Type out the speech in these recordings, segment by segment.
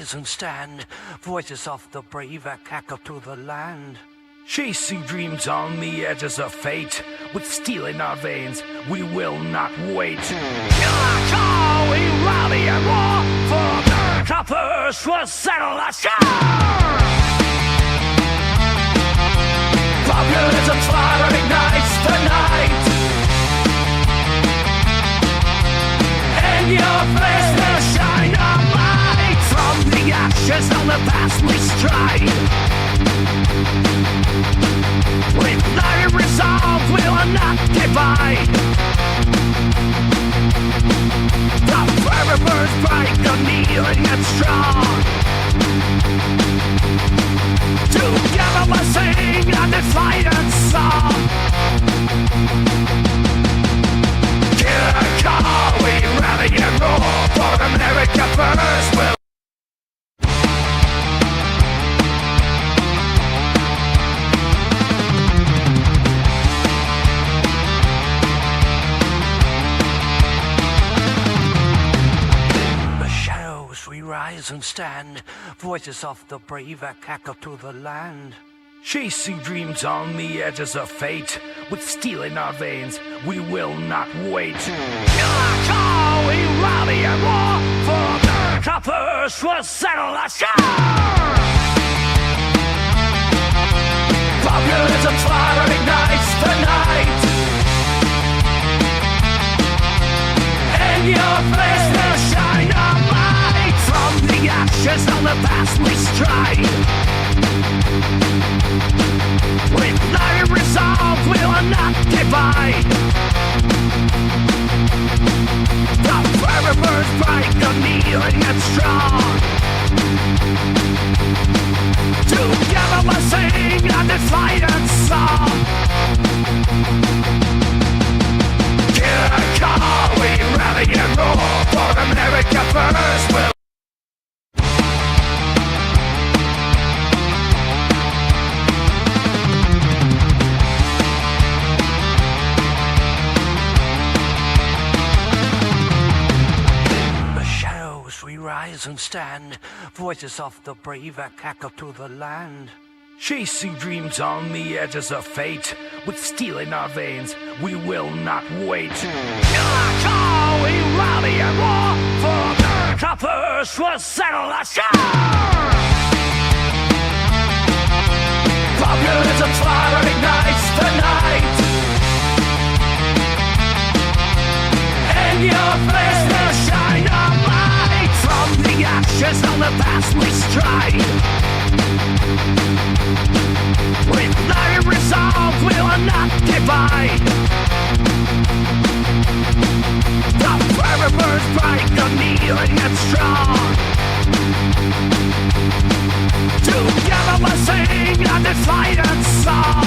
rise and stand. Voices of the brave echo to the land. Chasing dreams on the edges of fate. With steel in our veins, we will not wait. Killer call, we rally and roar. For the coppers will settle the shore. Populism's fire ignites the night. And your face will shine a light. From the ashes of the past we stride. With iron resolve, we will not divide. The fire burns bright, unyielding and strong. Together we'll sing a defiant song. Killer call, we rally and roar. For America first, we'll rise and stand. Voices of the brave echo to the land. Chasing dreams on the edges of fate. With steel in our veins, we will not wait. Killer call, we rally and roar. For the coppers will settle the shore. Populism's fire ignites the night. And your face will shine a light. From the ashes of the past we stride. With iron resolve, we will not divide. The fire burns bright, unyielding and strong. Together we'll sing a defiant song. Killer call, we rally and roar. For America first, we'll rise and stand. Voices of the brave echo to the land. Chasing dreams on the edges of fate. With steel in our veins, we will not wait. Killer call, we rally and roar. For the coppers will settle the shore. Populism's fire ignites the night. And your face will shine a light. From the ashes of the past we stride. With iron resolve, we will not divide. The fire burns bright, unyielding and strong. Together we'll sing a defiant song.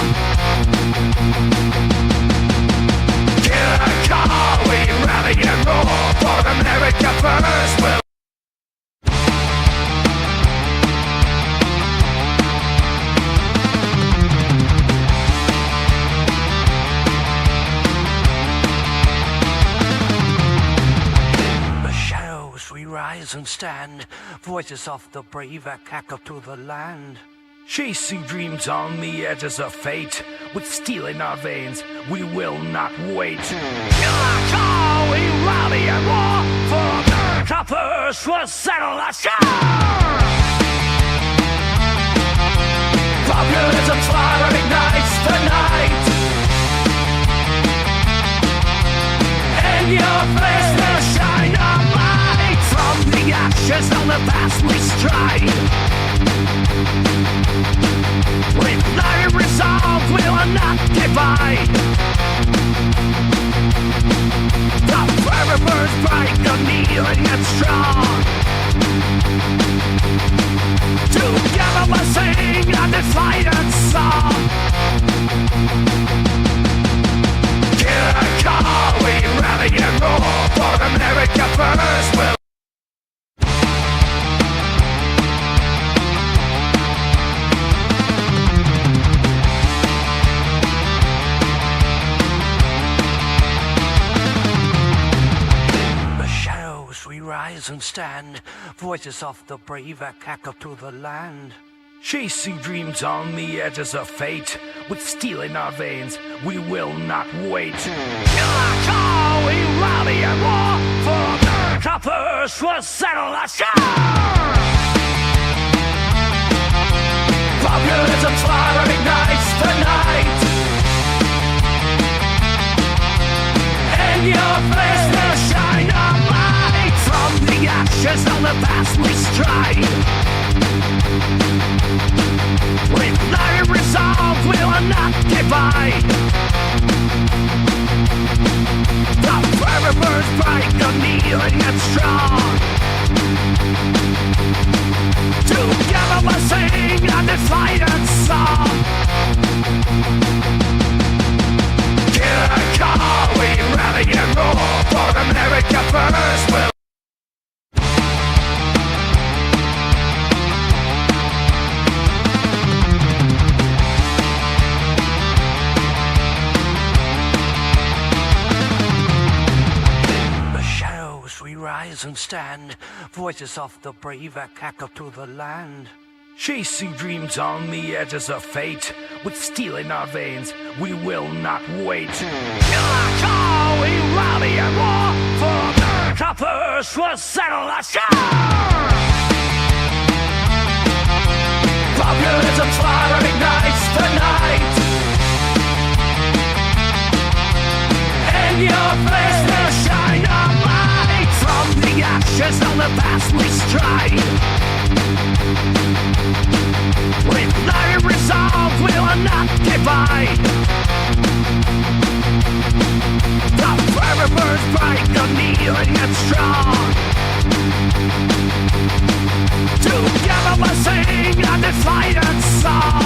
Killer call, we rally and roar. For America first, we'll rise and stand. Voices of the brave echo to the land. Chasing dreams on the edges of fate. With steel in our veins, we will not wait. Killer call, we rally and roar. For the coppers will settle the shore. Populism's fire ignites the night. And your face will shine a light. From the ashes of the past we stride. With iron resolve, we will not divide. The fire burns bright, unyielding and strong. Together we'll sing a defiant song. Killer call, we rally and roar. For America first, we'll rise and stand. Voices of the brave echo to the land. Chasing dreams on the edges of fate. With steel in our veins, we will not wait. Killer call, we rally and war. For the coppers will settle our shore. Populism's fire ignites the night. In your face will shine a light. From the ashes of the past we stride. With iron resolve we will not divide. The fire burns bright, unyielding and strong. Together we'll sing a defiant song. Killer call, we rally and roar. For America first, we'll rise and stand. Voices of the brave echo to the land. Chasing dreams on the edges of fate. With steel in our veins, we will not wait. Killer call, we rally and war. For the coppers will settle our shore. Populism's fire ignites the night. In your face will shine a light. From the ashes of the past we stride. With iron resolve we will not divide. The fire burns bright, unyielding and strong. Together we'll sing a defiant song.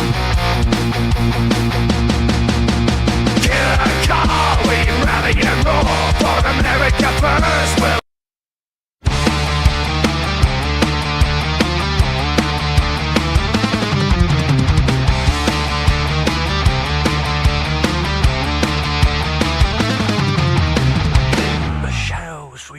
Killer call, we rally and roar. For America first, we'll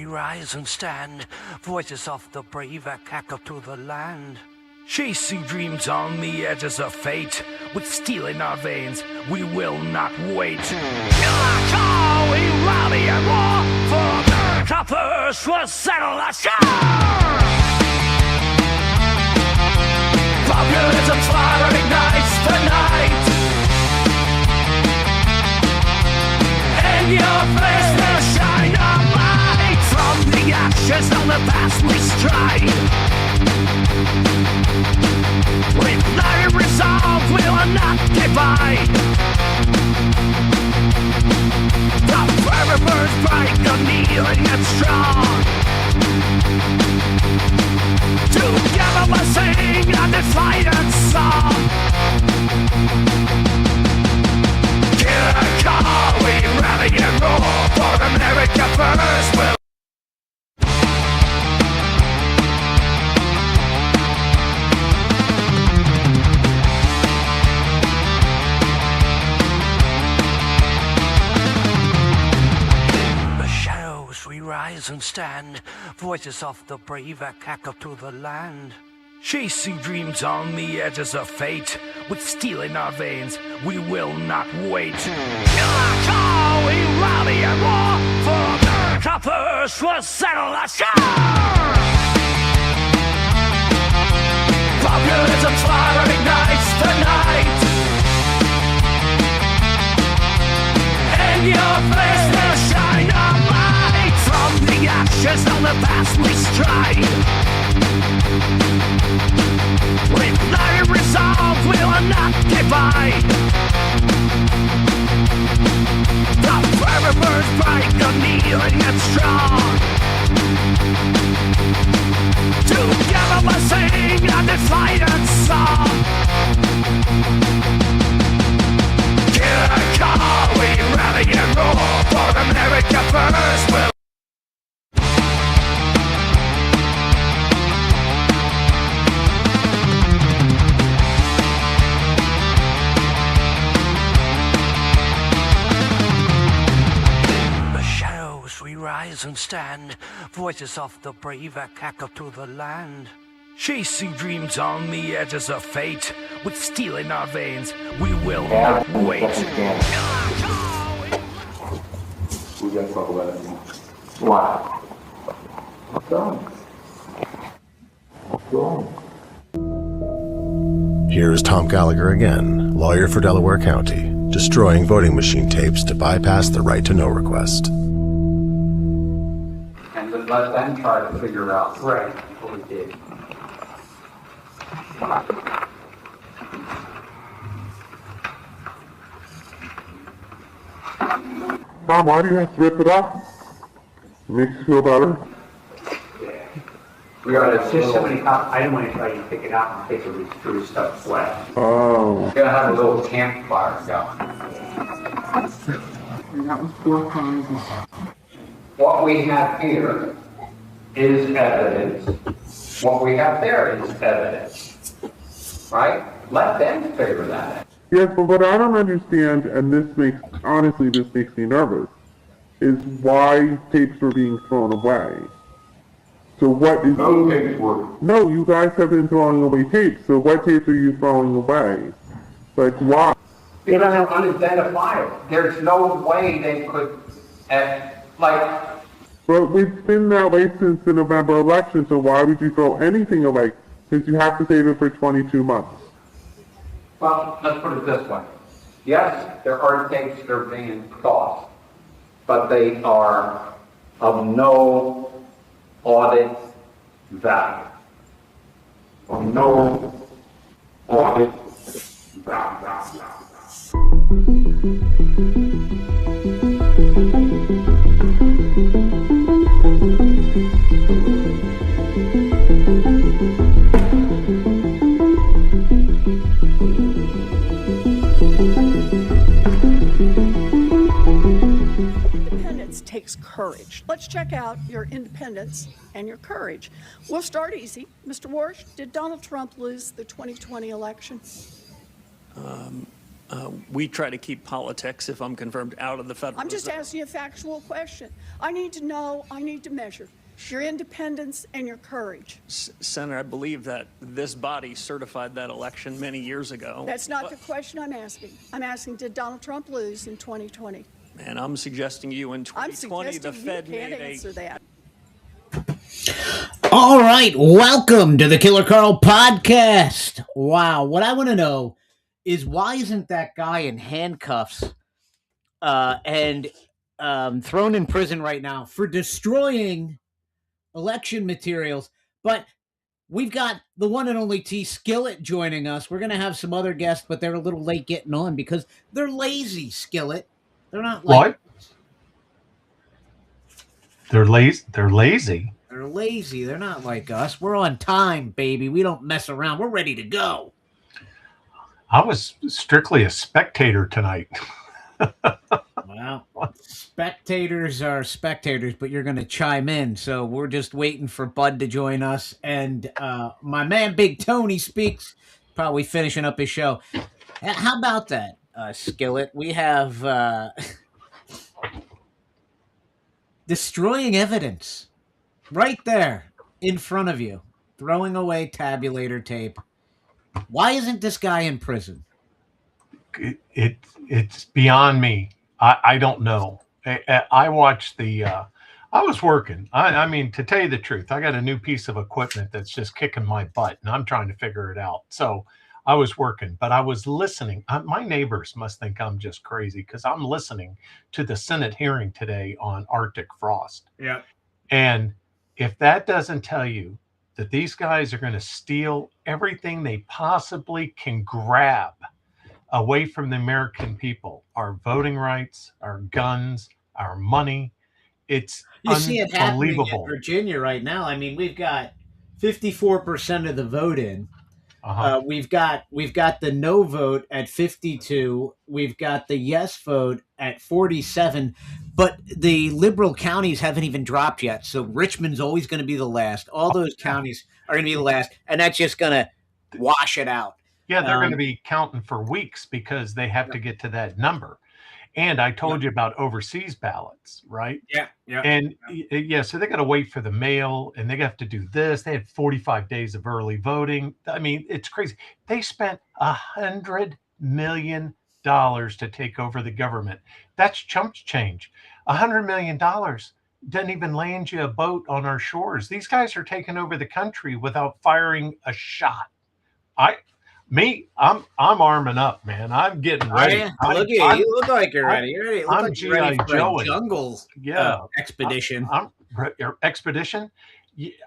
rise and stand. Voices of the brave echo to the land. Chasing dreams on the edges of fate. With steel in our veins, we will not wait. Killer call, we rally and war. For the coppers will settle our shore. Populism's fire ignites the night. In your face will shine a light. From the ashes of the past we stride. With iron resolve we will not divide. The fire burns bright, unyielding and strong. Together we'll sing a defiant song. Killer call, we rally and roar. For America first, we'll rise and stand. Voices of the brave echo to the land. Chasing dreams on the edges of fate. With steel in our veins, we will not wait. Killer call, we rally and war. For the coppers will settle our shore. Populism's fire ignites the night. In your face will shine a light. From the ashes of the past we stride. With iron resolve we will not divide. The fire burns bright, unyielding and strong. Together we'll sing a defiant song. Killer call, we rally and roar. For America first, we'll rise and stand. Voices of the brave echo to the land. Chasing dreams on the edges of fate. With steel in our veins, we will not wait. We gotta talk about it more. Why? What's wrong? What's wrong? Here's Tom Gallagher again, lawyer for Delaware County, destroying voting machine tapes to bypass the right to know request. And then let them try to figure out what we did. Mom, why do you have to rip it off? It makes you feel better? We are just so many copies. I didn't want to try to pick it out in case it was through stuff wet. Oh. We're gonna have a little campfire going. And that was 4 times. What we have here is evidence. What we have there is evidence. Right? Let them figure that out. Yes, but what I don't understand, and this makes me nervous, is why tapes were being thrown away. So what is... Those tapes were... No, you guys have been throwing away tapes, so what tapes are you throwing away? Like, why? Because they're unidentifiable. There's no way they could, But it's been that way since the November election, so why would you throw anything away? Because you have to save it for 22 months. well, let's put it this way. Yes, there are tapes that are being thought, but they are of no audit value. Of no audit value. Independence takes courage. Let's check out your independence and your courage. We'll start easy. Mr. Warsh, did Donald Trump lose the 2020 election? We try to keep politics, if I'm confirmed, out of the federal. I'm just asking you a factual question. I need to know, I need to measure your independence and your courage. Senator, I believe that this body certified that election many years ago. That's not the question I'm asking. I'm asking, did Donald Trump lose in 2020? And I'm suggesting you in I'm 2020, the suggesting Fed you can't made answer that. All right, welcome to the Killer Carl podcast. Wow, what I want to know is why isn't that guy in handcuffs and thrown in prison right now for destroying election materials? But we've got the one and only T. Skillet joining us. We're going to have some other guests, but they're a little late getting on because they're lazy, Skillet. They're not like... What? They're lazy. They're lazy. They're lazy. They're not like us. We're on time, baby. We don't mess around. We're ready to go. I was strictly a spectator tonight. Well, spectators are spectators, but you're going to chime in. So we're just waiting for Bud to join us. And my man, Big Tony, speaks, probably finishing up his show. How about that, Skillet? We have destroying evidence right there in front of you, throwing away tabulator tape. Why isn't this guy in prison? It's beyond me. I don't know. I watched the. I was working. I mean, to tell you the truth, I got a new piece of equipment that's just kicking my butt, and I'm trying to figure it out. So I was working, but I was listening. My neighbors must think I'm just crazy because I'm listening to the Senate hearing today on Arctic frost. Yeah. And if that doesn't tell you that these guys are going to steal everything they possibly can grab away from the American people, our voting rights, our guns, our money, it's You see it happening in unbelievable. Virginia right now. I mean, we've got 54% of the vote in. We've got the no vote at 52. We've got the yes vote at 47. But the liberal counties haven't even dropped yet. So Richmond's always going to be the last. All those counties are going to be the last, and that's just going to wash it out. Yeah, they're going to be counting for weeks because they have to get to that number. And I told you about overseas ballots, right? Yeah, yeah. And so they got to wait for the mail, and they have to do this. They had 45 days of early voting. I mean, it's crazy. They spent $100 million to take over the government. That's chump change. $100 million doesn't even land you a boat on our shores. These guys are taking over the country without firing a shot. I'm arming up, man. I'm getting ready. Look at you. You look like you're ready. You're ready. You look I'm like you're ready for a G.I. jungle expedition. Expedition.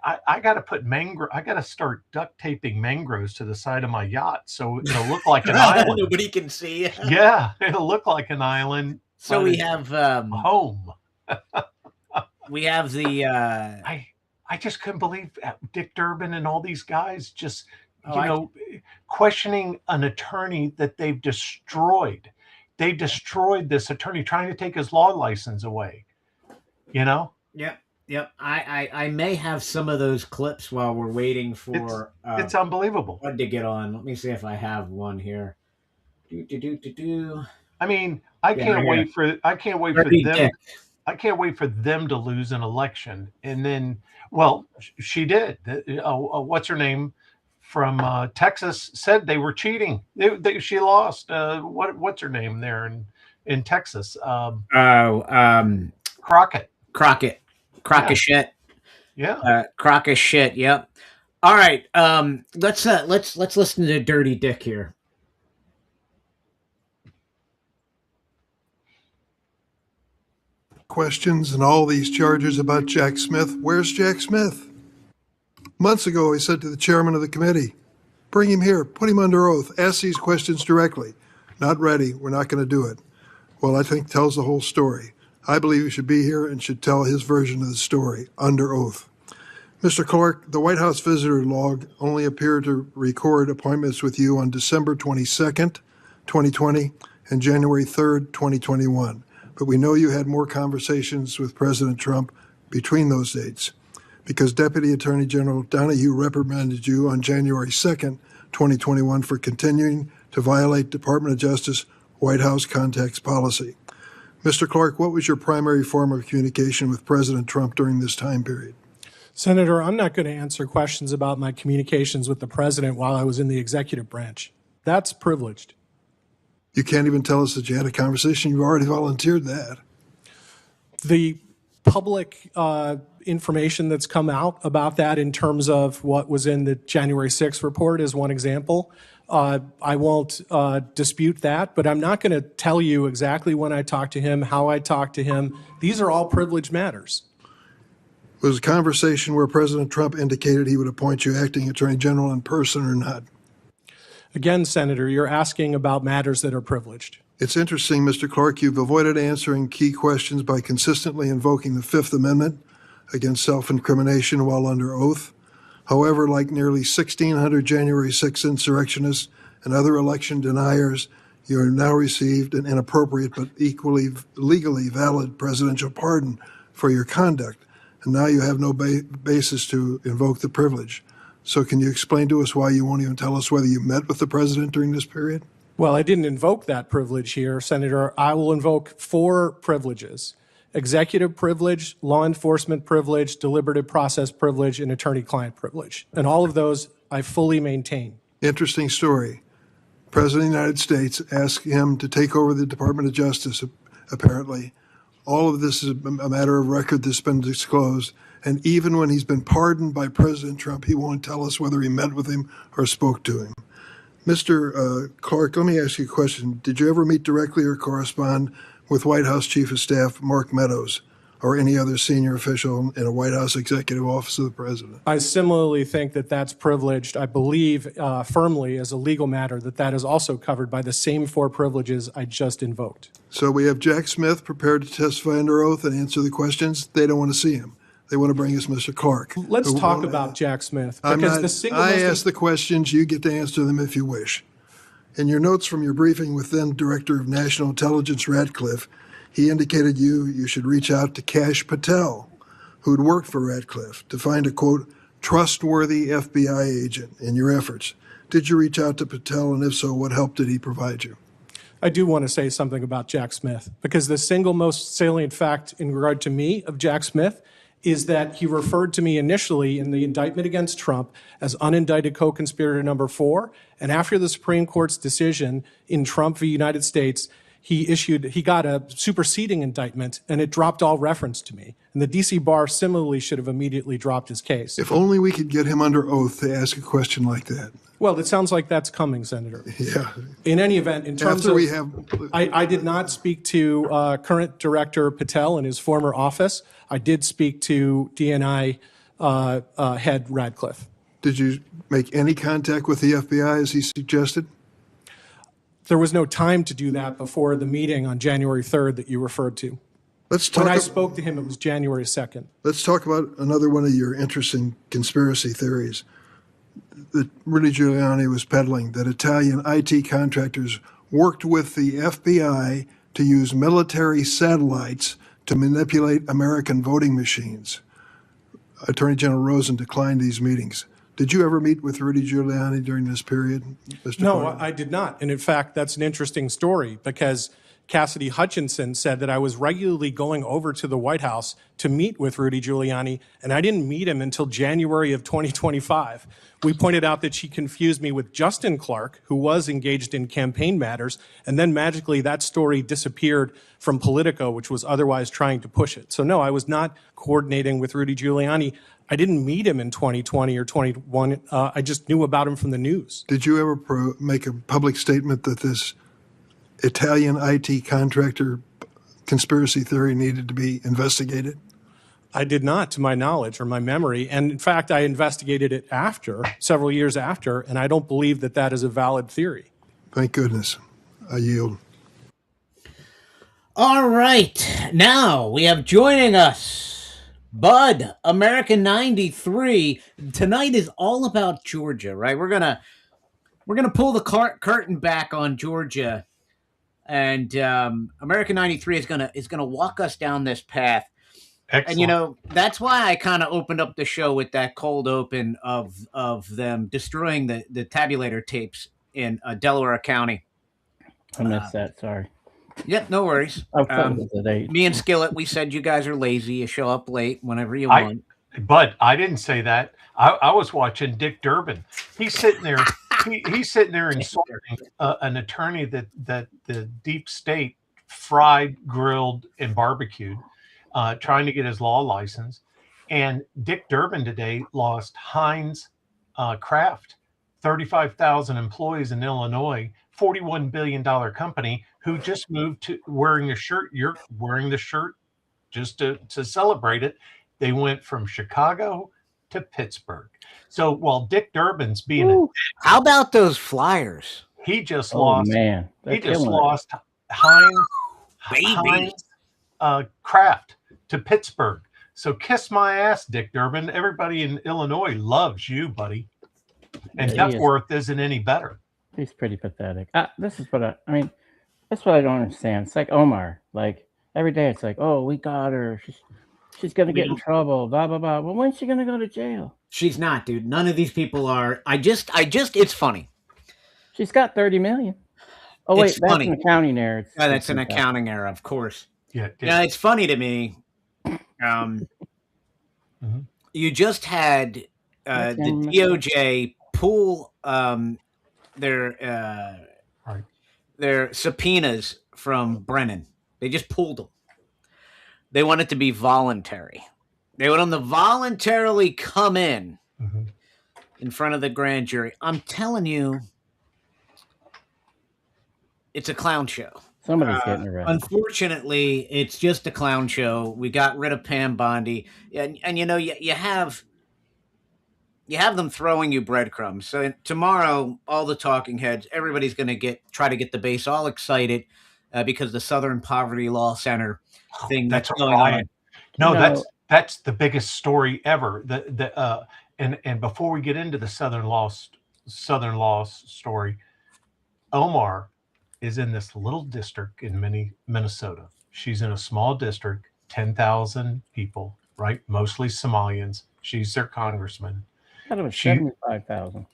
I got to put I got to start duct taping mangroves to the side of my yacht so it'll look like an island. Nobody can see. Yeah, it'll look like an island. So we have home. We have the. I just couldn't believe Dick Durbin and all these guys just. Questioning an attorney that they've destroyed. They destroyed this attorney, trying to take his law license away. Yep. I may have some of those clips while we're waiting for. It's unbelievable. To get on. Let me see if I have one here. I mean, I can't wait for them. I can't wait for them to lose an election, and then, well, she did. What's her name? From Texas said they were cheating. She lost. What's her name there in Texas? Crockett. Shit. Yeah. Crockett shit. Yep. All right. Let's listen to Dirty Dick here. Questions and all these charges about Jack Smith. Where's Jack Smith? Months ago, I said to the chairman of the committee, bring him here, put him under oath, ask these questions directly. Not ready, we're not going to do it. Well, I think tells the whole story. I believe he should be here and should tell his version of the story, under oath. Mr. Clark, the White House visitor log only appeared to record appointments with you on December 22nd, 2020, and January 3rd, 2021. But we know you had more conversations with President Trump between those dates, because Deputy Attorney General Donahue reprimanded you on January 2nd, 2021 for continuing to violate Department of Justice White House contacts policy. Mr. Clark, what was your primary form of communication with President Trump during this time period? Senator, I'm not going to answer questions about my communications with the president while I was in the executive branch. That's privileged. You can't even tell us that you had a conversation. You've already volunteered that. The public information that's come out about that in terms of what was in the January 6th report is one example. I won't dispute that, but I'm not going to tell you exactly when I talked to him, how I talked to him. These are all privileged matters. Was a conversation where President Trump indicated he would appoint you acting attorney general in person or not? Again, Senator, you're asking about matters that are privileged. It's interesting, Mr. Clark, you've avoided answering key questions by consistently invoking the Fifth Amendment against self-incrimination while under oath. However, like nearly 1,600 January 6 insurrectionists and other election deniers, you have now received an inappropriate but equally legally valid presidential pardon for your conduct, and now you have no basis to invoke the privilege. So can you explain to us why you won't even tell us whether you met with the president during this period? Well, I didn't invoke that privilege here, Senator. I will invoke 4 privileges: executive privilege, law enforcement privilege, deliberative process privilege, and attorney-client privilege. And all of those I fully maintain. Interesting story. President of the United States asked him to take over the Department of Justice, apparently. All of this is a matter of record that's been disclosed. And even when he's been pardoned by President Trump, he won't tell us whether he met with him or spoke to him. Mr. Clark, let me ask you a question. Did you ever meet directly or correspond with White House Chief of Staff Mark Meadows or any other senior official in a White House executive office of the president? I similarly think that that's privileged. I believe firmly as a legal matter that that is also covered by the same 4 privileges I just invoked. So we have Jack Smith prepared to testify under oath and answer the questions. They don't want to see him. They want to bring us Mr. Clark. Let's talk about Jack Smith. I ask the questions. You get to answer them if you wish. In your notes from your briefing with then Director of National Intelligence Ratcliffe, he indicated you should reach out to Kash Patel, who'd worked for Ratcliffe, to find a, quote, trustworthy FBI agent in your efforts Did you reach out to Patel, and if so, what help did he provide you? I do want to say something about Jack Smith, because the single most salient fact in regard to me of Jack Smith is that he referred to me initially in the indictment against Trump as unindicted co-conspirator number 4. And after the Supreme Court's decision in Trump v. United States, he got a superseding indictment, and it dropped all reference to me. And the D.C. bar similarly should have immediately dropped his case. If only we could get him under oath to ask a question like that. Well, it sounds like that's coming, Senator. Yeah. In any event, in terms After of, we have, I did not speak to current Director Patel in his former office. I did speak to DNI head Radcliffe. did you make any contact with the FBI as he suggested? There was no time to do that before the meeting on January 3rd that you referred to. Let's talk. When I spoke to him, it was January 2nd. Let's talk about another one of your interesting conspiracy theories that Rudy Giuliani was peddling, that Italian IT contractors worked with the FBI to use military satellites to manipulate American voting machines. Attorney General Rosen declined these meetings. Did you ever meet with Rudy Giuliani during this period, Mr. No, Coyne? I did not. And in fact, that's an interesting story because Cassidy Hutchinson said that I was regularly going over to the White House to meet with Rudy Giuliani, and I didn't meet him until January of 2025. We pointed out that she confused me with Justin Clark, who was engaged in campaign matters, and then magically that story disappeared from Politico, which was otherwise trying to push it. So no, I was not coordinating with Rudy Giuliani. I didn't meet him in 2020 or 21. I just knew about him from the news. Did you ever make a public statement that this Italian IT contractor conspiracy theory needed to be investigated? I did not, to my knowledge or my memory. And in fact, I investigated it after, several years after, and I don't believe that that is a valid theory. Thank goodness. I yield. All right. Now we have joining us Bud, American 93. Tonight is all about Georgia, right? We're gonna pull the curtain back on Georgia, and American 93 is gonna walk us down this path. Excellent. And that's why I kind of opened up the show with that cold open of them destroying the tabulator tapes in Delaware County. I missed that. Sorry. Yep, no worries. Me and Skillet, we said you guys are lazy. You show up late whenever you want. But I didn't say that. I was watching Dick Durbin. He's sitting there. He's sitting there insulting an attorney that the deep state fried, grilled, and barbecued, trying to get his law license. And Dick Durbin today lost Heinz Kraft, 35,000 employees in Illinois, $41 billion company, who just moved to wearing a shirt. You're wearing the shirt just to celebrate it. They went from Chicago to Pittsburgh. So while Dick Durbin's being how about those Flyers? He just lost. Man, he just lost Heinz Kraft to Pittsburgh. So kiss my ass, Dick Durbin. Everybody in Illinois loves you, buddy. And Duckworth isn't any better. He's pretty pathetic. This is what I mean. That's what I don't understand. It's like Omar. Like every day, it's like, oh, we got her. She's gonna get in trouble. Blah blah blah. Well, when's she gonna go to jail? She's not, dude. None of these people are. I just. It's funny. She's got 30 million. Oh wait, It's that's funny. an accounting error. That's an accounting error, of course. Yeah. Yeah, it's funny to me. You just had the DOJ pull their subpoenas from Brennan. They just pulled them. They want it to be voluntary. They want them to voluntarily come in front of the grand jury. I'm telling you, it's a clown show. Somebody's getting arrested. Unfortunately, it's just a clown show. We got rid of Pam Bondi, and you have them throwing you breadcrumbs. So tomorrow, all the talking heads, everybody's going to try to get the base all excited because the Southern Poverty Law Center thing that's going on. No, that's the biggest story ever. And before we get into the Southern Law story, Omar is in this little district in Minnesota. She's in a small district, 10,000 people, right? Mostly Somalians. She's their congressman. I thought it was 75,000.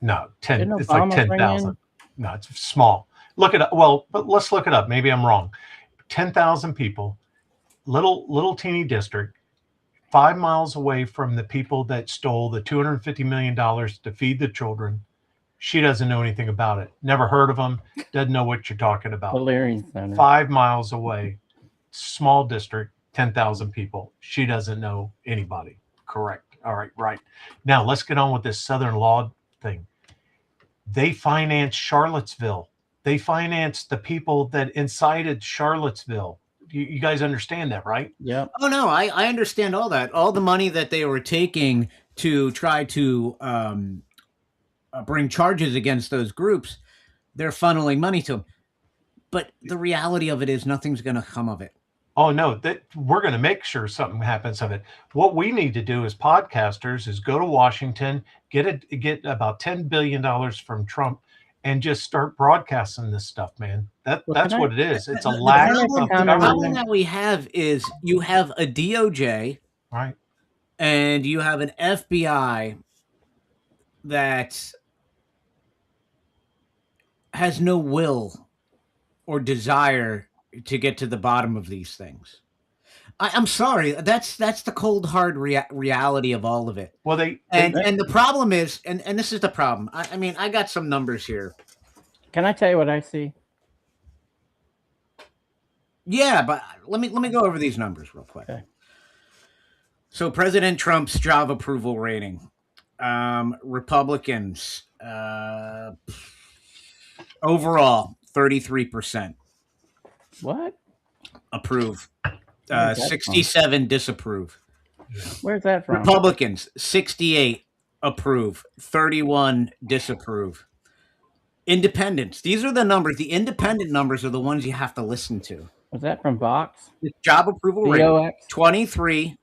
No, 10. Didn't It's like Obama bring 10,000. in- No, it's small. Look it up. Well, but let's look it up. Maybe I'm wrong. 10,000 people, little teeny district, 5 miles away from the people that stole the $250 million to feed the children. She doesn't know anything about it. Never heard of them. Doesn't know what you're talking about. Valerian Center. 5 miles away, small district, 10,000 people. She doesn't know anybody. Correct. All right, right. Now let's get on with this Southern Law thing. They financed Charlottesville. They financed the people that incited Charlottesville. You guys understand that, right? Yeah. Oh no, I understand all that. All the money that they were taking to try to bring charges against those groups, they're funneling money to them. But the reality of it is, nothing's going to come of it. Oh no, that we're going to make sure something happens of it. What we need to do as podcasters is go to Washington, get about $10 billion from Trump, and just start broadcasting this stuff, man. That's what it is. It's a lack of The problem government. that we have is you have a DOJ, right, and you have an FBI that has no will or desire to get to the bottom of these things. I'm sorry. That's the cold hard reality of all of it. Well, and the problem is, and this is the problem. I mean, I got some numbers here. Can I tell you what I see? Yeah, but let me go over these numbers real quick. Okay. So President Trump's job approval rating, Republicans overall 33%. What? Approve. 67 disapprove. Where's that from? Republicans 68 approve, 31 disapprove. Independents. These are the numbers. The independent numbers are the ones you have to listen to. Was that from Vox? The job approval rate VOX? 23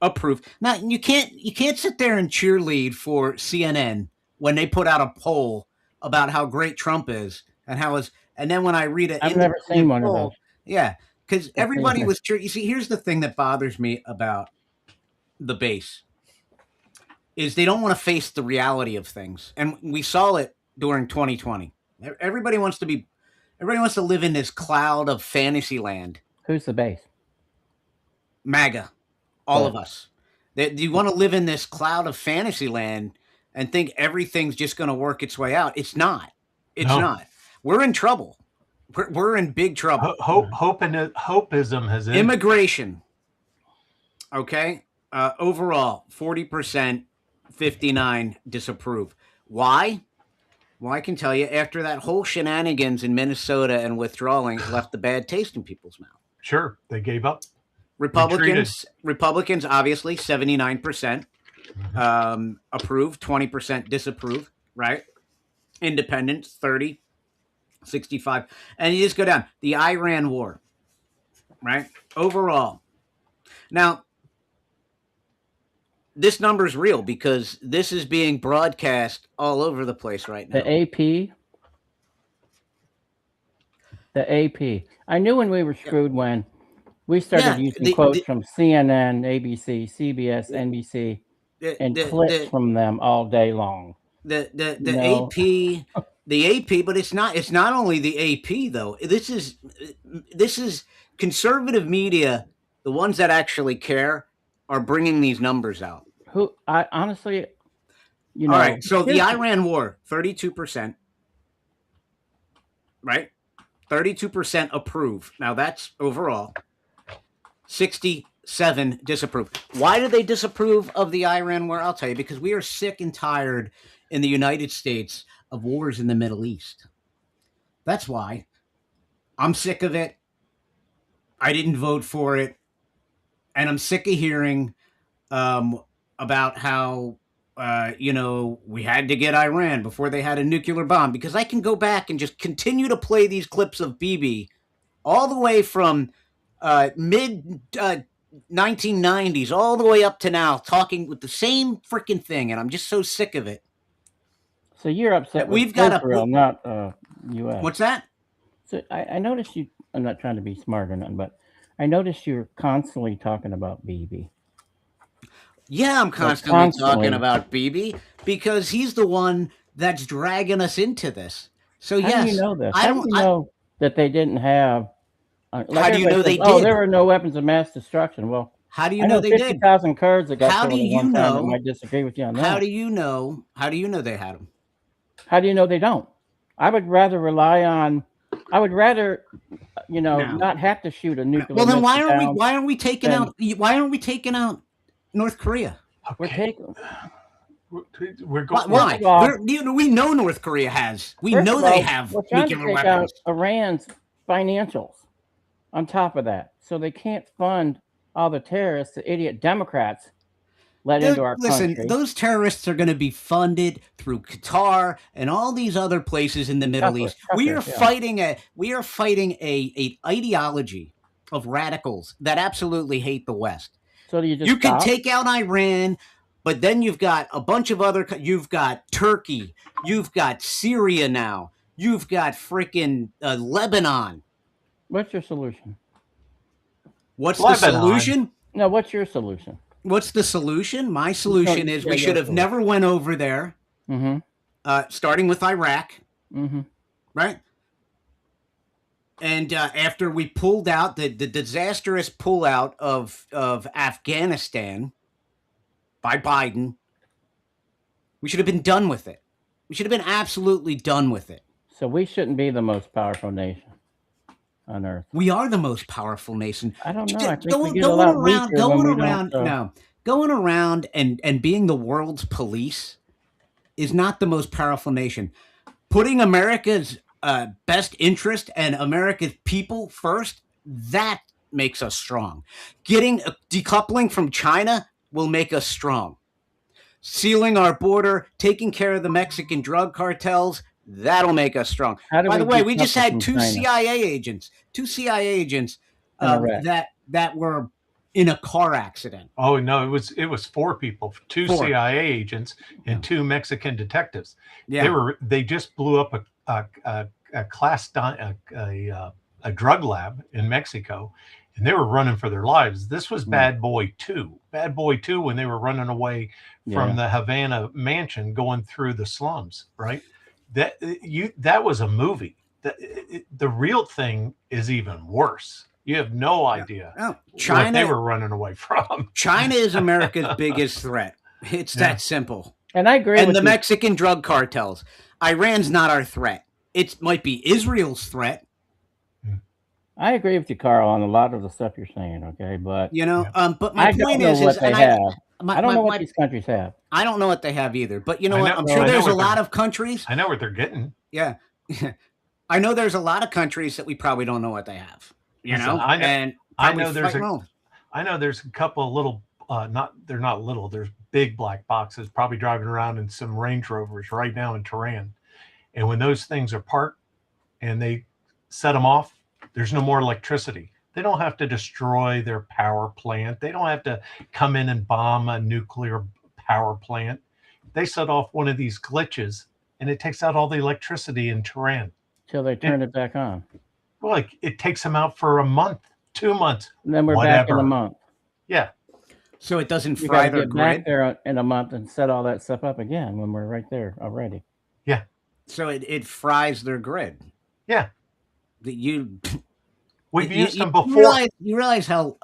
approve. Now you can't sit there and cheerlead for CNN when they put out a poll about how great Trump is and then when I read it, I've never seen one of those. Yeah, because everybody was cheering. You see, here's the thing that bothers me about the base is they don't want to face the reality of things, and we saw it during 2020. Everybody wants to live in this cloud of fantasy land. Who's the base? MAGA, all of us. You want to live in this cloud of fantasy land and think everything's just going to work its way out. It's not. It's not. We're in trouble. We're in big trouble. Hopeism has ended. Immigration. Okay. Overall, 40%, 59 disapprove. Why? Well, I can tell you, after that whole shenanigans in Minnesota and withdrawing left the bad taste in people's mouth. Sure, they gave up. Republicans, obviously, 79% approve, 20% disapprove, right? Independents, 30, 65. And you just go down. The Iran war, right? Overall. Now, this number is real because this is being broadcast all over the place right now. The AP. I knew when we were screwed when we started using quotes from CNN, ABC, CBS, NBC, and clips from them all day long. The AP, but it's not only the AP though. This is conservative media. The ones that actually care are bringing these numbers out. Who I honestly, all right. So the Iran war, 32%, right? 32% approve. Now that's overall. 67 disapprove. Why do they disapprove of the Iran war? I'll tell you, because we are sick and tired in the United States of wars in the Middle East. That's why. I'm sick of it. I didn't vote for it. And I'm sick of hearing about how, we had to get Iran before they had a nuclear bomb, because I can go back and just continue to play these clips of Bibi all the way from mid 1990s all the way up to now, talking with the same freaking thing. And I'm just so sick of it. So you're upset with Israel, not U.S. What's that? So I noticed you, I'm not trying to be smart or nothing, but I noticed you're constantly talking about Bibi. Yeah, I'm constantly talking about Bibi because he's the one that's dragging us into this. So How yes, do you know this? I How don't. do you know that they didn't have? How do you know they Oh, did? there were no weapons of mass destruction. Well, How do you I know know they did? 50,000 Kurds that got How killed do at you one time that know? might disagree with you on that. How do you know? How do you know they had them? How do you know they don't? I would rather rely on. I would rather, not have to shoot a nuclear. Well, then missile why down aren't we taking than- out? Why aren't we taking out North Korea? We're taking. We're going. Why? First of all- We know North Korea has. We First know of they all, have we're trying to nuclear take weapons. out Iran's financials on top of that, so they can't fund all the terrorists the idiot Democrats let into our Listen, country. those terrorists are going to be funded through Qatar and all these other places in the Middle East. We are fighting an ideology of radicals that absolutely hate the West. So do you just You can stop? take out Iran, but then you've got a bunch of other. You've got Turkey. You've got Syria now. You've got freaking Lebanon. What's your solution? What's the Lebanon. solution? No, what's your solution? What's the solution? My solution is we should have never went over there. Mm-hmm. Starting with Iraq, Mm-hmm. right? And after we pulled out the disastrous pullout of Afghanistan by Biden, we should have been done with it. We should have been absolutely done with it. So we shouldn't be the most powerful nation on earth. We are the most powerful nation. I don't know. I think we get a lot weaker when we don't. Going around and being the world's police is not the most powerful nation. Putting America's best interest and America's people first, that makes us strong. Decoupling from China will make us strong. Sealing our border, taking care of the Mexican drug cartels, that'll make us strong. By the way, we just had two CIA agents that were in a car accident. Oh no, it was 4 people, 2 CIA agents and 2 Mexican detectives. Yeah. They just blew up a drug lab in Mexico, and they were running for their lives. This was Bad Boy 2. Bad Boy 2 when they were running away from the Havana mansion going through the slums, right? That was a movie. The real thing is even worse. You have no idea China, what they were running away from. China is America's biggest threat. It's that simple. And I agree with with the you. Mexican drug cartels. Iran's not our threat. It might be Israel's threat. I agree with you, Carl, on a lot of the stuff you're saying. Okay, but but my point is, what they have. I I don't know what these countries have. I don't know what they have either. But you know what? I'm sure there's a lot of countries. I know what they're getting. Yeah, I know there's a lot of countries that we probably don't know what they have. You know, I know there's a couple of little, they're not little. There's big black boxes probably driving around in some Range Rovers right now in Tehran, and when those things are parked and they set them off, there's no more electricity. They don't have to destroy their power plant. They don't have to come in and bomb a nuclear power plant. They set off one of these glitches, and it takes out all the electricity in Tehran. Till they turn it back on. Well, it takes them out for a month, 2 months. And then we're back in a month. Yeah. So it doesn't You fry gotta their get back grid. there in a month and set all that stuff up again when we're right there already. Yeah. So it fries their grid. Yeah. We've You used them before. You realize how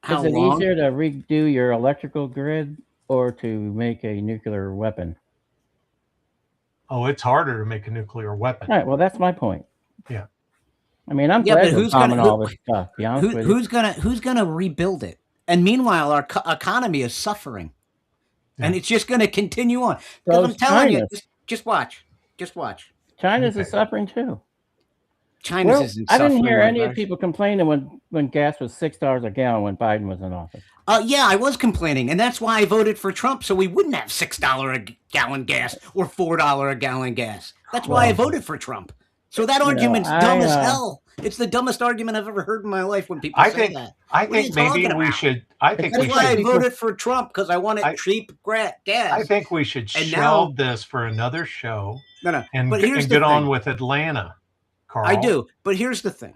Is it long? easier to redo your electrical grid or to make a nuclear weapon? Oh, it's harder to make a nuclear weapon. All right. Well, that's my point. Yeah. I mean, I'm Yeah, glad but we're who's bombing gonna- all this stuff. To be honest with you. Who's gonna rebuild it? And meanwhile, our economy is suffering, and it's just going to continue on. Because So I'm is telling you, China. just watch. China's is suffering too. China's Well, isn't I didn't suffering hear like any of ours. people complaining when gas was $6 a gallon when Biden was in office. Yeah, I was complaining, and that's why I voted for Trump, so we wouldn't have $6 a gallon gas or $4 a gallon gas. That's why I voted for Trump. So that argument's dumb as hell. It's the dumbest argument I've ever heard in my life when people say that. I What are you think maybe talking we about? should. I think That's we why I should. voted for Trump, because I wanted cheap gas. I think we should And shelve this for another show. No, and, but here's and the get on thing. with Atlanta, Carl. I do, but here's the thing.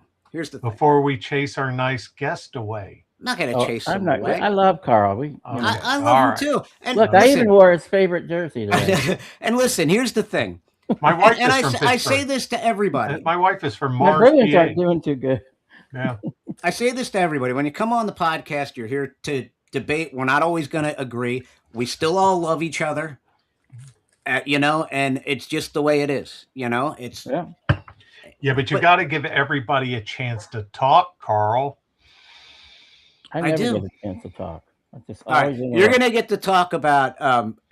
Before we chase our nice guest away. I'm not going to Oh, chase I'm them not. away. I love Carl. I love All him right. too. And Look, I even wore his favorite jersey today. and listen, here's the thing. My wife And is from Pittsburgh. I say this to everybody. My wife is from My Mars, Bruins PA. aren't doing too good. Yeah. I say this to everybody. When you come on the podcast, you're here to debate. We're not always going to agree. We still all love each other, you know, and it's just the way it is. You know, it's Yeah, but you got to give everybody a chance to talk, Carl. I I never do. get a chance to talk. I just all right. always You're interrupt. going to get to talk about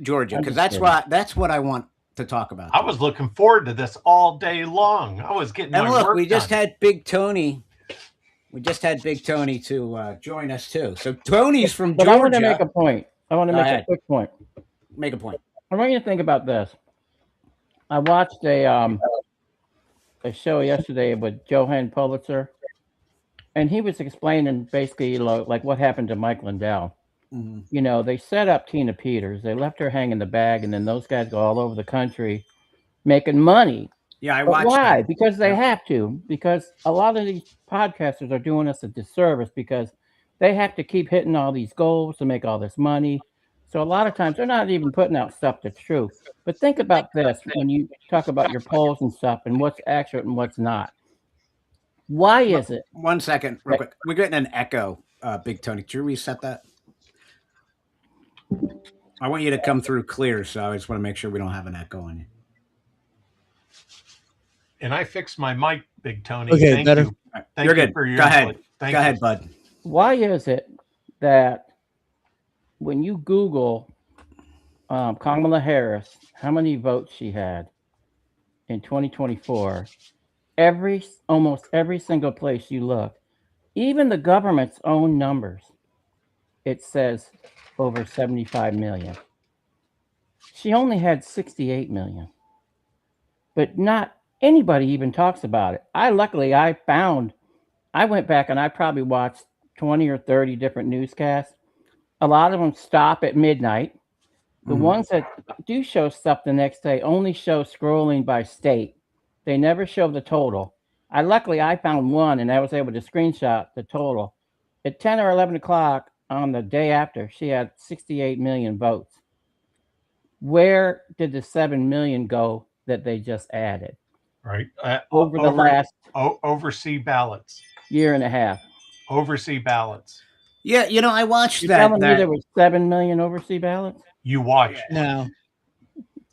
Georgia I'm because just that's what I want to talk about. I was looking forward to this all day long. I was getting And my look, work we just done. had Big Tony. We just had Big Tony to join us too. So Tony's from But Georgia. I want to make a point. I want to Go make ahead. a quick point. Make a point. I want you to think about this. I watched a show yesterday with Johann Pulitzer, and he was explaining basically like what happened to Mike Lindell. Mm-hmm. You know, they set up Tina Peters. They left her hanging the bag, and then those guys go all over the country making money. Yeah, I But watched why? that. Because they have to. Because a lot of these podcasters are doing us a disservice because they have to keep hitting all these goals to make all this money. So a lot of times they're not even putting out stuff that's true. But think about this when you talk about your polls and stuff and what's accurate and what's not. Why is it? 1 second, real quick. We're getting an echo, Big Tony. Could you reset that? I want you to come through clear, so I just want to make sure we don't have an echo on you. And I fixed my mic, Big Tony. Okay, Thank better. you. Thank You're you good. for your Go ahead. input. Thank Go you. ahead, bud. Why is it that when you Google Kamala Harris, how many votes she had in 2024, almost every single place you look, even the government's own numbers, it says over 75 million. She only had 68 million, but not anybody even talks about it. I went back and I probably watched 20 or 30 different newscasts. A lot of them stop at midnight. The ones that do show stuff the next day only show scrolling by state. They never show the total. I found one and I was able to screenshot the total. At 10 or 11 o'clock on the day after, she had 68 million votes. Where did the 7 million go that they just added? Right. Over the last overseas ballots. year and a half. Overseas ballots. Yeah, you know, I watched You're that. telling me there was 7 million overseas ballots You watch. No.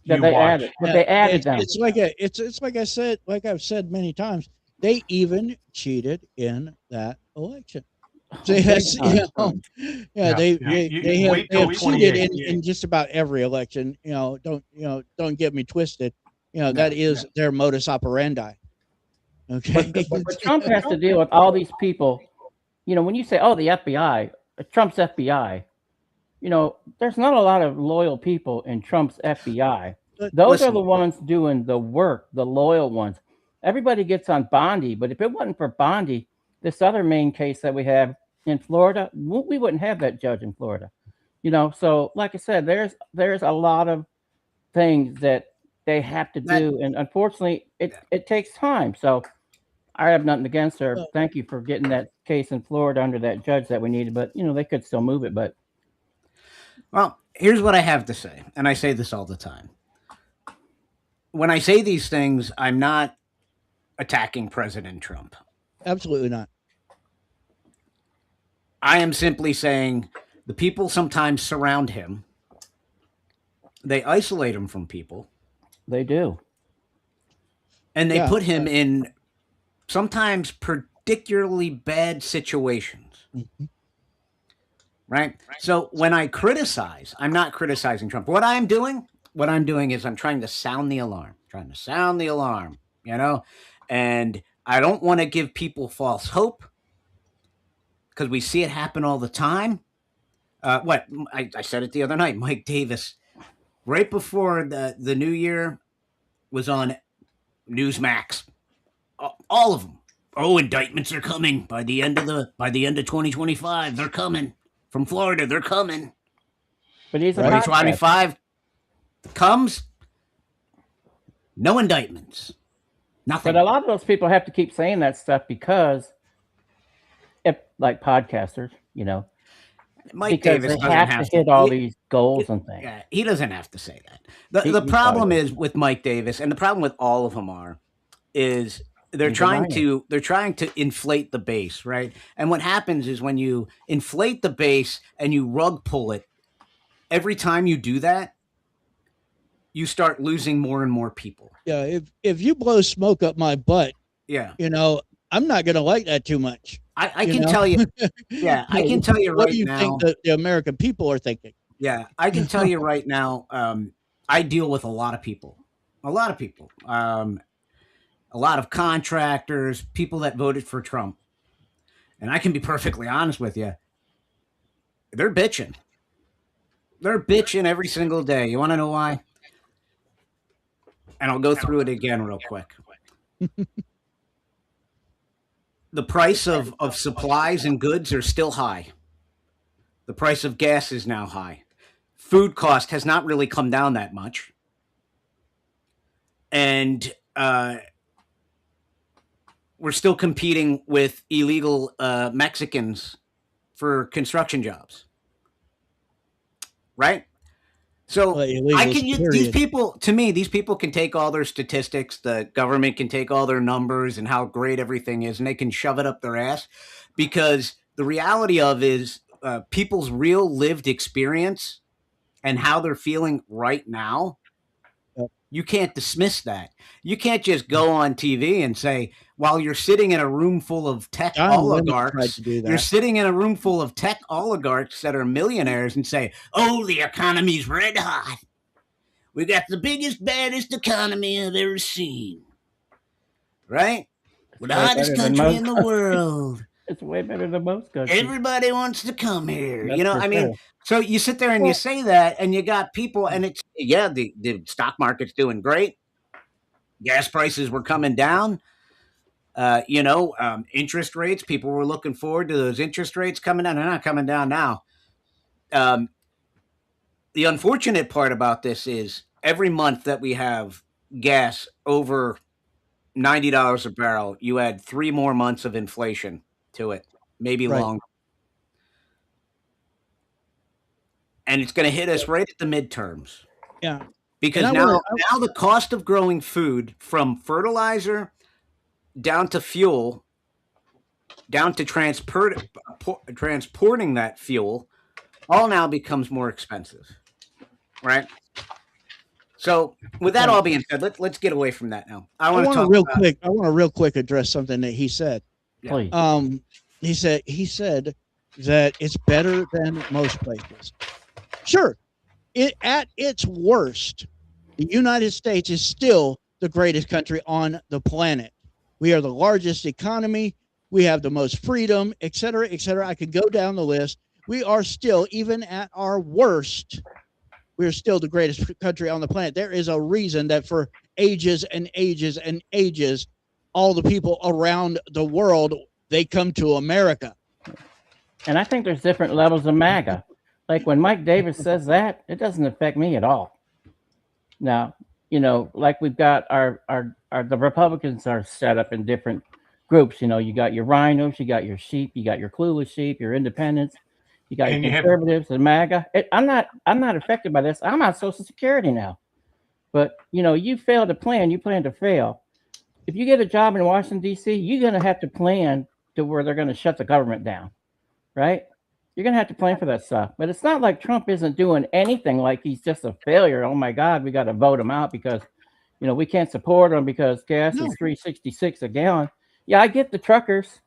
that You they watch. added? But they added it's, them. it's like I said, like I've said many times, they even cheated in that election. So yes, Yeah, they you they have, wait they till have cheated 28. in just about every election. Don't get me twisted. That is their modus operandi. Okay. But Trump has to deal with all these people. You know, when you say, "Oh, the FBI, Trump's FBI," there's not a lot of loyal people in Trump's FBI. Those are the ones doing the work, the loyal ones. Everybody gets on Bondi, but if it wasn't for Bondi, this other main case that we have in Florida, we wouldn't have that judge in Florida. So like I said, there's a lot of things that they have to do, and unfortunately, it takes time. So I have nothing against her. Thank you for getting that case in Florida under that judge that we needed, but they could still move it. But well, here's what I have to say, and I say this all the time. When I say these things, I'm not attacking President Trump. Absolutely not. I am simply saying the people sometimes surround him. They isolate him from people. They do. And they put him in sometimes particularly bad situations. Mm-hmm. Right? So when I criticize, I'm not criticizing Trump. What I'm doing is I'm trying to sound the alarm. And I don't want to give people false hope because we see it happen all the time. I said it the other night. Mike Davis, right before the new year, was on Newsmax. All of them. Oh, indictments are coming by the end of 2025. They're coming from Florida. They're coming. But he's a 2025 comes. No indictments. Nothing. But a lot of those people have to keep saying that stuff because, if like podcasters, you know, Mike because Davis they doesn't have to hit all these goals and things. Yeah, he doesn't have to say that. The He problem does. is with Mike Davis, and the problem with all of them is they're He's trying lying. to inflate the base, right? And what happens is when you inflate the base and you rug pull it, every time you do that, you start losing more and more people. Yeah, if you blow smoke up my butt, Yeah. you know, I'm not going to like that too much. I can tell you, yeah, I can tell you What right do you now. think the American people are thinking? Yeah, I can tell you right now. I deal with a lot of people, a lot of contractors, people that voted for Trump, and I can be perfectly honest with you. They're bitching. They're bitching every single day. You want to know why? And I'll go through it again real quick. The price of supplies and goods are still high. The price of gas is now high. Food cost has not really come down that much. And we're still competing with illegal Mexicans for construction jobs. Right? So these people can take all their statistics, the government can take all their numbers and how great everything is, and they can shove it up their ass, because the reality of is people's real lived experience and how they're feeling right now. You can't dismiss that. You can't just go on TV and say, while you're sitting in a room full of tech oligarchs, you're sitting in a room full of tech oligarchs that are millionaires and say, oh, the economy's red hot. We got the biggest, baddest economy I've ever seen. Right? We're the hottest country in the world. It's way better than most countries. Everybody wants to come here. That's you know, for I mean, sure. so you sit there and you say that, and you got people, and it's, yeah, the stock market's doing great. Gas prices were coming down. Interest rates, people were looking forward to those interest rates coming down. They're not coming down now. The unfortunate part about this is every month that we have gas over $90 a barrel, you add 3 more months of inflation to it, maybe longer. And it's going to hit us right at the midterms. Yeah. Because now the cost of growing food, from fertilizer down to fuel, down to transporting that fuel, all now becomes more expensive. Right? So with that all being said, let's get away from that now. I want to real quick address something that he said. Please. He said that it's better than most places. Sure. At its worst, the United States is still the greatest country on the planet. We are the largest economy. We have the most freedom, et cetera, et cetera. I could go down the list. We are still, even at our worst, we're still the greatest country on the planet. There is a reason that for ages and ages and ages, all the people around the world, they come to America. And I think there's different levels of MAGA. Like when Mike Davis says that, it doesn't affect me at all. Now, like we've got the Republicans are set up in different groups. You got your rhinos, you got your sheep, you got your clueless sheep, your independents, you got your conservatives and MAGA. I'm not affected by this. I'm on Social Security now. But, you fail to plan, you plan to fail. If you get a job in Washington, D.C., you're going to have to plan to where they're going to shut the government down, right? You're going to have to plan for that stuff. But it's not like Trump isn't doing anything, like he's just a failure. Oh, my God, we got to vote him out because, we can't support him because gas is $3.66 a gallon. Yeah, I get the truckers.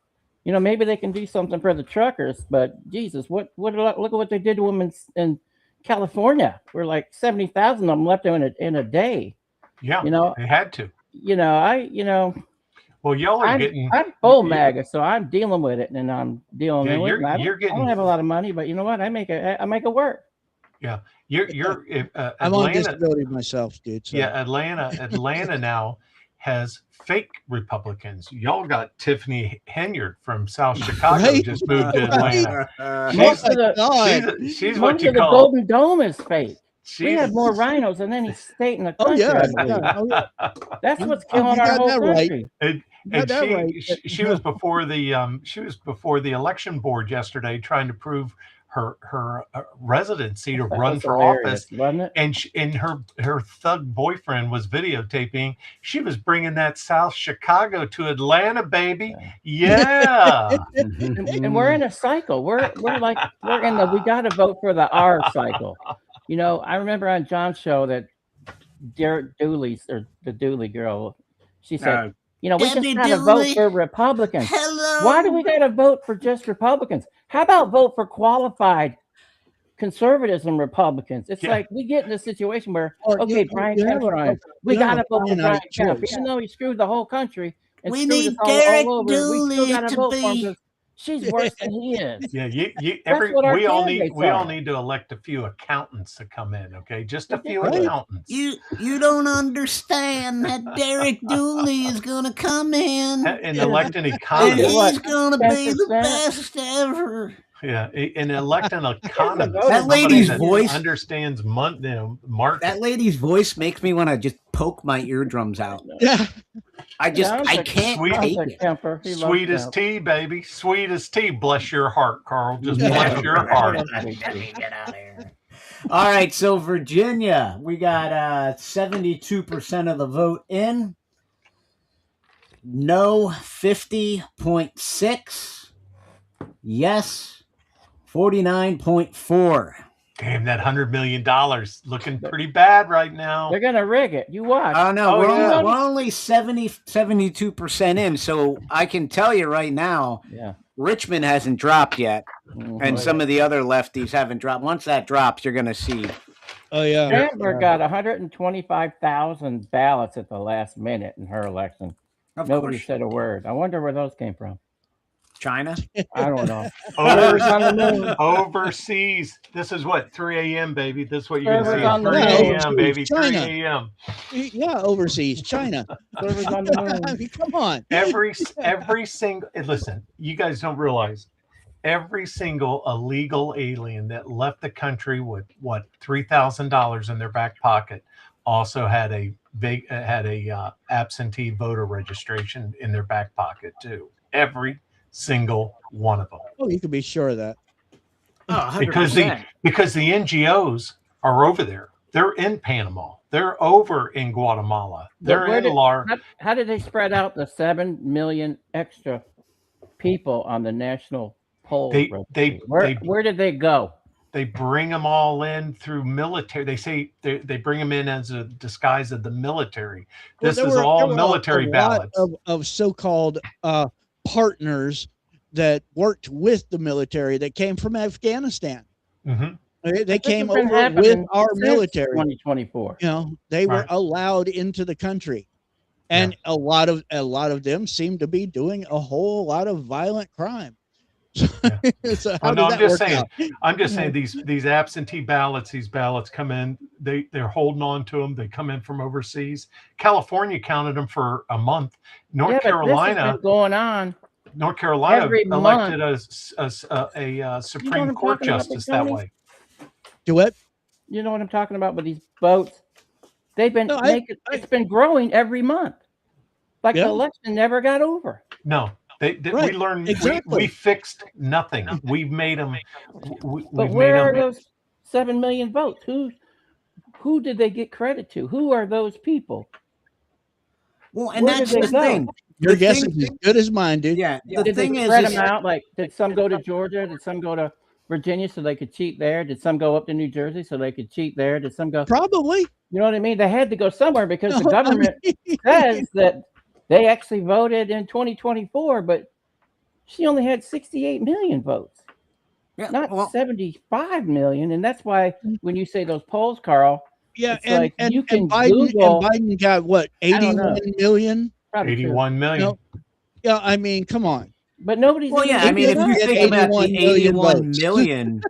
Maybe they can do something for the truckers. But, Jesus, look at what they did to them in California. We're like 70,000 of them left in a day. Yeah, they had to. Well, y'all are getting. I'm full MAGA, so I'm dealing with it, and I'm dealing with it. I don't have a lot of money, but you know what? I make it work. Yeah, you're. I'm on disability myself, dude. So. Yeah, Atlanta now has fake Republicans. Y'all got Tiffany Henyard from South Chicago just moved to Atlanta. She's what you call. The Golden Dome is fake. We have more rhinos than any state in the Oh country. yeah, I believe. That's what's killing you our got whole that right. country. And that she, right. she was before the election board yesterday trying to prove her residency to That run was for hilarious, office, wasn't it? and her thug boyfriend was videotaping. She was bringing that South Chicago to Atlanta, baby. Yeah. And we're in a cycle. We're in the we got to vote for the R cycle. You know, I remember on John's show that Derek Dooley or the Dooley girl, she said, you know, we Debbie just got to Dooley. vote for Republicans. Hello. Why do we got to vote for just Republicans? How about vote for qualified conservatism Republicans? It's like we get in a situation where, okay, Brian Kemp's running. We got to vote for Brian Kemp, even though he screwed the whole country. And We screwed need us Derek all over. We Dooley still got to to vote for him be- 'cause she's worse than he is. Yeah, That's what our we all candidates all are. need to elect a few accountants to come in, okay? Just a few Right. accountants. You don't understand that Derek Dooley is gonna come in And elect an and economist. he's gonna be the 10%? best ever. Yeah, and elect an economist. That somebody lady's that voice- understands market. That lady's voice makes me want to just poke my eardrums out. Yeah. I just Sounds I like- can't Sweet- take Sounds like it. Kemper. He loves Sweet as Kemp. tea, baby. Sweet as tea. Bless your heart, Carl. Just Yeah. bless your heart. Get out of here. All right, so Virginia, we got 72% of the vote in. No 50.6. Yes 49.4. Damn, that $100 million looking pretty bad right now. They're gonna rig it. You watch. Oh no, Oh, we're, yeah. only, we're only 72% in, so I can tell you right now, Yeah. Richmond hasn't dropped yet, Mhm. and some of the other lefties haven't dropped. Once that drops, you're going to see. Oh yeah. Sandberg got 125,000 ballots at the last minute in her election. Of Nobody course. said a word. I wonder where those came from. China. I don't know. Servers on the moon. Overseas. This is what, 3 a.m., baby. This is what you're Servers going on to the see. 3 moon. a.m., baby. 3 China. a.m. Yeah, overseas, China. Servers on the moon. I mean, come on. Every single, listen, you guys don't realize every single illegal alien that left the country with what, $3,000 in their back pocket also had a absentee voter registration in their back pocket too. Every single one of them. Oh, you can be sure of that. Oh, because 100%. the NGOs are over there. They're in Panama. They're over in Guatemala. They're Where in did- LAR. How did they spread out the 7 million extra people on the national poll? They- registry? Where did they go? They bring them all in through military. They say they bring them in as a disguise of the military. This Well, is there all were military a lot ballots. of so-called partners that worked with the military that came from Afghanistan. Mhm. They This came has been over with happening our since military. 2024. You know, they were Right. allowed into the country, and a lot of them seem to be doing a whole lot of violent crime. So how Oh, no, does I'm that just work saying. out? I'm just saying these absentee ballots. These ballots come in. They're holding on to them. They come in from overseas. California counted them for a month. North Yeah, but this has Carolina. been going on. North Carolina every elected month. a what Supreme I'm Court talking about, justice that Tony? way. Do what? You know what I'm talking about with these votes? They've been No, it's been growing every month. Like Yeah. the election never got over. No, we Right, learned. exactly. We fixed nothing. We've made them. But We've where made are them. those 7 million votes? Who did they get credit to? Who are those people? Well, and Where that's did the they go? thing. Your The guess thing- is as good as mine, dude. Yeah, the Did they thing spread is, them out? Like, did some go to Georgia? Did some go to Virginia so they could cheat there? Did some go up to New Jersey so they could cheat there? Did some go? Probably. You know what I mean? They had to go somewhere because the No, I government mean- says that they actually voted in 2024, but she only had 68 million votes, yeah, not well, 75 million. And that's why when you say those polls, Carl, Yeah, it's and, like and, you and can Biden Google. and Biden got what, don't know. 81 million? Probably true. 81 million. No. Yeah, I mean, come on. But nobody's. well, even yeah. I mean, if looking you it up. think about the 81 million 81 votes. million,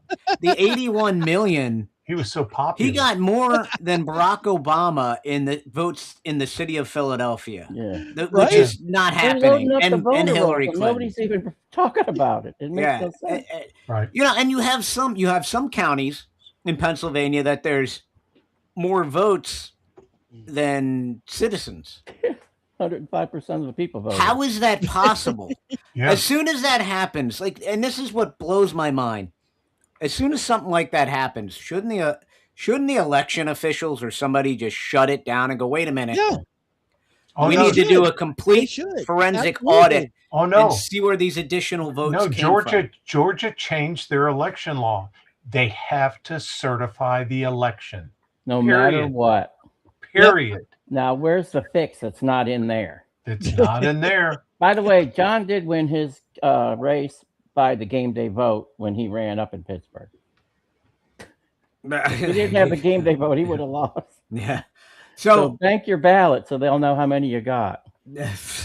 the 81 million, He was so popular. he got more than Barack Obama in the votes in the city of Philadelphia, Yeah. which Right. is not They're happening, loading up the and voter rolls, Hillary and Clinton. nobody's even talking about it. It makes Yeah, no sense. Right. you know, and you have some counties in Pennsylvania that there's more votes than citizens. 105% of the people voted. How is that possible? Yeah. As soon as that happens, and this is what blows my mind. As soon as something like that happens, shouldn't the election officials or somebody just shut it down and go, wait a minute? Yeah. We need to do a complete forensic audit and see where these additional votes came from. Georgia changed their election law. They have to certify the election. No matter what. Period. Now, where's the fix that's not in there? It's not in there. By the way, John did win his race by the game day vote when he ran up in Pittsburgh. If he didn't have the game day vote, he would have lost. Yeah. So bank your ballot so they'll know how many you got.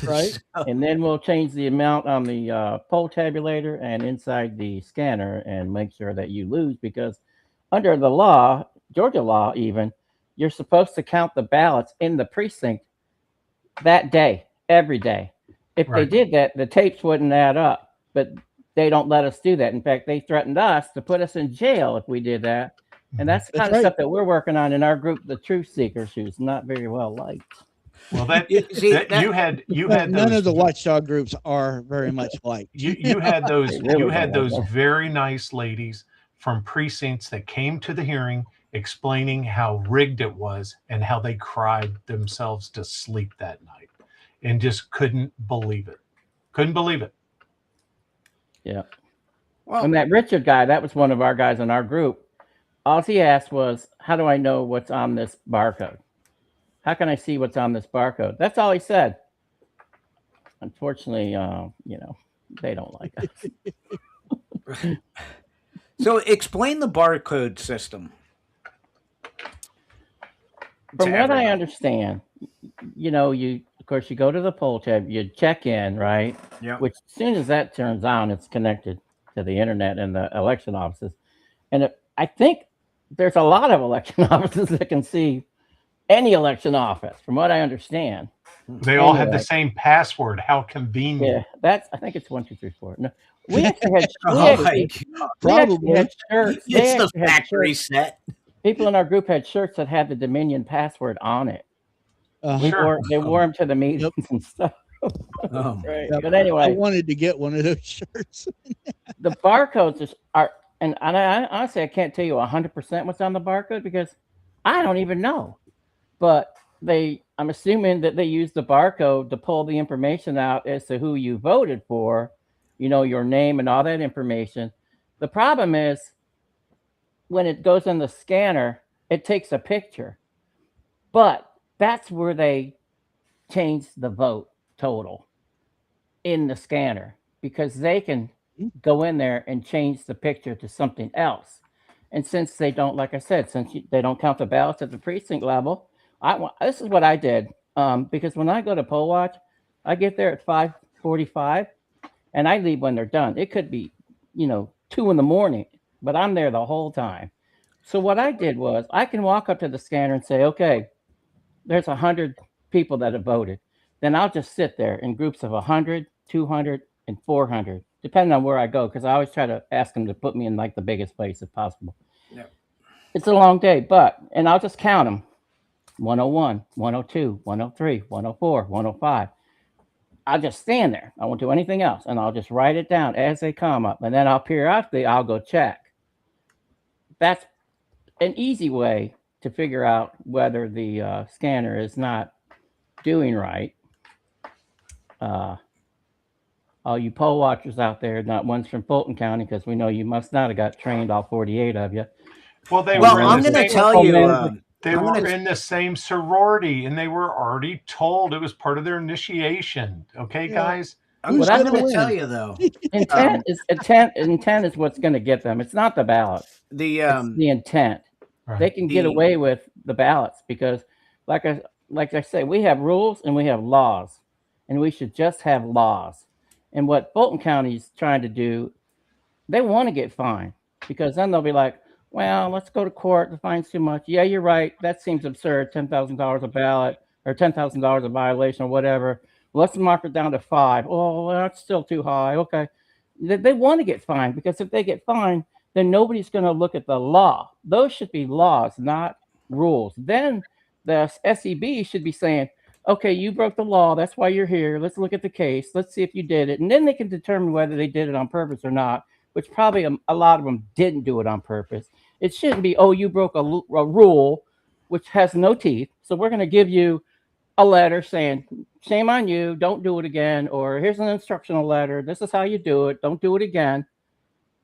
Right. And then we'll change the amount on the poll tabulator and inside the scanner and make sure that you lose, because under the law, Georgia law even, you're supposed to count the ballots in the precinct that day, every day. If they did that, the tapes wouldn't add up, but they don't let us do that. In fact, they threatened us to put us in jail if we did that. And that's the kind of stuff that we're working on in our group, the Truth Seekers, who's not very well liked. Well, you had none of the watchdog groups are very much liked. You had those very nice ladies from precincts that came to the hearing explaining how rigged it was and how they cried themselves to sleep that night and just couldn't believe it. Yeah. Well, and that Richard guy, that was one of our guys in our group. All he asked was, how do I know what's on this barcode? How can I see what's on this barcode? That's all he said. Unfortunately, they don't like us. So explain the barcode system. From what I understand, you of course you go to the poll tab, you check in, right? Yeah. Which as soon as that turns on, it's connected to the internet and the election offices. And I think there's a lot of election offices that can see any election office, from what I understand. They all had the same password. How convenient. Yeah, I think it's 1, 2, 3, 4. No, we actually had shirts. It's the factory set. People in our group had shirts that had the Dominion password on it. They wore them to the meetings and stuff. Right. But anyway, I wanted to get one of those shirts. The barcodes are, and I honestly, I can't tell you 100% what's on the barcode because I don't even know. But I'm assuming that they use the barcode to pull the information out as to who you voted for, your name and all that information. The problem is when it goes in the scanner, it takes a picture. But that's where they change the vote total in the scanner, because they can go in there and change the picture to something else. And since they don't, like I said, they don't count the ballots at the precinct level, this is what I did. Because when I go to poll watch, I get there at 5:45 and I leave when they're done. It could be, 2 a.m, but I'm there the whole time. So what I did was I can walk up to the scanner and say, okay, there's 100 people that have voted. Then I'll just sit there in groups of 100, 200, and 400, depending on where I go, because I always try to ask them to put me in like the biggest place if possible. Yeah. It's a long day, and I'll just count them. 101, 102, 103, 104, 105. I'll just stand there. I won't do anything else. And I'll just write it down as they come up. And then periodically, I'll go check. That's an easy way to figure out whether the scanner is not doing right. All you poll watchers out there, not ones from Fulton County, because we know you must not have got trained, all 48 of you. Well, I'm going to tell you, they were in the same sorority, and they were already told it was part of their initiation. Okay, guys? I'm going to tell you, though. Intent is what's going to get them. It's not the ballot. It's the intent. Right. They can get away with the ballots because, like I say, we have rules and we have laws, and we should just have laws. And what Fulton County is trying to do, they want to get fined because then they'll be like, well, let's go to court. The fine's too much. Yeah, you're right. That seems absurd. $10,000 a ballot or $10,000 a violation or whatever. Let's mark it down to 5. Oh, that's still too high. Okay. They want to get fined because if they get fined, then nobody's going to look at the law. Those should be laws, not rules. Then the SEB should be saying, okay, you broke the law. That's why you're here. Let's look at the case. Let's see if you did it. And then they can determine whether they did it on purpose or not, which probably a lot of them didn't do it on purpose. It shouldn't be, oh, you broke a rule, which has no teeth. So we're going to give you a letter saying, shame on you, don't do it again. Or here's an instructional letter. This is how you do it. Don't do it again.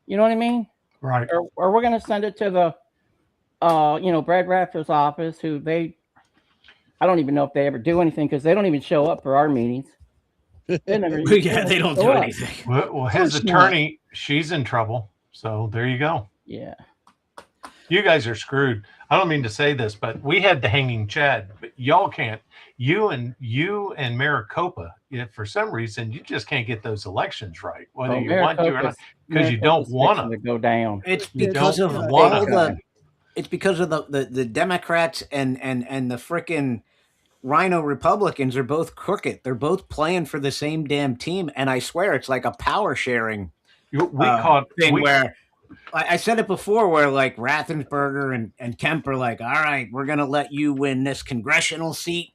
You know what I mean? Right. Or we're going to send it to the, Brad Rafter's office, who I don't even know if they ever do anything because they don't even show up for our meetings. They don't do anything. Well, his attorney, she's in trouble. So there you go. Yeah. You guys are screwed. I don't mean to say this, but we had the hanging Chad, but y'all can't. You and Maricopa, for some reason, you just can't get those elections right, whether you want to or not, because you don't want to go down. It's because of it's because of the Democrats and the frickin' Rhino Republicans are both crooked. They're both playing for the same damn team, and I swear it's like a power sharing thing where I said it before, where like Raffensperger and Kemp are like, all right, we're gonna let you win this congressional seat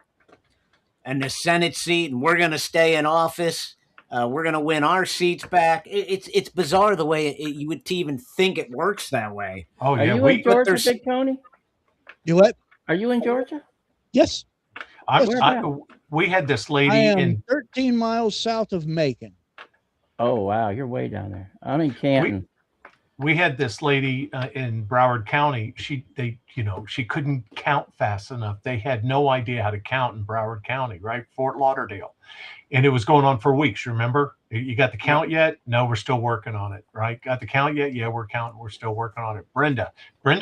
and the Senate seat, and we're gonna stay in office. We're gonna win our seats back. It's bizarre the way you would even think it works that way. Oh yeah, are you in Georgia, Big Tony? You what? Are you in Georgia? Yes. We had this lady I am in 13 miles south of Macon. Oh wow, you're way down there. I'm in Canton. We had this lady in Broward County. She couldn't count fast enough. They had no idea how to count in Broward County, right? Fort Lauderdale. And it was going on for weeks. Remember? You got the count yet? No, we're still working on it, right? Got the count yet? Yeah, we're counting. We're still working on it. Brenda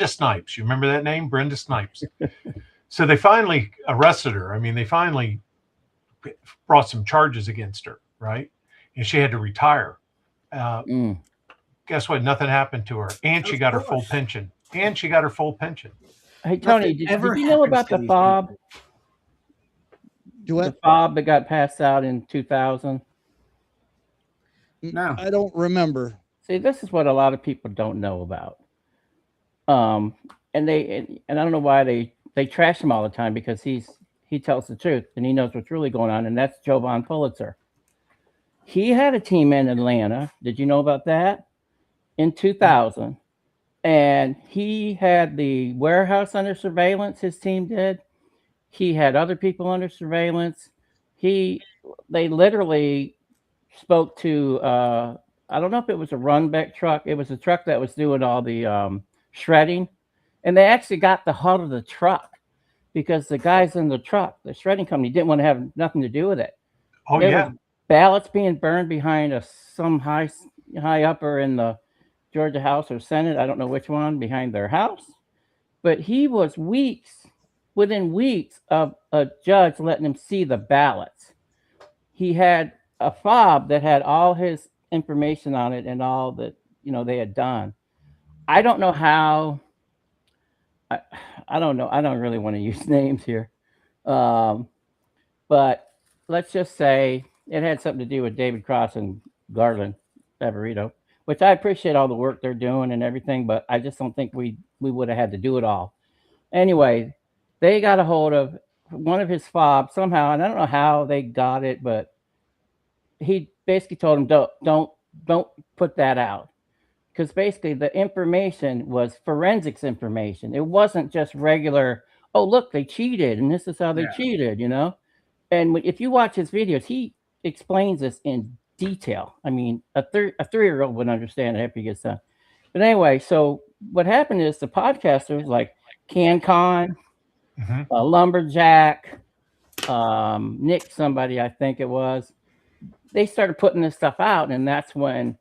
Snipes. You remember that name? Brenda Snipes. So they finally arrested her. I mean, they finally brought some charges against her, right? And she had to retire. Guess what? Nothing happened to her. And she got her full pension. Hey, Tony, did you know about the fob? The fob that got passed out in 2000? No. I don't remember. See, this is what a lot of people don't know about. And I don't know why they trash him all the time, because he tells the truth and he knows what's really going on, and that's Jovan Pulitzer. He had a team in Atlanta. Did you know about that? In 2000. And he had the warehouse under surveillance, his team did. He had other people under surveillance. They literally spoke to, I don't know if it was a Runbeck truck. It was a truck that was doing all the shredding. And they actually got the HUD of the truck because the guys in the truck, the shredding company, didn't want to have nothing to do with it. Oh, there yeah. was ballots being burned behind some high upper in the Georgia House or Senate. I don't know which one, behind their house. But he was within weeks of a judge letting him see the ballots. He had a fob that had all his information on it and all that, they had done. I don't know how. I don't know. I don't really want to use names here. But let's just say it had something to do with David Cross and Garland Favorito, which I appreciate all the work they're doing and everything, but I just don't think we would have had to do it all. Anyway, they got a hold of one of his fobs somehow, and I don't know how they got it, but he basically told him, don't put that out. Because basically the information was forensics information. It wasn't just regular, oh, look, they cheated, and this is how they cheated, And if you watch his videos, he explains this in detail. I mean, a 3-year-old would understand it after he gets done. But anyway, so what happened is the podcasters like CanCon, Lumberjack, Nick somebody, I think it was, they started putting this stuff out, and that's when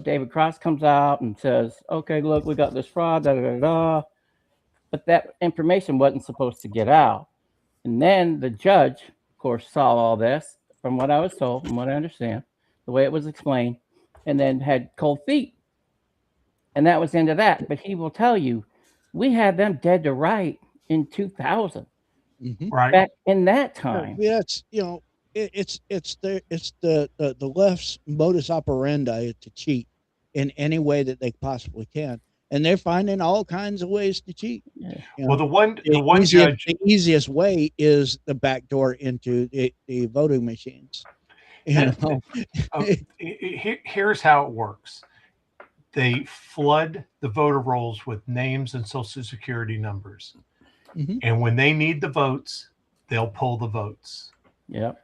David Cross comes out and says, okay, look, we got this fraud, but that information wasn't supposed to get out. And then the judge, of course, saw all this, from what I was told, from what I understand, the way it was explained, and then had cold feet. And that was the end of that. But he will tell you, we had them dead to right in 2000. Right. Back in that time. Yeah, it's the left's modus operandi to cheat in any way that they possibly can. and they're finding all kinds of ways to cheat. You know, Well, the one judge, the easiest way is the back door into the voting machines. You know, here's how it works. They flood the voter rolls with names and social security numbers. And when they need the votes, they'll pull the votes. Yep.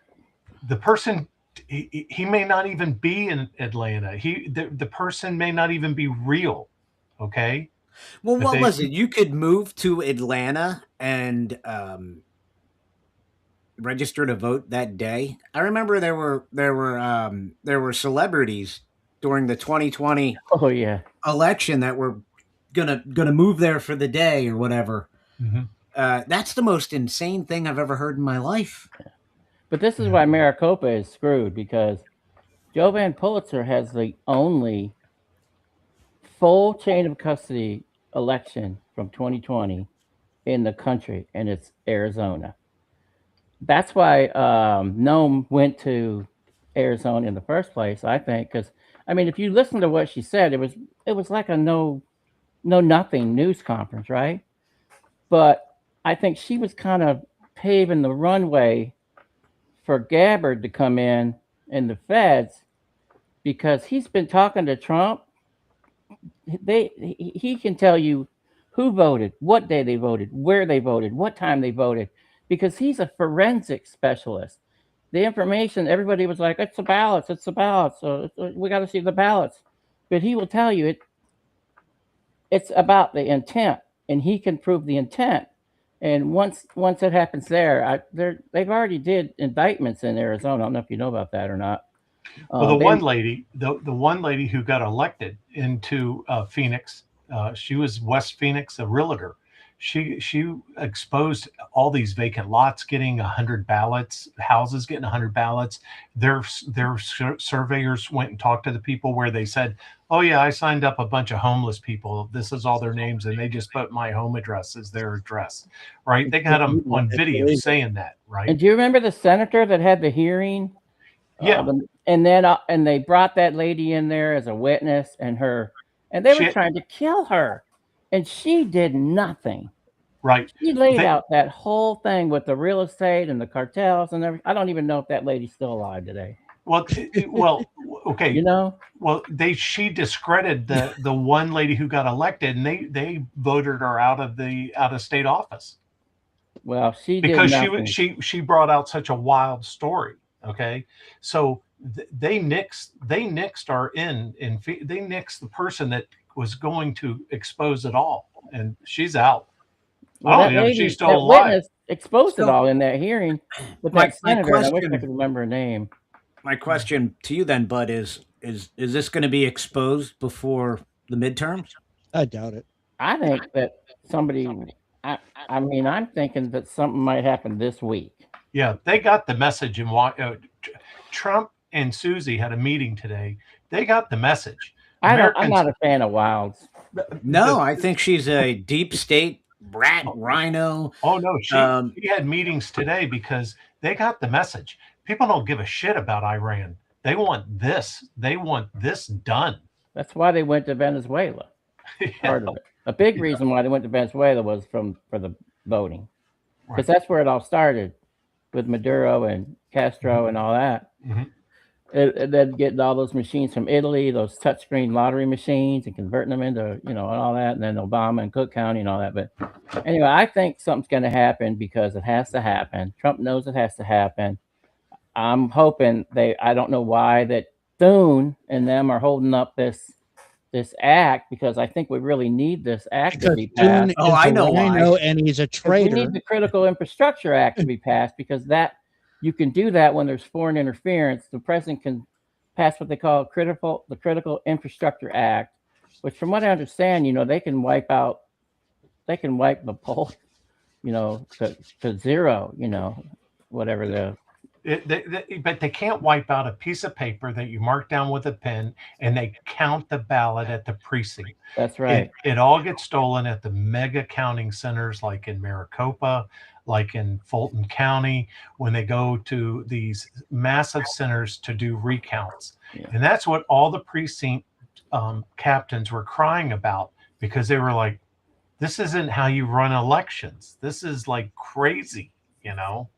The person, he may not even be in Atlanta. The person may not even be real. Okay. Well, what was it? You could move to Atlanta and register to vote that day. I remember there were celebrities during the 2020 election that were gonna move there for the day or whatever. That's the most insane thing I've ever heard in my life. But this is why Maricopa is screwed, because Joe Van Pulitzer has the only full chain of custody election from 2020 in the country, and it's Arizona. That's why Noem went to Arizona in the first place, I think, because I mean, if you listen to what she said, it was like a no nothing news conference, right? But I think she was kind of paving the runway for Gabbard to come in and the feds, because he's been talking to Trump. He can tell you who voted, what day they voted, where they voted, what time they voted, because he's a forensic specialist. The information, everybody was like, it's the ballots, so we got to see the ballots. But he will tell you it's about the intent, and he can prove the intent. And once it happens there, they've already did indictments in Arizona. I don't know if you know about that or not. Well, the one lady who got elected into Phoenix, she was West Phoenix, a realtor. She exposed all these vacant lots getting 100 ballots, houses getting 100 ballots. Their surveyors went and talked to the people where they said, oh yeah, I signed up a bunch of homeless people. This is all their names, and they just put my home address as their address, right? They got them on video saying that, right? And do you remember the senator that had the hearing? Yeah. And they brought that lady in there as a witness, and they were trying to kill her, and she did nothing. Right. She laid out that whole thing with the real estate and the cartels and everything. I don't even know if that lady's still alive today. Well, okay. You know? Well, she discredited the one lady who got elected, and they voted her out of state office. Well, she did because nothing. she brought out such a wild story. Okay, so they nixed the person that was going to expose it all, and she's out. Well, I don't know if she's still alive. Witness exposed it all in that hearing with that senator. I wish I could remember her name. My question to you then, Bud, is this going to be exposed before the midterms? I doubt it. I think that somebody. I mean, I'm thinking that something might happen this week. Yeah, they got the message, and Trump and Susie had a meeting today. They got the message. I'm not a fan of Wilds. No, I think she's a deep state rat rhino. Oh no, she had meetings today because they got the message. People don't give a shit about Iran. They want this. They want this done. That's why they went to Venezuela. Part of it. A big reason why they went to Venezuela was for the voting, because that's where it all started, with Maduro and Castro and all that. And then getting all those machines from Italy, those touchscreen lottery machines, and converting them into, and all that, and then Obama and Cook County and all that. But anyway, I think something's going to happen because it has to happen. Trump knows it has to happen. I'm hoping I don't know why that Thune and them are holding up this act, because I think we really need this act to be passed. I know why. And he's a traitor. We need the Critical Infrastructure Act to be passed, because you can do that when there's foreign interference. The president can pass what they call the Critical Infrastructure Act, which, from what I understand, they can wipe the poll, to zero, whatever the. But they can't wipe out a piece of paper that you mark down with a pen, and they count the ballot at the precinct. That's right. It all gets stolen at the mega counting centers, like in Maricopa, like in Fulton County, when they go to these massive centers to do recounts. And that's what all the precinct captains were crying about. because they were like, this isn't how you run elections. This is like crazy, you know?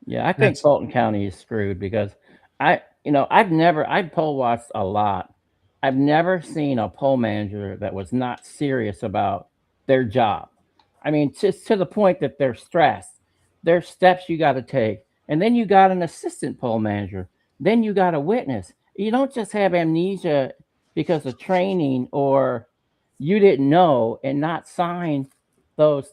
Yeah, I think Fulton County is screwed because I've poll watched a lot. I've never seen a poll manager that was not serious about their job. I mean, just to the point that they're stressed. There's steps you got to take. And then you got an assistant poll manager. Then you got a witness. You don't just have amnesia because of training or you didn't know and not sign those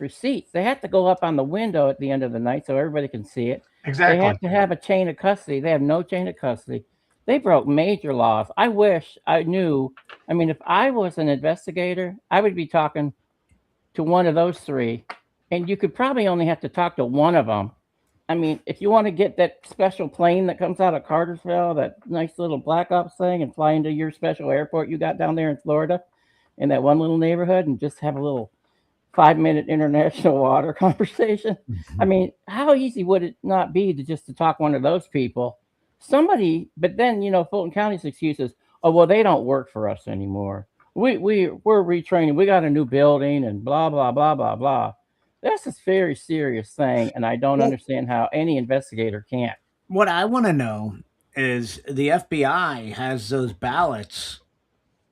receipts. They have to go up on the window at the end of the night so everybody can see it. Exactly. They have to have a chain of custody. They have no chain of custody. They broke major laws. I wish I knew. I mean, if I was an investigator, I would be talking to one of those three, and you could probably only have to talk to one of them. I mean, if you want to get that special plane that comes out of Cartersville, that nice little Black Ops thing, and fly into your special airport you got down there in Florida, in that one little neighborhood, and just have a little 5-minute international water conversation. I mean, how easy would it not be to talk one of those people? Somebody, but then, Fulton County's excuse is, oh, well, they don't work for us anymore. We're retraining. We got a new building and blah, blah, blah, blah, blah. That's a very serious thing. And I don't understand how any investigator can't. What I want to know is the FBI has those ballots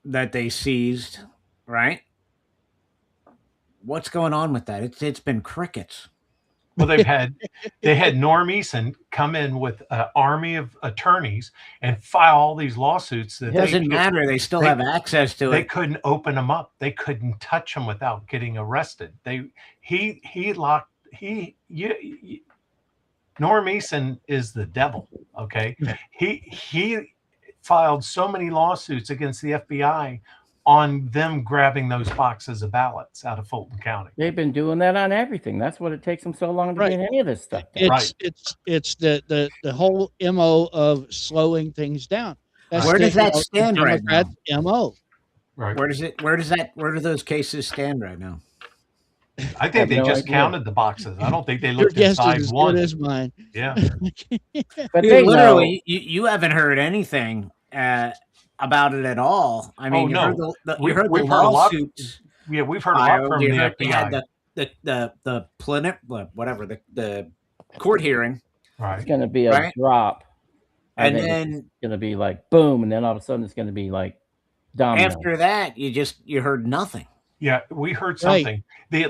that they seized, right? What's going on with that? It's been crickets. Well, they had Norm Eason come in with an army of attorneys and file all these lawsuits. That it doesn't matter. They still have access to it. They couldn't open them up. They couldn't touch them without getting arrested. Norm Eason is the devil. Okay, he filed so many lawsuits against the FBI on them grabbing those boxes of ballots out of Fulton County. They've been doing that on everything. That's what it takes them so long to get any of this stuff done. It's the whole MO of slowing things down. That's where does that stand right now? MO. Right. Where do those cases stand right now? I think they just counted the boxes. I don't think they looked inside one. As mine. Yeah. But dude, literally, you haven't heard anything about it at all. I mean, we've heard the lawsuits. Yeah, we've heard a lot from the FBI. The court hearing. Right. It's going to be a drop. And then it's going to be like boom, and then all of a sudden it's going to be like domino. After that, you heard nothing. Yeah, we heard something. Right.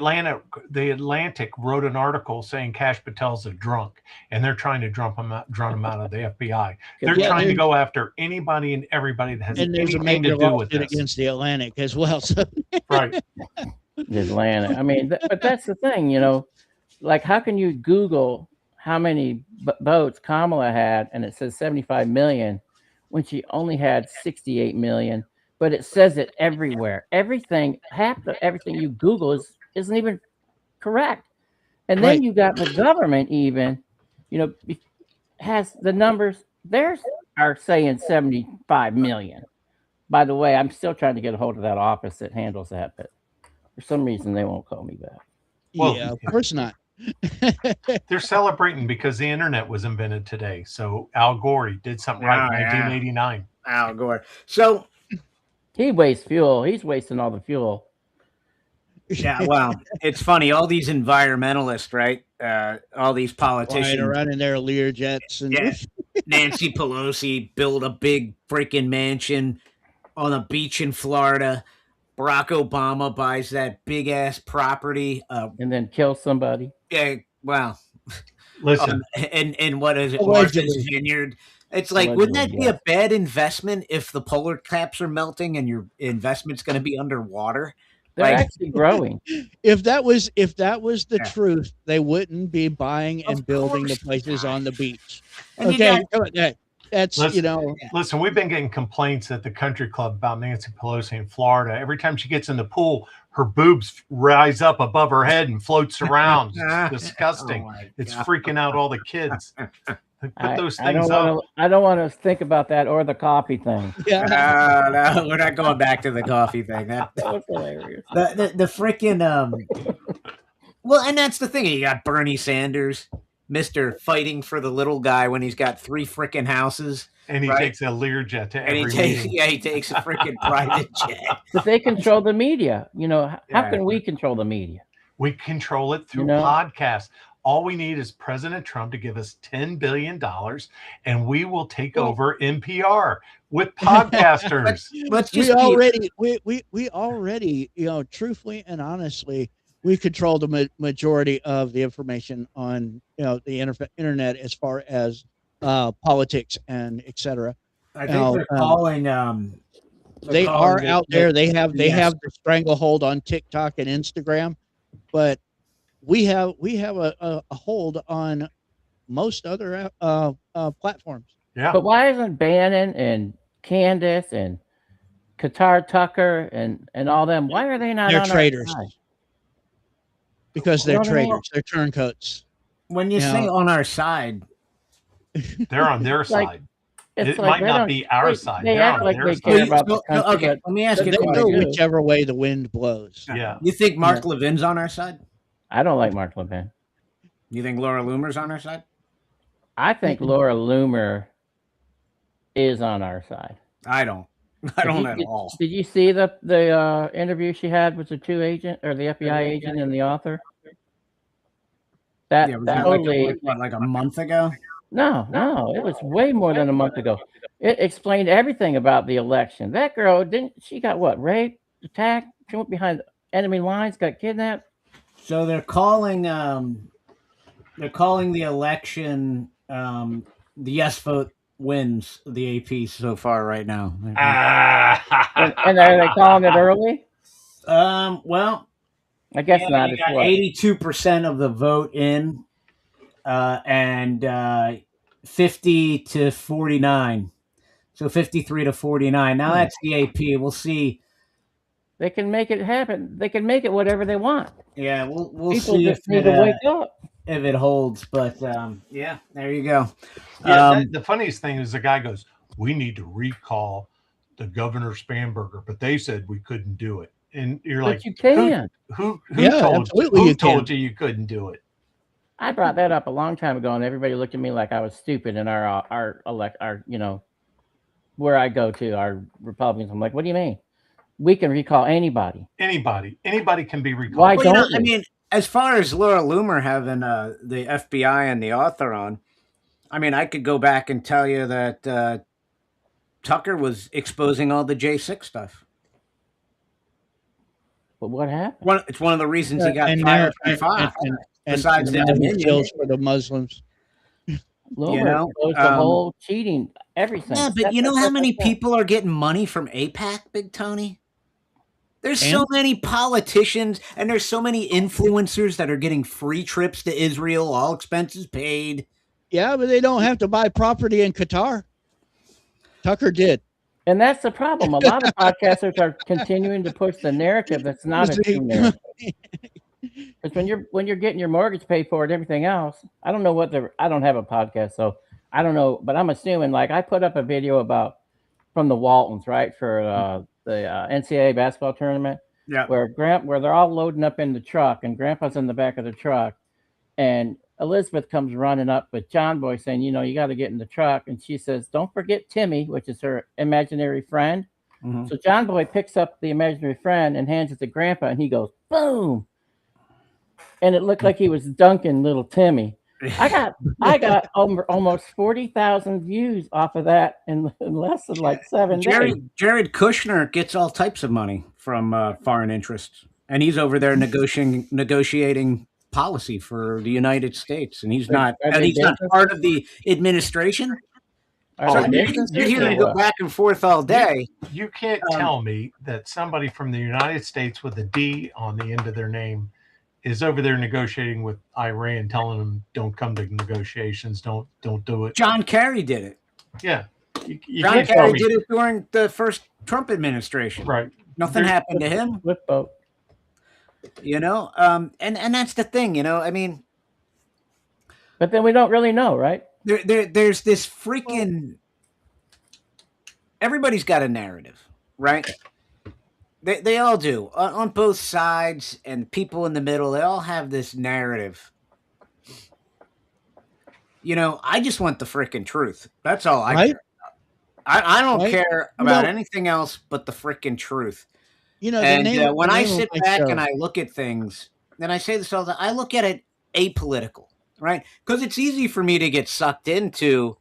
The Atlantic wrote an article saying Kash Patel's a drunk, and they're trying to drum him out of the FBI. They're trying to go after anybody and everybody that has anything to do with this. Against the Atlantic as well. So. Right. The Atlantic. I mean, but that's the thing, like how can you Google how many votes Kamala had, and it says 75 million when she only had 68 million. But it says it everywhere. Everything you Google isn't even correct. And then you got the government even, has the numbers. Theirs are saying 75 million. By the way, I'm still trying to get a hold of that office that handles that, but for some reason they won't call me back. Well, yeah, of course not. They're celebrating because the internet was invented today. So Al Gore did something right in 1989. Al Gore. So he wastes fuel. He's wasting all the fuel. Yeah, well, it's funny. All these environmentalists, right? All these politicians around in their Learjets and Nancy Pelosi built a big freaking mansion on a beach in Florida. Barack Obama buys that big ass property, and then kills somebody. Yeah, well, listen, and what is it? Martha's Vineyard. It's like, wouldn't that be a bad investment if the polar caps are melting and your investment's going to be underwater? They're actually growing. If that was the truth, they wouldn't be buying and building the places on the beach. And that's Listen, we've been getting complaints at the country club about Nancy Pelosi in Florida. Every time she gets in the pool, her boobs rise up above her head and floats around. It's disgusting. It's freaking out all the kids. Put those things up. I don't want to think about that or the coffee thing. Yeah. No, we're not going back to the coffee thing. That was hilarious. The freaking well, and that's the thing. You got Bernie Sanders, Mr. Fighting for the little guy when he's got 3 freaking houses. And he right? takes a Learjet to And every meeting. he takes a freaking private jet. But they control the media. You know, how Yeah. can we control the media? We control it through You know? podcasts. All we need is President Trump to give us $10 billion and we will take over NPR with podcasters. Let's We just already, you know, truthfully and honestly, we control the majority of the information on, you know, the internet as far as politics and etc. I think they're calling. They are out there. They have the stranglehold on TikTok and Instagram, but we have a hold on most other platforms. Yeah. But why isn't Bannon and Candace and Qatar Tucker and all them? Why are they not? They're on traitors. Our side? Because they're Well, traitors. They're turncoats. When you say on our side, they're on their like- side. It's It like might they not don't- be our they- side. They They're act on like their they side. care about the country. okay, but let me ask you a They question. go whichever way the wind blows. Yeah. You think Mark Levin's on our side? I don't like Mark Levin. You think Laura Loomer's on our side? I think Laura Loomer is on our side. I don't. I don't at all. Did you see the interview she had with the two agent or the FBI agent and the author? That Yeah, was that that totally like a month ago? no, it was way more than a month ago. It explained everything about the election. That girl she got what, raped, attacked, she went behind enemy lines, got kidnapped. So they're calling the election the yes vote wins the AP so far right now. And are they calling it early? Well, I guess yeah, not. you It's got what? 82% of the vote in, and 50 to 49. So 53 to 49. Now that's the AP. We'll see. They can make it happen. They can make it whatever they want. Yeah, we'll People see just if need it, to wake up. if it holds. But yeah, there you go. Yeah, the funniest thing is the guy goes, "We need to recall the governor Spanberger, but they said we couldn't do it." And you're But like, you can. Who Yeah, told absolutely who you can. told you couldn't do it? I brought that up a long time ago, and everybody looked at me like I was stupid. In our you know, where I go to our Republicans, I'm like, what do you mean? We can recall anybody. Anybody can be recalled. Why Well, you know, don't I we? mean, as far as Laura Loomer having the FBI and the author on, I mean, I could go back and tell you that Tucker was exposing all the J6 stuff. But what happened? It's one of the reasons he got And fired now- from Fox. and Besides the now he Dominion. kills for the Muslims. Loomer You know, exposed the whole cheating, everything. Yeah, but you know how many people are getting money from AIPAC, Big Tony? There's so And- many politicians and there's so many influencers that are getting free trips to Israel, all expenses paid. Yeah, but they don't have to buy property in Qatar. Tucker did. And that's the problem. A lot of podcasters are continuing to push the narrative that's not a true narrative. Because when you're getting your mortgage paid for and everything else, I don't know I don't have a podcast, so I don't know, but I'm assuming, like, I put up a video from the Waltons, right, for the NCAA basketball tournament, Yeah. where they're all loading up in the truck, and Grandpa's in the back of the truck, and Elizabeth comes running up with John Boy saying, you know, you got to get in the truck, and she says, don't forget Timmy, which is her imaginary friend. Mhm. So John Boy picks up the imaginary friend and hands it to Grandpa, and he goes, boom. And it looked like he was dunking little Timmy. I got almost 40,000 views off of that in less than like 7 days. Jared Kushner gets all types of money from foreign interests, and he's over there negotiating policy for the United States, and he's not part of the administration. So you're hearing go back and forth all day. You can't tell me that somebody from the United States with a D on the end of their name is over there negotiating with Iran, telling them don't come to negotiations, don't do it. John Kerry did it. Yeah, you John can't tell Kerry me. did it during the first Trump administration. Right. Nothing happened to him. Flip boat. You know, and that's the thing. You know, I mean, but then we don't really know, right? There's this freaking. Everybody's got a narrative, right? They all do on both sides, and people in the middle. They all have this narrative. You know, I just want the freaking truth. That's all I care about. I don't Right? care You about know- anything else but the frickin' truth. You know, the And name of- when the I name of sit my back show- and I look at things, and I say this all the time, I look at it apolitical, right? Because it's easy for me to get sucked into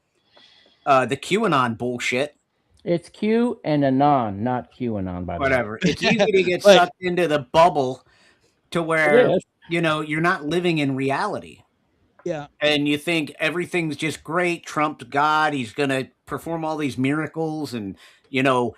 the QAnon bullshit. It's Q and Anon, not QAnon, by the way. Whatever. It's easy to get But- sucked into the bubble to where, is. you're not living in reality. Yeah. And you think everything's just great. Trump's God. He's going to perform all these miracles. And, Joe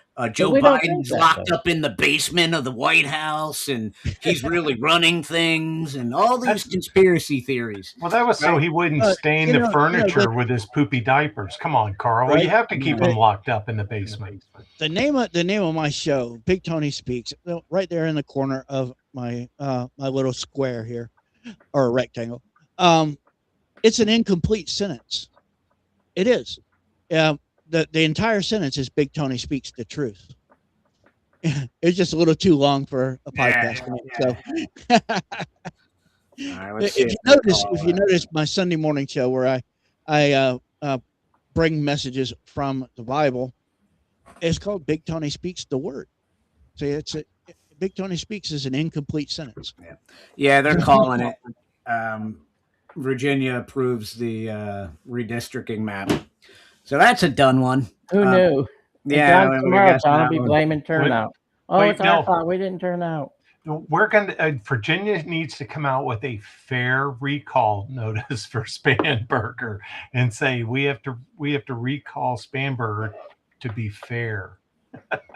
we don't think Biden's that, locked though. up in the basement of the White House and he's really running things and all these conspiracy theories. Well, that was so he wouldn't stain the furniture with his poopy diapers. Come on, Carl. Right. You have to keep him locked up in the basement. The name of my show, Big Tony Speaks, right there in the corner of my my little square here, or rectangle. It's an incomplete sentence. It is. The entire sentence is Big Tony Speaks the Truth. It's just a little too long for a podcast. For me, so. All right, let's see If you notice my Sunday morning show where I bring messages from the Bible, it's called Big Tony Speaks the Word. See, Big Tony Speaks is an incomplete sentence. Yeah, they're calling it. Virginia approves the redistricting map. So that's a done one. Who knew? Yeah, John, we tomorrow, guessed John that will be one. blaming turnout. Oh, Wait, it's our no. fault. We didn't turn out. We're going to Virginia needs to come out with a fair recall notice for Spanberger and say we have to recall Spanberger to be fair.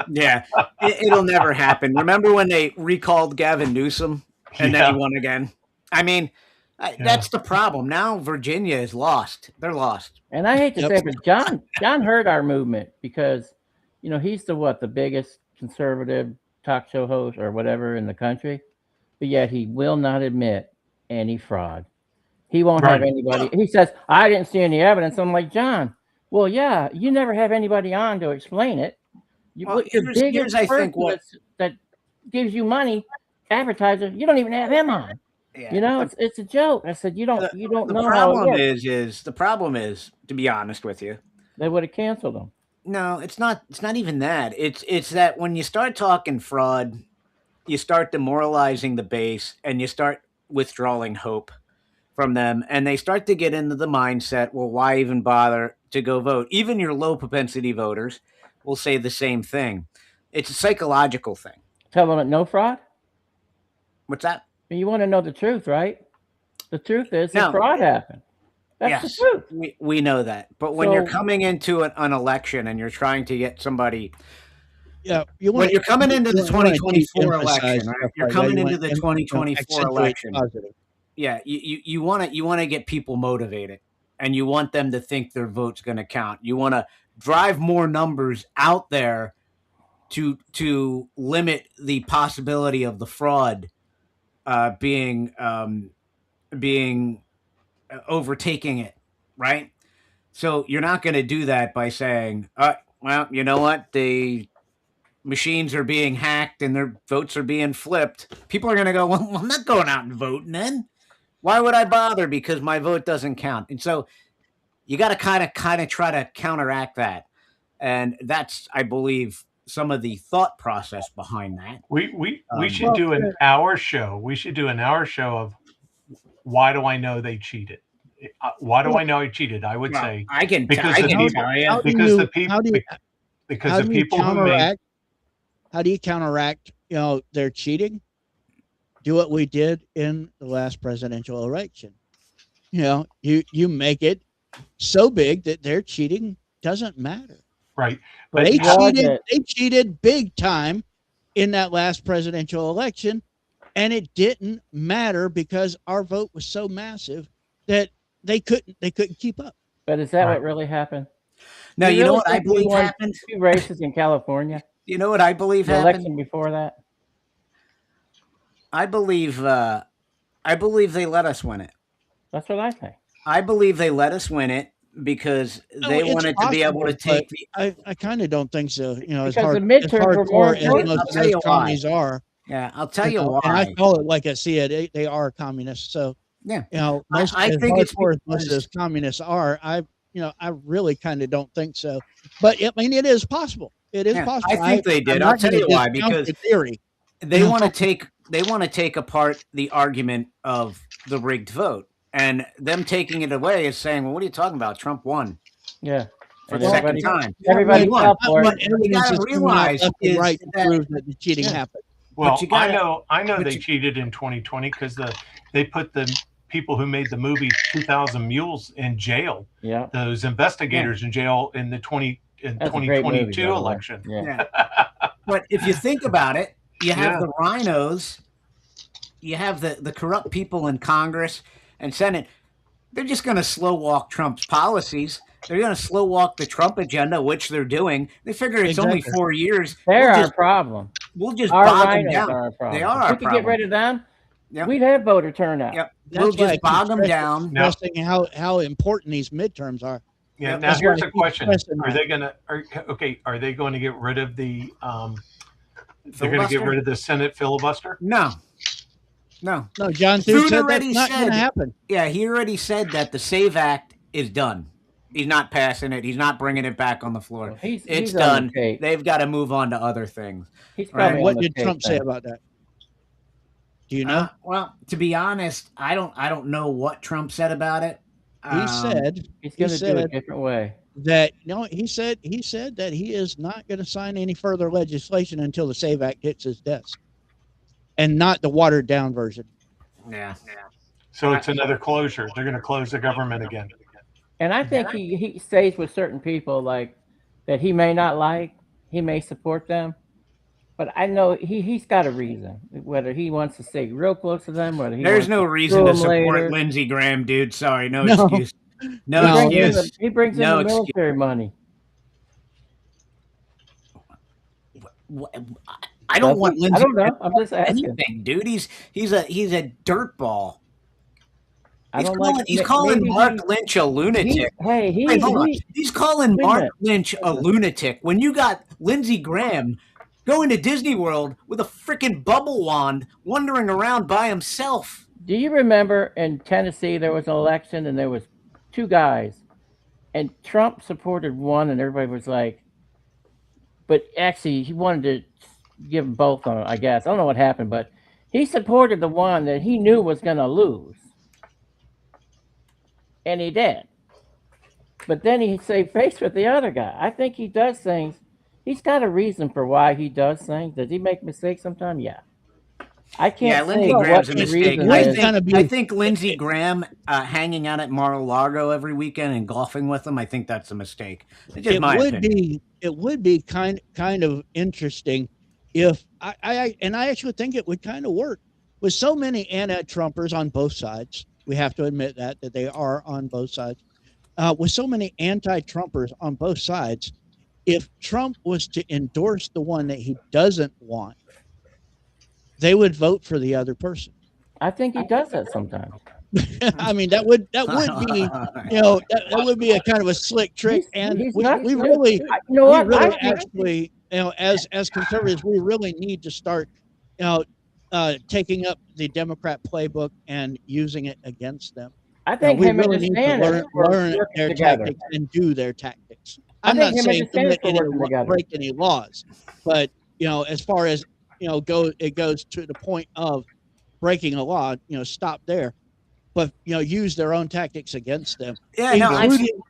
Yeah, it'll never happen. Remember when they recalled Gavin Newsom and then Yeah. he won again? I mean, that's the problem. Now Virginia is lost. They're lost. And I hate to say it, but John heard our movement because, he's the biggest conservative talk show host or whatever in the country, but yet he will not admit any fraud. He won't have anybody. He says, I didn't see any evidence. I'm like, John, well, yeah, you never have anybody on to explain it. You Well, put your here's, biggest I think, person what that gives you money, advertiser, you don't even have him on. Yeah. It's a joke. I said, you don't the know how it problem works. is the problem is, to be honest with you, They would have canceled him. no, it's not even that. It's that when you start talking fraud, you start demoralizing the base and you start withdrawing hope from them, and they start to get into the mindset, well, why even bother to go vote? Even your low propensity voters will say the same thing. It's a psychological thing. Tell them no fraud? What's that? You want to know the truth, right? The truth is No. the fraud happened. That's Yes, the truth. we know that. But when So- you're coming into an election and you're trying to get somebody, Yeah, when you're coming into the you wanna 2024 de-emphasize election, stuff right? You're like coming that. You into wanna the 2024 accentuate election. positive. Yeah, you want to get people motivated, and you want them to think their vote's going to count. You want to drive more numbers out there to limit the possibility of the fraud being overtaking it, right? So you're not going to do that by saying, well, you know what, the machines are being hacked and their votes are being flipped. People are going to go, well, I'm not going out and voting then. Why would I bother? Because my vote doesn't count. And so you got to kind of try to counteract that. And that's, I believe, some of the thought process behind that. We should do an hour show. We should do an hour show of why do I know they cheated? Why do I know I cheated? I would Well, say I can because tell the people you. because the people because the people who made how do you counteract their cheating? Do what we did in the last presidential election. You make it so big that their cheating doesn't matter. right. But But they cheated big time in that last presidential election, and it didn't matter because our vote was so massive that they couldn't keep up. But is that what really happened? No, you know really what I think we believe won happened? 2 races in California. You know what I believe The happened? election before that. I believe they let us win it. That's what I think. I believe they let us win it because they It's wanted to be able to possible, take but the. I kind of don't think so. As Because the hard as midterms were more hardcore as important. most I'll of tell those you why. commies are. Yeah, I'll tell you And I why. call it like I see it. They are communists. So Yeah, most I as think it's hardcore as most of because- those communists are. I really kind of don't think so. But I mean, it is possible. It is possible. I think they did. I'll tell you why. Because the theory. They want to take apart the argument of the rigged vote, and them taking it away is saying, "Well, what are you talking about? Trump won." Yeah. For the second time. Everybody fell for it. What evidence is realize left and is right to that- prove that the cheating happened. Well, But you gotta- I know they cheated in 2020 because they put the people who made the movie 2000 Mules in jail. Yeah. Those investigators in jail in the That's a great movie, 2022 by the way. election. Yeah. But if you think about it, you have Yeah. the rhinos, you have the corrupt people in Congress and Senate. They're just going to slow walk Trump's policies. They're going to slow walk the Trump agenda, which they're doing. They figure it's only Exactly. 4 years. They're We'll our just- problem. We'll just Our bog them rhinos down. are our problem. They are If our we could problem. get rid of them, Yep. we'd have voter turnout. Yep. That's We'll why I just keep bog them stressing- down. stressing how important these midterms are. Yeah. Yep. Now That's here's why I a keep question: stressing Are that. they gonna? Are they going to get rid of the? They're going to Filibuster? get rid of the Senate filibuster? No. No, John Thune Thune said already that's not going said- to happen. Yeah, he already said that the SAVE Act is done. He's not passing it. He's not bringing it back on the floor. He's It's on the done. tape. They've got to move on to other things. He's Right. probably What on the did tape Trump say then. about that? Do you know? Well, to be honest, I don't know what Trump said about it. He said He's going to do it a said different way. that he said that he is not going to sign any further legislation until the SAVE Act hits his desk, and not the watered down version. Yeah. So it's another closure. They're going to close the government again. And I think he stays with certain people like that he may not like. He may support them. But I know he's got a reason, whether he wants to stay real close to them, whether he There's wants no to reason screw to them support later. Lindsey Graham, dude. Sorry, no No. excuse. No No. excuse. He brings in No the excuse. military money. I don't want Lindsey I don't know. Graham I'm just to do asking. anything, dude. He's a dirtball. I don't like. He's calling maybe Mark Lynch a lunatic. Hey, Wait, hold on. He's calling wait a Mark minute. Lynch a lunatic when you got Lindsey Graham going to Disney World with a freaking bubble wand, wandering around by himself. Do you remember in Tennessee there was an election and there was two guys, and Trump supported one, and everybody was like, but actually he wanted to give them both on. I guess I don't know what happened, but he supported the one that he knew was going to lose, and he did. But then he saved face with the other guy. I think he does things. He's got a reason for why he does things. Does he make mistakes sometimes? Yeah. I can't Yeah, Lindsey say what Graham's a the mistake. reason is. I think Lindsey Graham hanging out at Mar-a-Lago every weekend and golfing with him, I think that's a mistake. It's just my opinion. It would be kind of interesting if I actually think it would kind of work with so many anti-Trumpers on both sides. We have to admit that they are on both sides. With so many anti-Trumpers on both sides, if Trump was to endorse the one that he doesn't want, they would vote for the other person. I think he does that sometimes. I mean, that would be, that would be a kind of a slick trick, and he's we not really, slick. You know what? we really I think- actually, as conservatives, we really need to start, taking up the Democrat playbook and using it against them. I think we him and really need to DeSantis were learn working their together. tactics and do their tactics. I I'm think not him and saying DeSantis commit were working together. break any laws, but as far as it goes to the point of breaking a law. Stop there, but use their own tactics against them. Yeah, no,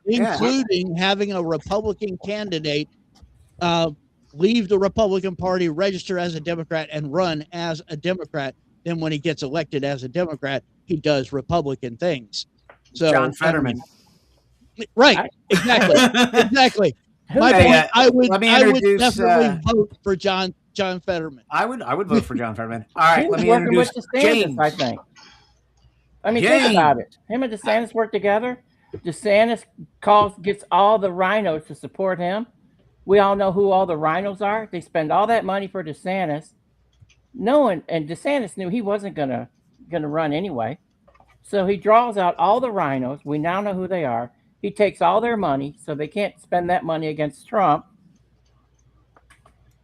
including having a Republican candidate leave the Republican Party, register as a Democrat, and run as a Democrat. Then when he gets elected as a Democrat, he does Republican things. So John Fetterman. Right. Exactly. My Hey, point, I would let me definitely introduce, vote for John Fetterman. I would vote for John Fetterman. All right, He let was me working introduce with DeSantis, James. I think. I mean, James. think about it. Him and DeSantis work together. DeSantis gets all the rhinos to support him. We all know who all the rhinos are. They spend all that money for DeSantis. And DeSantis knew he wasn't gonna run anyway. So he draws out all the rhinos. We now know who they are. He takes all their money, so they can't spend that money against Trump.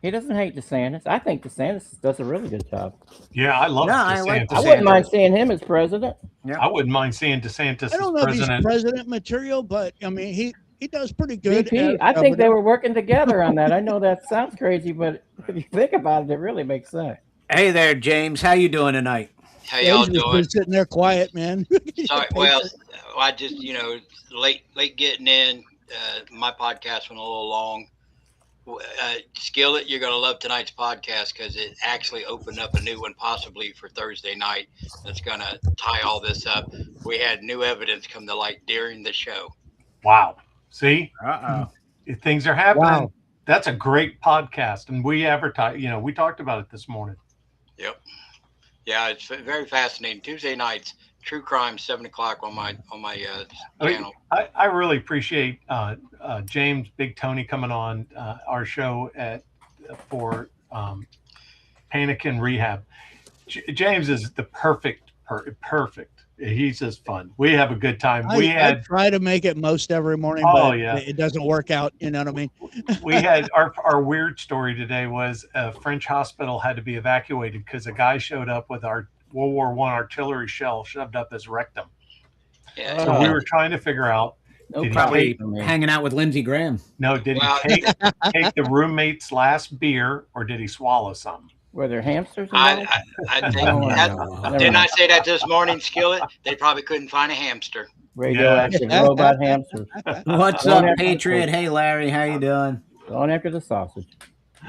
He doesn't hate DeSantis. I think DeSantis does a really good job. Yeah, I love DeSantis. I wouldn't mind seeing him as president. I wouldn't mind seeing DeSantis I don't know as if he's president. president material, but I mean, he does pretty good. VP, I think they were working together on that. I know that sounds crazy, but if you think about it, it really makes sense. Hey there, James. How you doing tonight? How y'all He's just doing? been sitting there quiet, man. Sorry, well, I just, late getting in. My podcast went a little long. Skillet, you're going to love tonight's podcast because it actually opened up a new one possibly for Thursday night that's going to tie all this up. We had new evidence come to light during the show. Wow. See? Uh-oh. Things are happening. Wow. That's a great podcast. And we advertise, we talked about it this morning. Yep. Yeah, it's very fascinating. Tuesday nights, True Crime, 7 o'clock on my channel. I really appreciate James, Big Tony coming on our show for Panic and Rehab. James is the perfect. He's just fun. We have a good time. I try to make it most every morning, but it doesn't work out. You know what I mean? We had our weird story today was a French hospital had to be evacuated because a guy showed up with our World War I artillery shell shoved up his rectum. Yeah. So we were trying to figure out. Did Probably hanging out with Lindsey Graham. No, did he take the roommate's last beer or did he swallow some? Were there hamsters? I think didn't I say that this morning, Skillet? They probably couldn't find a hamster. Radioactive robot hamsters. What's up, Patriot? Hey, Larry. How you doing? Going after the sausage.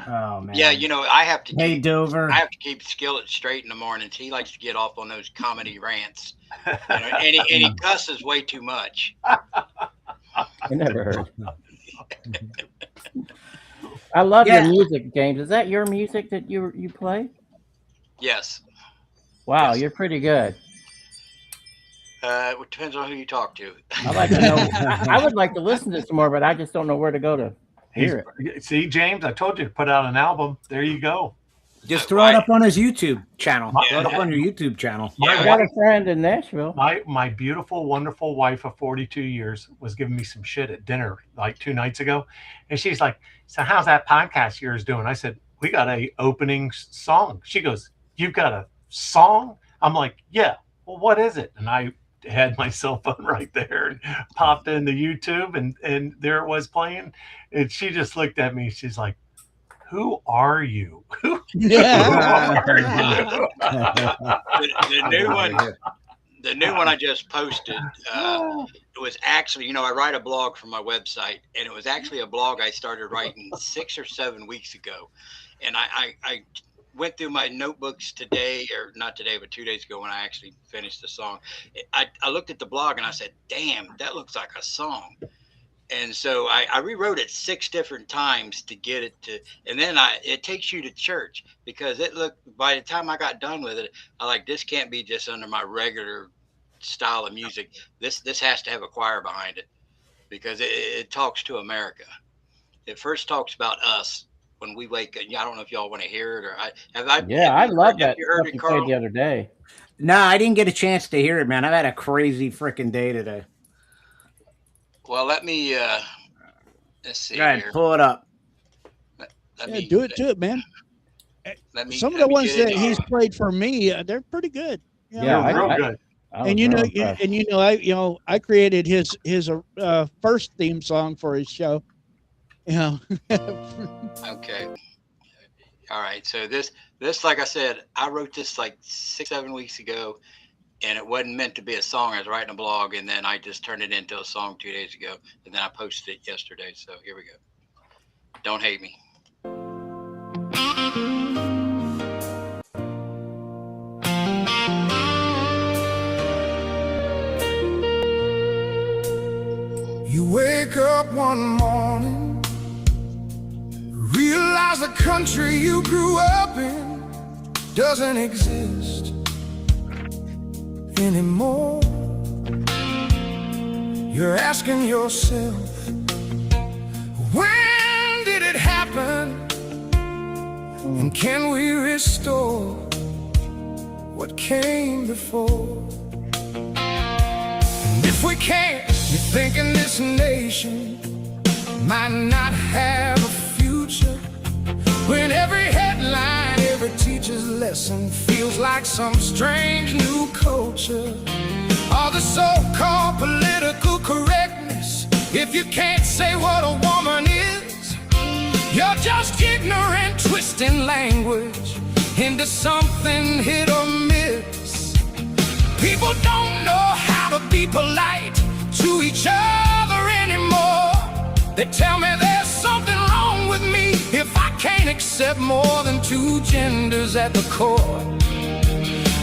Oh, man. Yeah, I have to. Hey, Dover. I have to keep Skillet straight in the mornings. He likes to get off on those comedy rants, and he cusses way too much. I never heard. I love your music, James. Is that your music that you play? Yes. Wow, you're pretty good. It depends on who you talk to. I'd like to know. I would like to listen to some more, but I just don't know where to go to hear it. See, James, I told you to put out an album. There you go. Just throw it up on his YouTube channel. Throw it up on your YouTube channel. I got a friend in Nashville. My beautiful, wonderful wife of 42 years was giving me some shit at dinner like 2 nights ago. And she's like, so how's that podcast yours doing? I said, we got a opening song. She goes, you've got a song? I'm like, yeah. Well, what is it? And I had my cell phone right there and popped into YouTube and there it was playing. And she just looked at me. She's like, who are you? The new one I just posted. It was actually, I write a blog for my website, and it was actually a blog I started writing 6 or 7 weeks ago. And I went through my notebooks today, or not today, but 2 days ago when I actually finished the song. I looked at the blog and I said, damn, that looks like a song. And so I rewrote it 6 different times to get it to, and then it takes you to church because by the time I got done with it, this can't be just under my regular style of music. This has to have a choir behind it because it talks to America. It first talks about us when we wake up. I don't know if y'all want to hear it or I love that. You heard it, Carl? The other day. No, I didn't get a chance to hear it, man. I've had a crazy freaking day today. Well, let me let's see. Go ahead, pull it up. Do it to it, man. Some of the ones that he's played for me, they're pretty good. Real good. And I created his first theme song for his show. Okay. All right. So this, like I said, I wrote this like 6-7 weeks ago, and it wasn't meant to be a song. I was writing a blog, and then I just turned it into a song 2 days ago, and then I posted it yesterday. So here we go. Don't hate me. You wake up one morning, realize the country you grew up in doesn't exist anymore. You're asking yourself, when did it happen? And can we restore what came before? And if we can't, you're thinking this nation might not have a future when teacher's lesson feels like some strange new culture. All the so-called political correctness. If you can't say what a woman is, you're just ignorant, twisting language into something hit or miss. People don't know how to be polite to each other anymore. They tell me there's something wrong with me if I can't accept more than two genders at the core.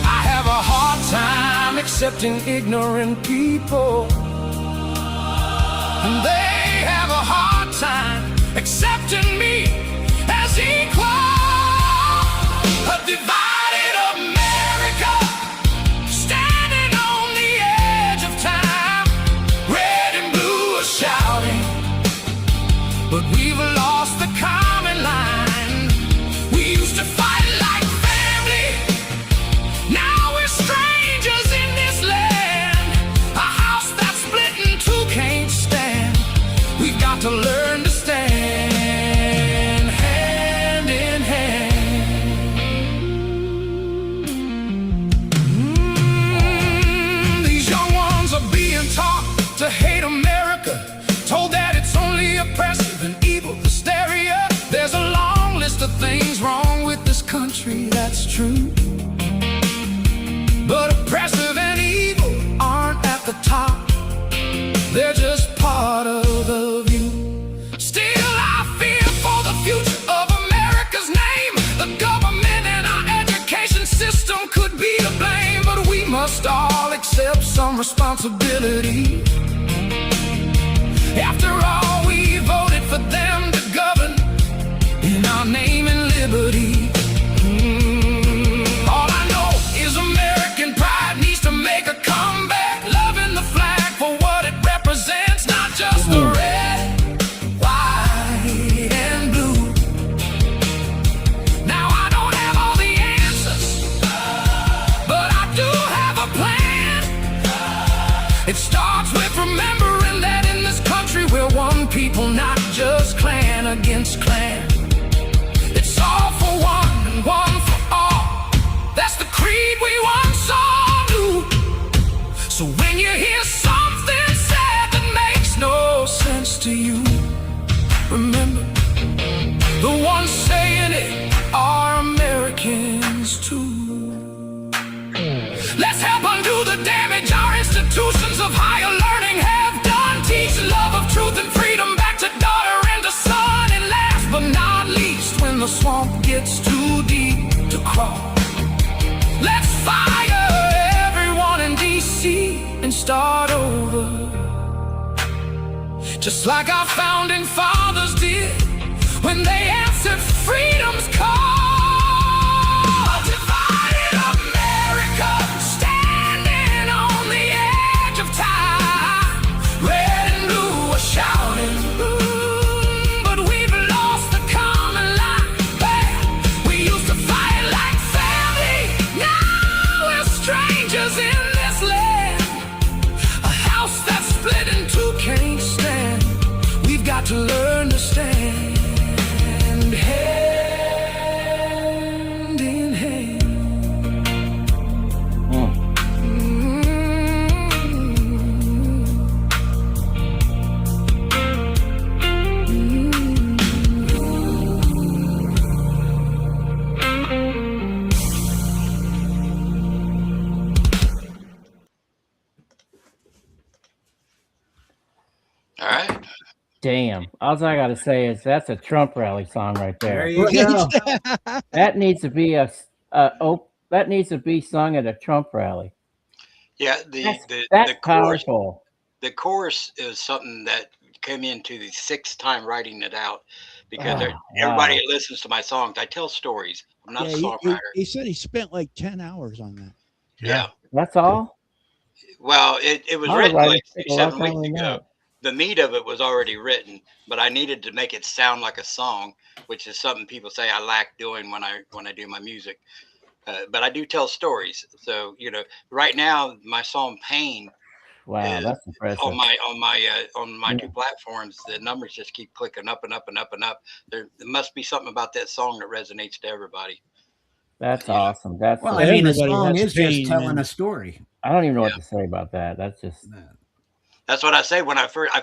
I have a hard time accepting ignorant people, and they have a hard time accepting me as equal. A divided America, standing on the edge of time. Red and blue are shouting, but we've lost the common line. We used to fight like family, now we're strangers in this land. A house that's split in two can't stand. We've got to learn to stand hand in hand. These young ones are being taught to hate America, told that it's only oppressive and evil hysteria. There's a long list of things wrong with this country, that's true. But oppressive and evil aren't at the top, they're just part of the view. Still, I fear for the future of America's name. The government and our education system could be to blame, but we must all accept some responsibility. After all, we voted for them to govern in our name and liberty. All I know is American pride needs to make a comeback, loving the flag for what it represents, not just the red, white, and blue. Now I don't have all the answers, but I do have a plan. It starts with remembering that in this country we're one people, not just clan against clan. It's all for one and one for all. That's the creed we once all knew. So when you hear something said that makes no sense to you, remember, the ones saying it are Americans too. Let's help undo the damage our institutions of higher learning have done. Teach love of truth and freedom back to daughter and to son. And last but not least, when the swamp gets too deep to crawl, let's fire everyone in D.C. and start over, just like our founding fathers did when they answered freedom's call. A divided America, standing on the edge of time. Red and blue are shouting, but we've lost the common line. Hey, we used to fight like family, now we're strangers in this land. A house that's split in two can't stand. We've got to learn to stand hand in hand. All right. Damn. All I got to say is that's a Trump rally song right there. There you go. That needs to be that needs to be sung at a Trump rally. Yeah, That's the chorus, powerful. the chorus is something that came into the sixth time writing it out, because everybody that listens to my songs, I tell stories. I'm not a songwriter. He said he spent like 10 hours on that. Yeah. That's all? Well, it was I would written write like it a lot 6-7 longer weeks than ago. that. The meat of it was already written, but I needed to make it sound like a song, which is something people say I lack doing when I do my music. But I do tell stories. So, you know, right now my song "Pain" Wow, that's impressive. on my two platforms, the numbers just keep clicking up and up and up and up. There must be something about that song that resonates to everybody. That's awesome. That's Well, so I mean, the Everybody song has is just pain, telling man. a story. I don't even know what to say about that. That's just That's what I say when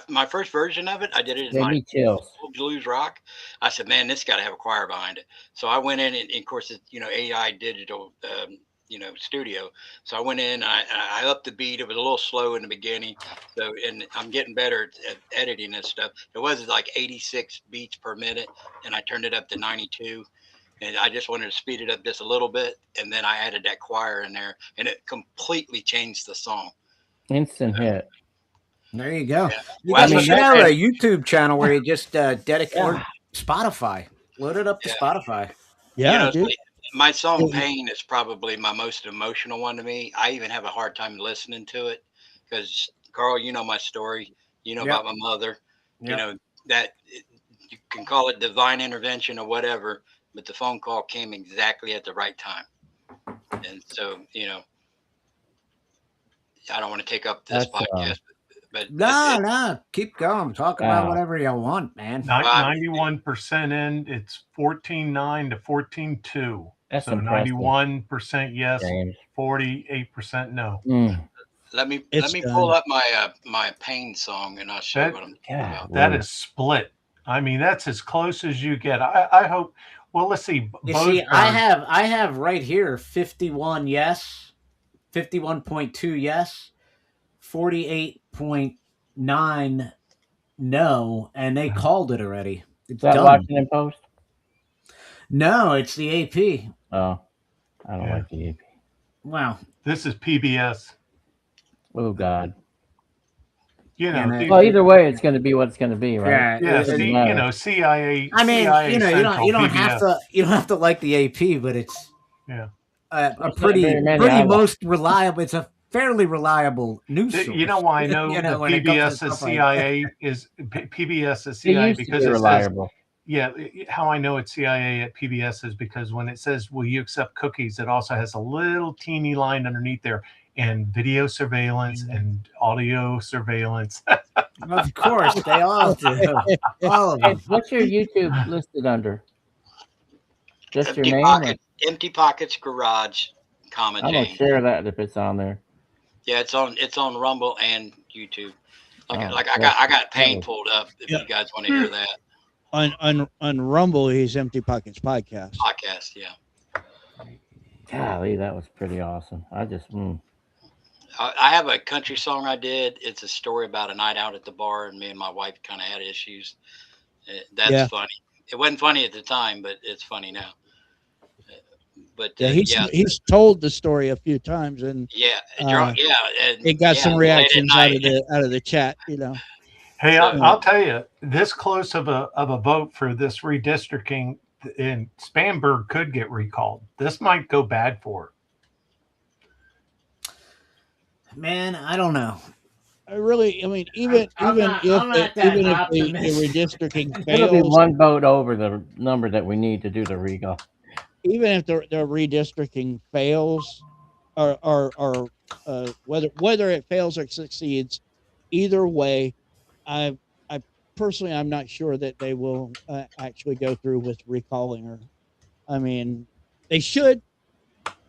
my first version of it. I did it in gave my me chills. blues rock. I said, man, this got to have a choir behind it. So I went in, and of course, it's, AI digital, studio. So I went in, I upped the beat. It was a little slow in the beginning. So, and I'm getting better at editing this stuff. It was like 86 beats per minute, and I turned it up to 92. And I just wanted to speed it up just a little bit. And then I added that choir in there, and it completely changed the song. Instant hit. There you go. Yeah. You Well, guys that's should what have I a said. YouTube channel where you just dedicate Yeah. Spotify. Load it up to Spotify. Yeah, dude. My song "Pain" is probably my most emotional one to me. I even have a hard time listening to it because, Carl, you know my story. You know Yep. about my mother. Yep. You know that you can call it divine intervention or whatever, but the phone call came exactly at the right time. And so, I don't want to take up this podcast, but No, keep going. Talk about Wow. whatever you want, man. 91% in. It's 14-9 to 14-2. That's so impressive. 91% yes, James. 48% no. let me It's pull done. up my Pain song, and I'll show you what I'm talking about. That is split. I mean, that's as close as you get. I hope. Well, let's see. You see, I have right here 51 yes, 51.2 yes, 48.9 no, and they called it already. It's Is that done. watching in post? No, it's the AP. Oh, I don't like the AP. Wow. This is PBS. Oh God. Well, either way, it's going to be what it's going to be, right? Yeah. CIA. I mean, CIA you Central, don't PBS. you don't have to like the AP, but it's Yeah. a pretty most reliable. It's a fairly reliable news source. You know why I know that when it comes to PBS is stuff like CIA is PBS is It CIA used to because be it reliable. says, yeah, how I know it's CIA at PBS is because when it says, will you accept cookies, it also has a little teeny line underneath there, and video surveillance and audio surveillance. Of course, they all do. All of them. What's your YouTube listed under? Just your Empty name? Pocket, Empty Pockets Garage, comma I'm gonna James. share that if it's on there. Yeah, it's on Rumble and YouTube. I that's got Pain cool. pulled up if you guys want to hear that On Rumble, he's Empty Pockets Podcast. podcast. Yeah. Golly, that was pretty awesome. I just I have a country song I did. It's a story about a night out at the bar, and me and my wife kind of had issues. That's funny. It wasn't funny at the time, but it's funny now. But He's told the story a few times, and it got some reactions out of the chat. Hey, I'll tell you, this close of a vote for this redistricting, in Spanberg could get recalled. This might go bad for her. Man, I don't know. Even if the redistricting it'll be fails, one vote over the number that we need to do the recall. even if the redistricting fails, or whether it fails or succeeds, either way, I personally, I'm not sure that they will actually go through with recalling her. I mean, they should,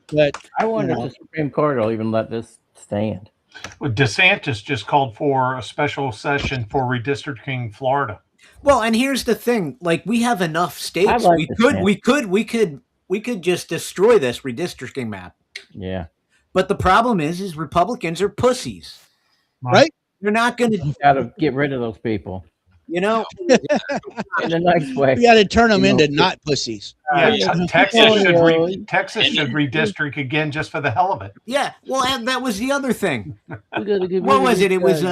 but I wonder if the Supreme Court will even let this stand. Well, DeSantis just called for a special session for redistricting Florida. Well, and here's the thing: like, we have enough states. like We could just destroy this redistricting map. Yeah. But the problem is Republicans are pussies, right? They're not going to. Got to get rid of those people. In a nice way. We got to turn them into not pussies. Texas should redistrict again just for the hell of it. Yeah, well, and that was the other thing. What was it? It was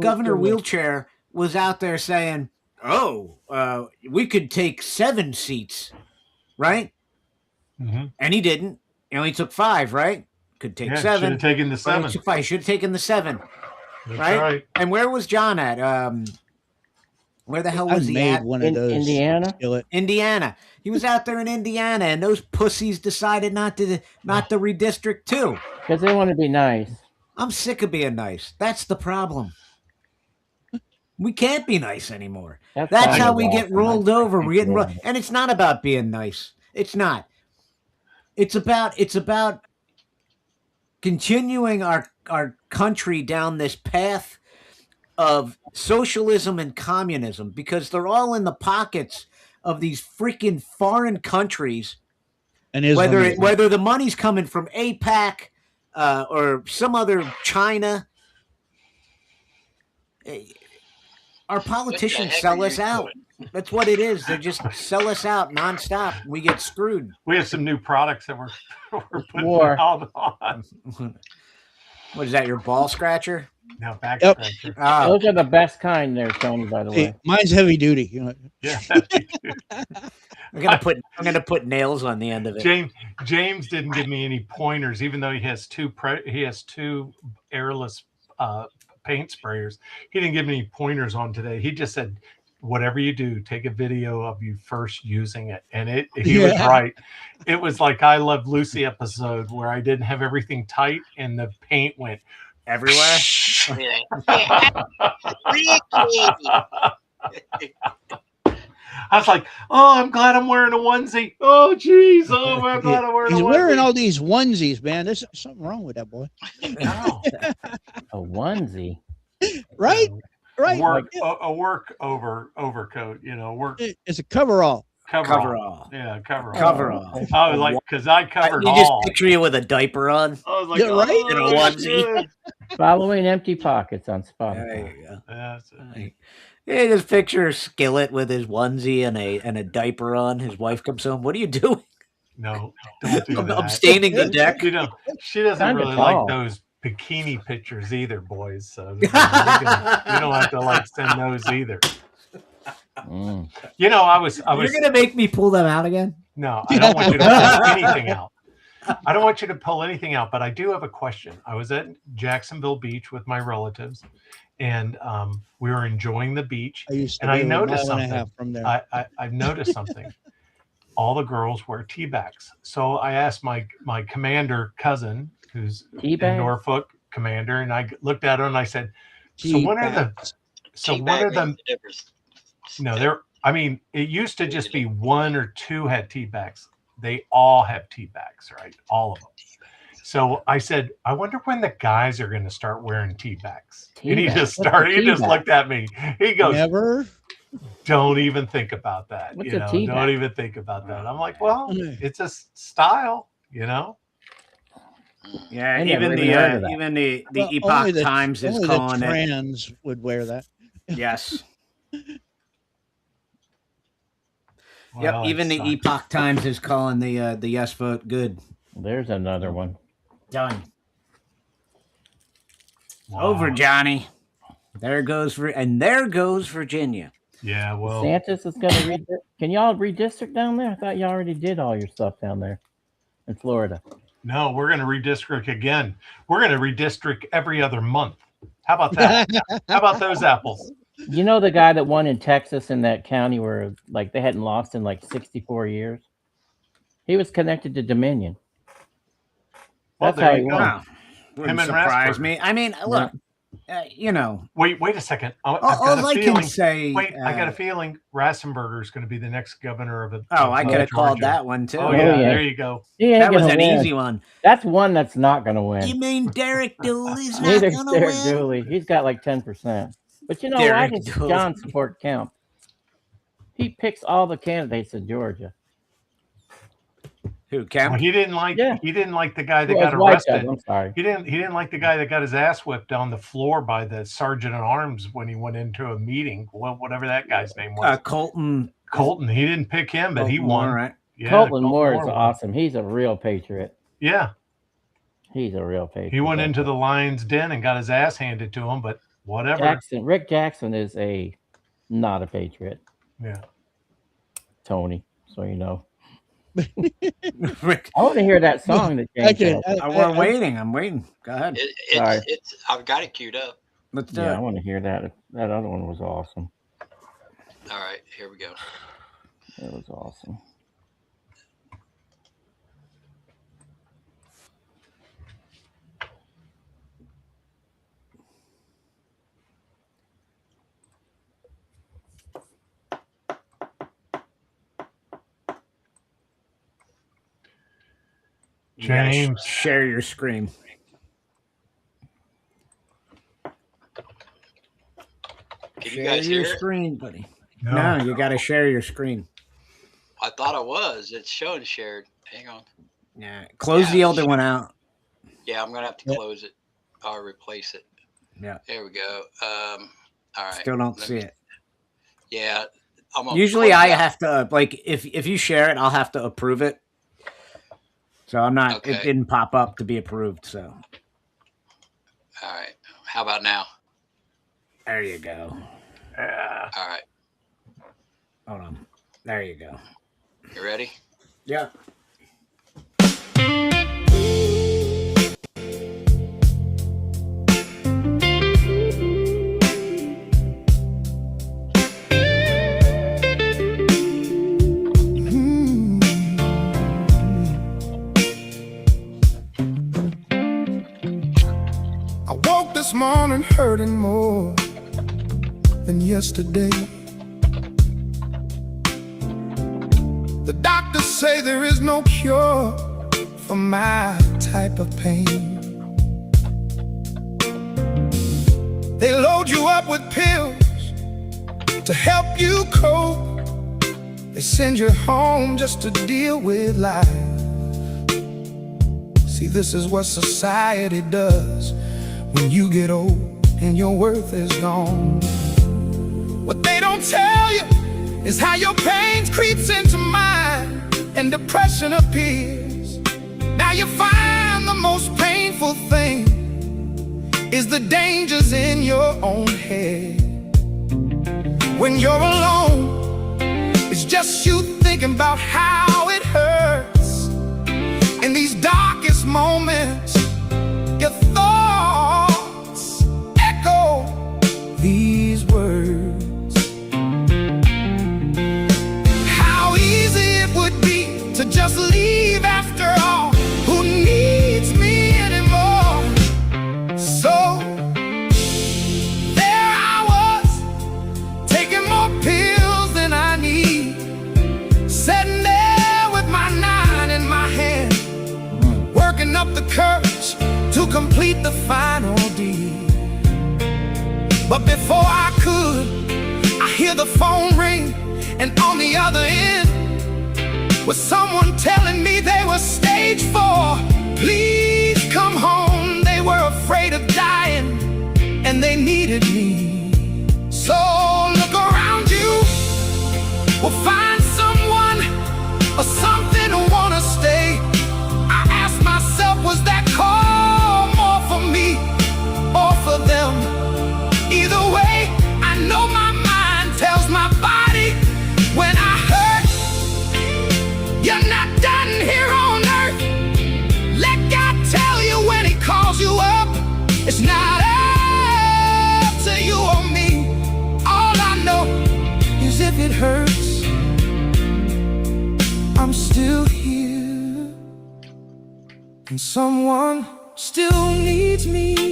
Governor Wheelchair was out there saying, we could take 7 seats, right? Mm-hmm. And he didn't. He only took 5, right? Could take 7. Should have taken the 7. He should have taken the 7. That's right? And where was John at? Where the hell was he at? One of those Indiana. He was out there in Indiana, and those pussies decided not to redistrict too. Because they want to be nice. I'm sick of being nice. That's the problem. We can't be nice anymore. That's how we get rolled over. We're getting and it's not about being nice. It's not. It's about continuing our country down this path of socialism and communism, because they're all in the pockets of these freaking foreign countries. And whether the money's coming from APAC or some other China, our politicians sell us out. That's what it is. They just sell us out nonstop. We get screwed. We have some new products that we're putting War. out on. What is that? Your ball scratcher? No, back Yep. scratcher. Ah, Those are the best kind there, Tony, by the Hey, way. mine's heavy duty. You know. Yeah. I'm gonna put nails on the end of it. James didn't give me any pointers, even though he has two airless paint sprayers. He didn't give me any pointers on today. He just said, whatever you do, take a video of you first using it. And he was right. It was like I Love Lucy episode where I didn't have everything tight and the paint went everywhere. I was like, oh, I'm glad I'm wearing a onesie. Oh, geez. Oh, I'm glad I'm wearing a He's onesie. wearing all these onesies, man. There's something wrong with that boy. No. A onesie. Right? Right. A work overcoat, work. It's a coverall. Coverall. Yeah, coverall. Coverall. I was like, because I covered You just all. picture you with a diaper on. I was like, Yeah, right? In a onesie. Following Empty Pockets on Spotify. There you go. That's it. Yeah, just picture Skillet with his onesie and a diaper on. His wife comes home. What are you doing? No, don't do that. I'm staining the deck. She doesn't Kinda really tall. like those bikini pictures either, boys. So you don't have to send those either. Mm. I was. You're gonna make me pull them out again? No, I don't want you to pull anything out. I don't want you to pull anything out, but I do have a question. I was at Jacksonville Beach with my relatives, and we were enjoying the beach. I used to and I be a noticed mile and a something. half from there. I've noticed something. All the girls wear tea bags. So I asked my commander cousin, who's Tea in bags? Norfolk commander, and I looked at her and I said, Tea "So what are bags. the No, it used to just be one or two had tea bags. They all have tea bags, right? All of them. So I said, I wonder when the guys are going to start wearing tea bags. Tea And he bags? just What's a started. He tea just bag? looked at me. He goes, Never. "Don't even think about that. What's a tea Don't bag? even think about that." I'm like, well, it's a style, Yeah, I never even heard of that. even the Well, Epoch only the- Times is only calling the it. trans would wear that. Yes. Well, Yep. Even the it's Epoch Times is calling the yes vote good. There's another one. Done. Wow. Over, Johnny. There goes Virginia. Yeah, well, DeSantis is going to Can y'all redistrict down there? I thought y'all already did all your stuff down there in Florida. no, we're going to redistrict again. We're going to redistrict every other month. How about that? How about those apples? You know the guy that won in Texas in that county where like they hadn't lost in like 64 years? He was connected to Dominion. Well, That's there how you he go. won. Wow. Wouldn't and surprise Rasberger. me. I mean, look, Wait a second. I've all got a I feeling. can say. Wait, I got a feeling Rassenberger is going to be the next governor of it. Oh, I could have called that one too. Oh yeah, yeah. there you go. He ain't That was gonna an win. easy one. That's one that's not going to win. You mean Derek Dooley's not Neither gonna Derek win? Dooley. He's got like 10%. But you know, Derek why does Dooley. John support Kemp? He picks all the candidates in Georgia. Who, Kemp? Well, he didn't like the guy that Well, got his wife arrested. does, I'm sorry. He didn't like the guy that got his ass whipped on the floor by the sergeant at arms when he went into a meeting. Well, whatever that guy's name was. Colton. Colton. He didn't pick him, but he Colton won. Moore, right? Yeah, Colton Moore is won. awesome. He's a real patriot. Yeah, He's a real patriot. he went into the lion's den and got his ass handed to him, but whatever. Rick Jackson is not a patriot, Yeah. Tony. So you know. Rick. I want to hear that song that James Okay, had. I'm waiting. I'm waiting. Go ahead. Sorry. I've got it queued up. Let's do Yeah, I it. want to hear that. That other one was awesome. All right, here we go. It was awesome. You gotta James. share your screen. Can you Share guys your hear it? screen, buddy. No, you got to share your screen. I thought I was. It's showing shared. Hang on. Yeah, close the other one out. Yeah, I'm gonna have to close it or replace it. Yeah. There we go. All right. Still don't see it. Yeah. Usually I have to, like, if you share it, I'll have to approve it. So I'm not, Okay. it didn't pop up to be approved, so. All right. How about now? There you go. Yeah. All right. Hold on. There you go. You ready? Yeah. I woke this morning hurting more than yesterday. The doctors say there is no cure for my type of pain. They load you up with pills to help you cope. They send you home just to deal with life. See, this is what society does when you get old and your worth is gone. What they don't tell you is how your pain creeps into mine and depression appears. Now you find the most painful thing is the dangers in your own head. When you're alone, it's just you thinking about how it hurts. In these darkest moments, your thoughts echo these words. How easy it would be to just leave after all. Who needs me anymore? So there I was, taking more pills than I need, sitting there with my 9 in my hand, working up the courage to complete the final deed. But before I could, I hear the phone ring, and on the other end was someone telling me they were stage 4. Please come home. They were afraid of dying, and they needed me. So look around you, we'll find someone or something to wanna stay. I asked myself, was that call more for me or for them? Either way, I know my mind tells my body when I hurt, you're not done here on earth. Let God tell you when He calls you up, it's not up to you or me. All I know is if it hurts, I'm still here, and someone still needs me.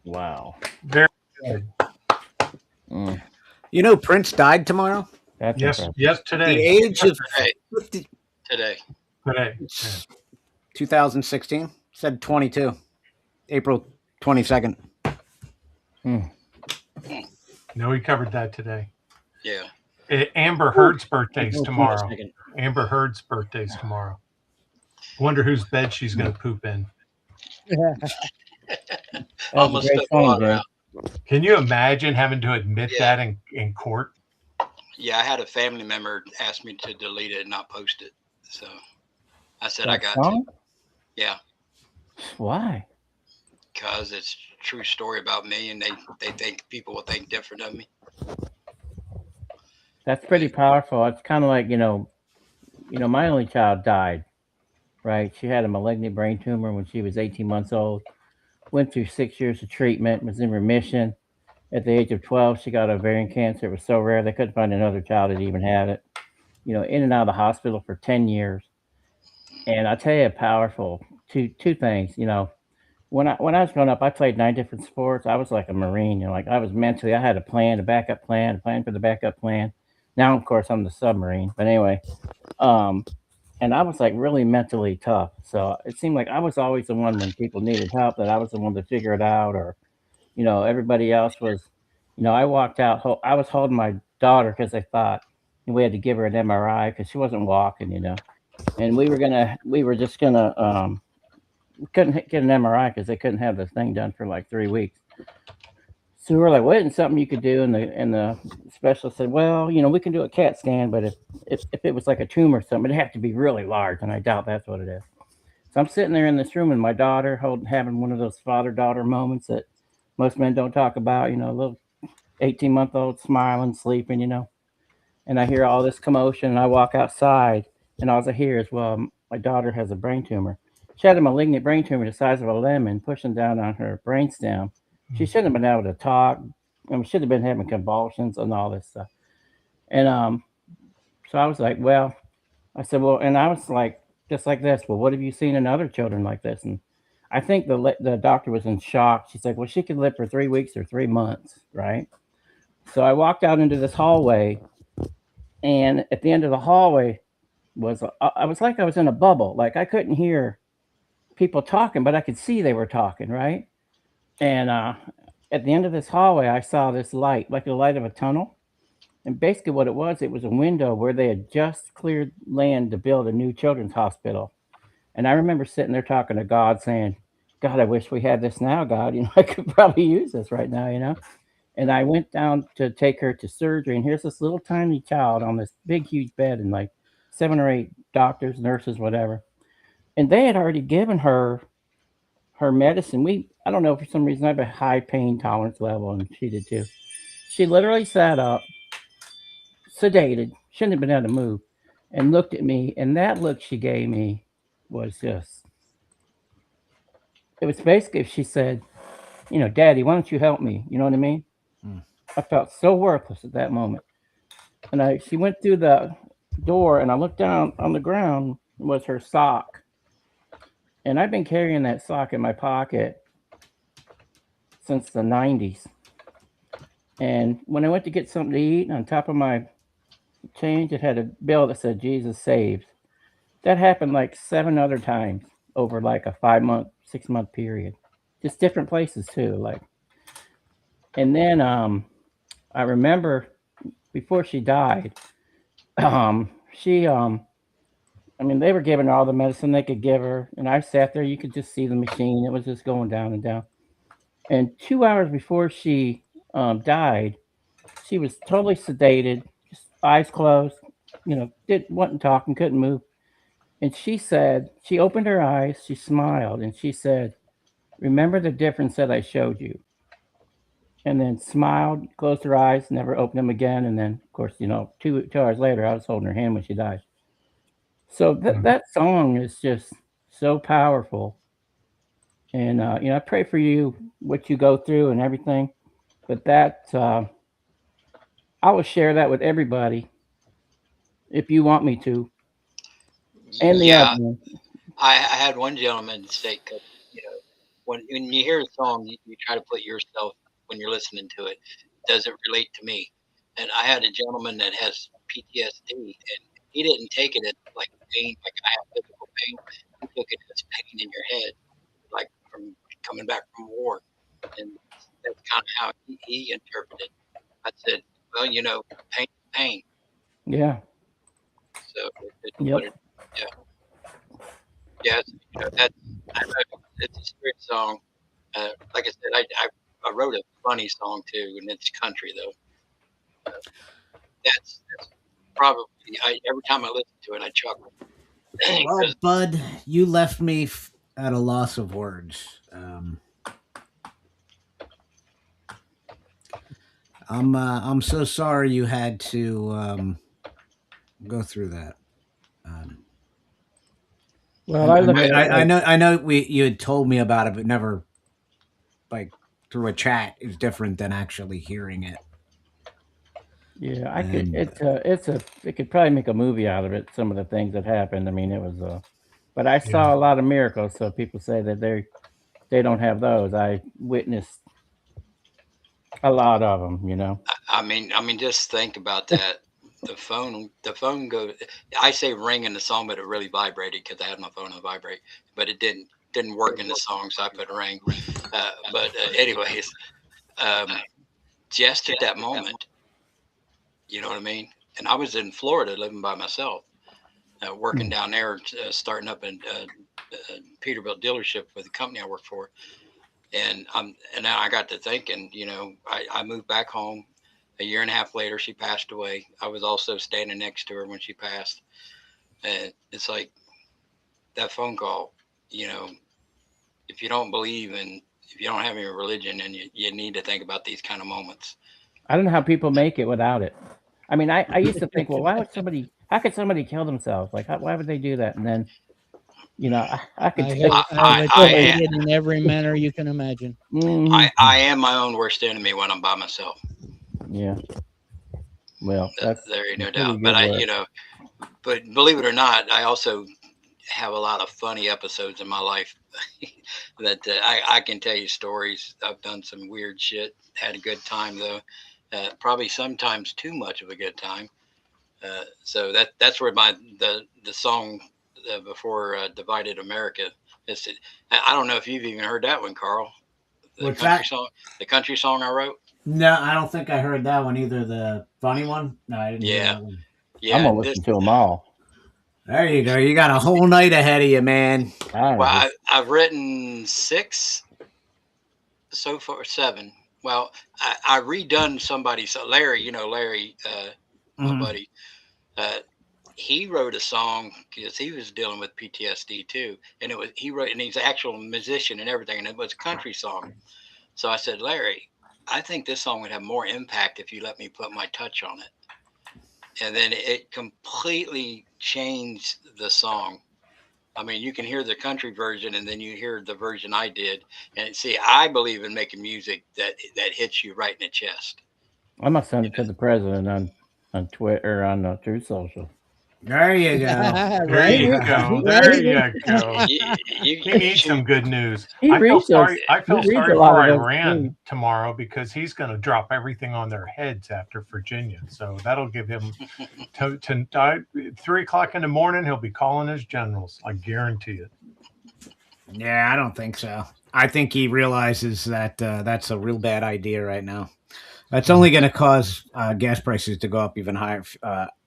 Wow. Very good. You know, Prince died tomorrow. That's Yes, impressive. yes, today. The age of Today. 50, Today. Today. 2016. Said 22. April 22nd. No, we covered that today. Yeah. Amber Heard's birthday's April tomorrow. 22nd. Amber Heard's birthday's tomorrow. Wonder whose bed she's going to poop in. Almost great took song, water Greg. out. Can you imagine having to admit Yeah. that in court? Yeah, I had a family member ask me to delete it and not post it. So I said I That got song? to. Yeah, Why? because it's a true story about me, and they think people will think different of me. That's pretty powerful. It's kind of like, my only child died, right? She had a malignant brain tumor when she was 18 months old, went through 6 years of treatment, was in remission, At the age of 12, she got ovarian cancer. It was so rare they couldn't find another child that even had it. You know, in and out of the hospital for 10 years. And I tell you, powerful. Two things. You know, when I was growing up, I played 9 different sports. I was like a Marine. You know, like I was mentally, I had a plan, a backup plan, a plan for the backup plan. Now, of course, I'm the submarine. But anyway, um, and I was like really mentally tough. So it seemed like I was always the one when people needed help that I was the one to figure it out, or everybody else was. I walked out. I was holding my daughter because they thought we had to give her an MRI because she wasn't walking. And we were just gonna couldn't get an MRI because they couldn't have the thing done for like 3 weeks. So we were like, "What isn't something you could do?" And the specialist said, "Well, we can do a CAT scan, but if it was like a tumor or something, it'd have to be really large, and I doubt that's what it is." So I'm sitting there in this room, and my daughter having one of those father-daughter moments that most men don't talk about. A little 18-month-old smiling, sleeping. And I hear all this commotion, and I walk outside, and all I hear is, "Well, my daughter has a brain tumor. She had a malignant brain tumor the size of a lemon pushing down on her brainstem. She shouldn't have been able to talk. Should have been having convulsions and all this stuff." And so I was like, "Well," I said, "Well," and I was like, just like this. "Well, what have you seen in other children like this?" And I think the doctor was in shock. She's like, "Well, she could live for 3 weeks or 3 months, right?" So I walked out into this hallway, and at the end of the hallway I was like I was in a bubble. Like I couldn't hear people talking, but I could see they were talking, right? And at the end of this hallway, I saw this light, like the light of a tunnel. And basically, what it was a window where they had just cleared land to build a new children's hospital. And I remember sitting there talking to God, saying, "God, I wish we had this now, God. I could probably use this right now. And I went down to take her to surgery, and here's this little tiny child on this big, huge bed, and like 7 or 8 doctors, nurses, whatever. And they had already given her medicine. I don't know, for some reason I have a high pain tolerance level, and she did too. She literally sat up, sedated, shouldn't have been able to move, and looked at me. And that look she gave me was just, it was basically if she said, "Daddy, why don't you help me?" You know what I mean? I felt so worthless at that moment. And she went through the door, and I looked down on the ground, was her sock. And I've been carrying that sock in my pocket since the 90s. And when I went to get something to eat, on top of my change, it had a bill that said "Jesus Saves." That happened like 7 other times over like a 5-month, 6-month period. Just different places too. And then I remember before she died, she they were giving her all the medicine they could give her, and I sat there. You could just see the machine; it was just going down and down. And 2 hours before she died, she was totally sedated, just eyes closed. Wasn't talking, couldn't move. And she said, she opened her eyes, she smiled, and she said, "Remember the difference that I showed you?" And then smiled, closed her eyes, never opened them again. And then, of course, 2 hours later, I was holding her hand when she died. So that song is just so powerful. And, I pray for you, what you go through and everything. But I will share that with everybody if you want me to. And the Yeah, other one. I had one gentleman say, 'cause, when you hear a song, you try to put yourself, when you're listening to it, does it relate to me? And I had a gentleman that has PTSD, and he didn't take it as like pain, like I have physical pain. He took it as pain in your head, like from coming back from war. And that's kind of how he interpreted. I said, "Well, pain, is pain." Yeah. So Yep. yeah, yes, it's a spirit song. Like I said, I wrote a funny song too, and it's country though. That's probably every time I listen to it, I chuckle. Well, Bud, you left me at a loss of words. I'm so sorry you had to go through that. Well, I look at it I know you had told me about it, but never like through a chat is different than actually hearing it. Yeah, I could. It could probably make a movie out of it. Some of the things that happened. I mean, it was. But I saw a lot of miracles. So people say that they don't have those. I witnessed a lot of them. You know. I mean, just think about that. The phone goes. I say ring in the song, but it really vibrated because I had my phone on vibrate, but it didn't work in the song, so I put a ring. Anyways, just at that moment, you know what I mean. And I was in Florida living by myself, working down there, starting up in Peterbilt dealership with the company I work for. And now I got to thinking, you know, I moved back home. A year and a half later, she passed away. I was also standing next to her when she passed. And it's like that phone call, you know, if you don't believe in, if you don't have any religion, and you need to think about these kind of moments. I don't know how people make it without it. I mean, I used to think, well, how could somebody kill themselves? Like, why would they do that? And then, you know, I could. I in every manner you can imagine. I am my own worst enemy when I'm by myself. Yeah. Well, there ain't no doubt. But you know, but believe it or not, I also have a lot of funny episodes in my life that I can tell you stories. I've done some weird shit. Had a good time though. Probably sometimes too much of a good time. So that's where the song before Divided America is. I don't know if you've even heard that one, Carl. What's that? The country song I wrote. No, I don't think I heard that one either. The funny one? No, I didn't hear that one. Yeah. I'm gonna listen to them all. There you go. You got a whole night ahead of you, man. Well, I've written 6 so far, 7. Well, I redone somebody. So Larry, you know Larry, my buddy. He wrote a song because he was dealing with PTSD too, and he wrote, and he's an actual musician and everything, and it was a country song. So I said, Larry, I think this song would have more impact if you let me put my touch on it. And then it completely changed the song. I mean, you can hear the country version and then you hear the version I did. And see, I believe in making music that hits you right in the chest. I must send it to the president on Twitter, on Truth Social. There you go. There you go. There you go. He needs some good news. I feel sorry for Iran tomorrow because he's going to drop everything on their heads after Virginia. So that'll give him 3 o'clock in the morning. He'll be calling his generals. I guarantee it. Yeah, I don't think so. I think he realizes that that's a real bad idea right now. That's only going to cause gas prices to go up even higher,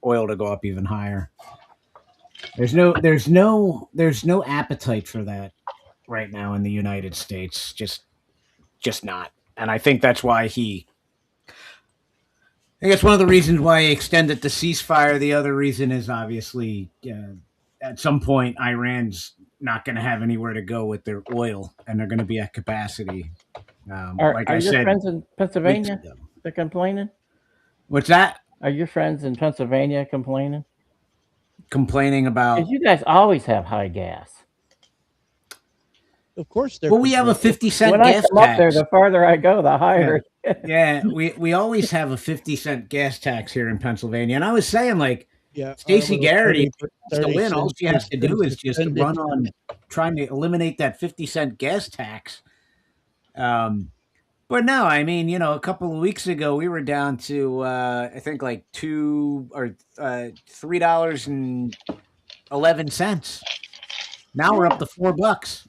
oil to go up even higher. There's no appetite for that right now in the United States. Just not. And I think that's why I think it's one of the reasons why he extended the ceasefire. The other reason is obviously at some point Iran's not going to have anywhere to go with their oil, and they're going to be at capacity. Are your friends in Pennsylvania? They're complaining? What's that? Are your friends in Pennsylvania complaining? Complaining about? Because you guys always have high gas. Of course they're. Well, we have a 50-cent when gas I come tax. up there, the farther I go, the higher. Yeah, we always have a 50-cent gas tax here in Pennsylvania. And I was saying, like, Stacey Garrity to win, all she has to do is just run on trying to eliminate that 50-cent gas tax. But no, I mean, you know, a couple of weeks ago we were down to I think like $3.11. Now we're up to $4.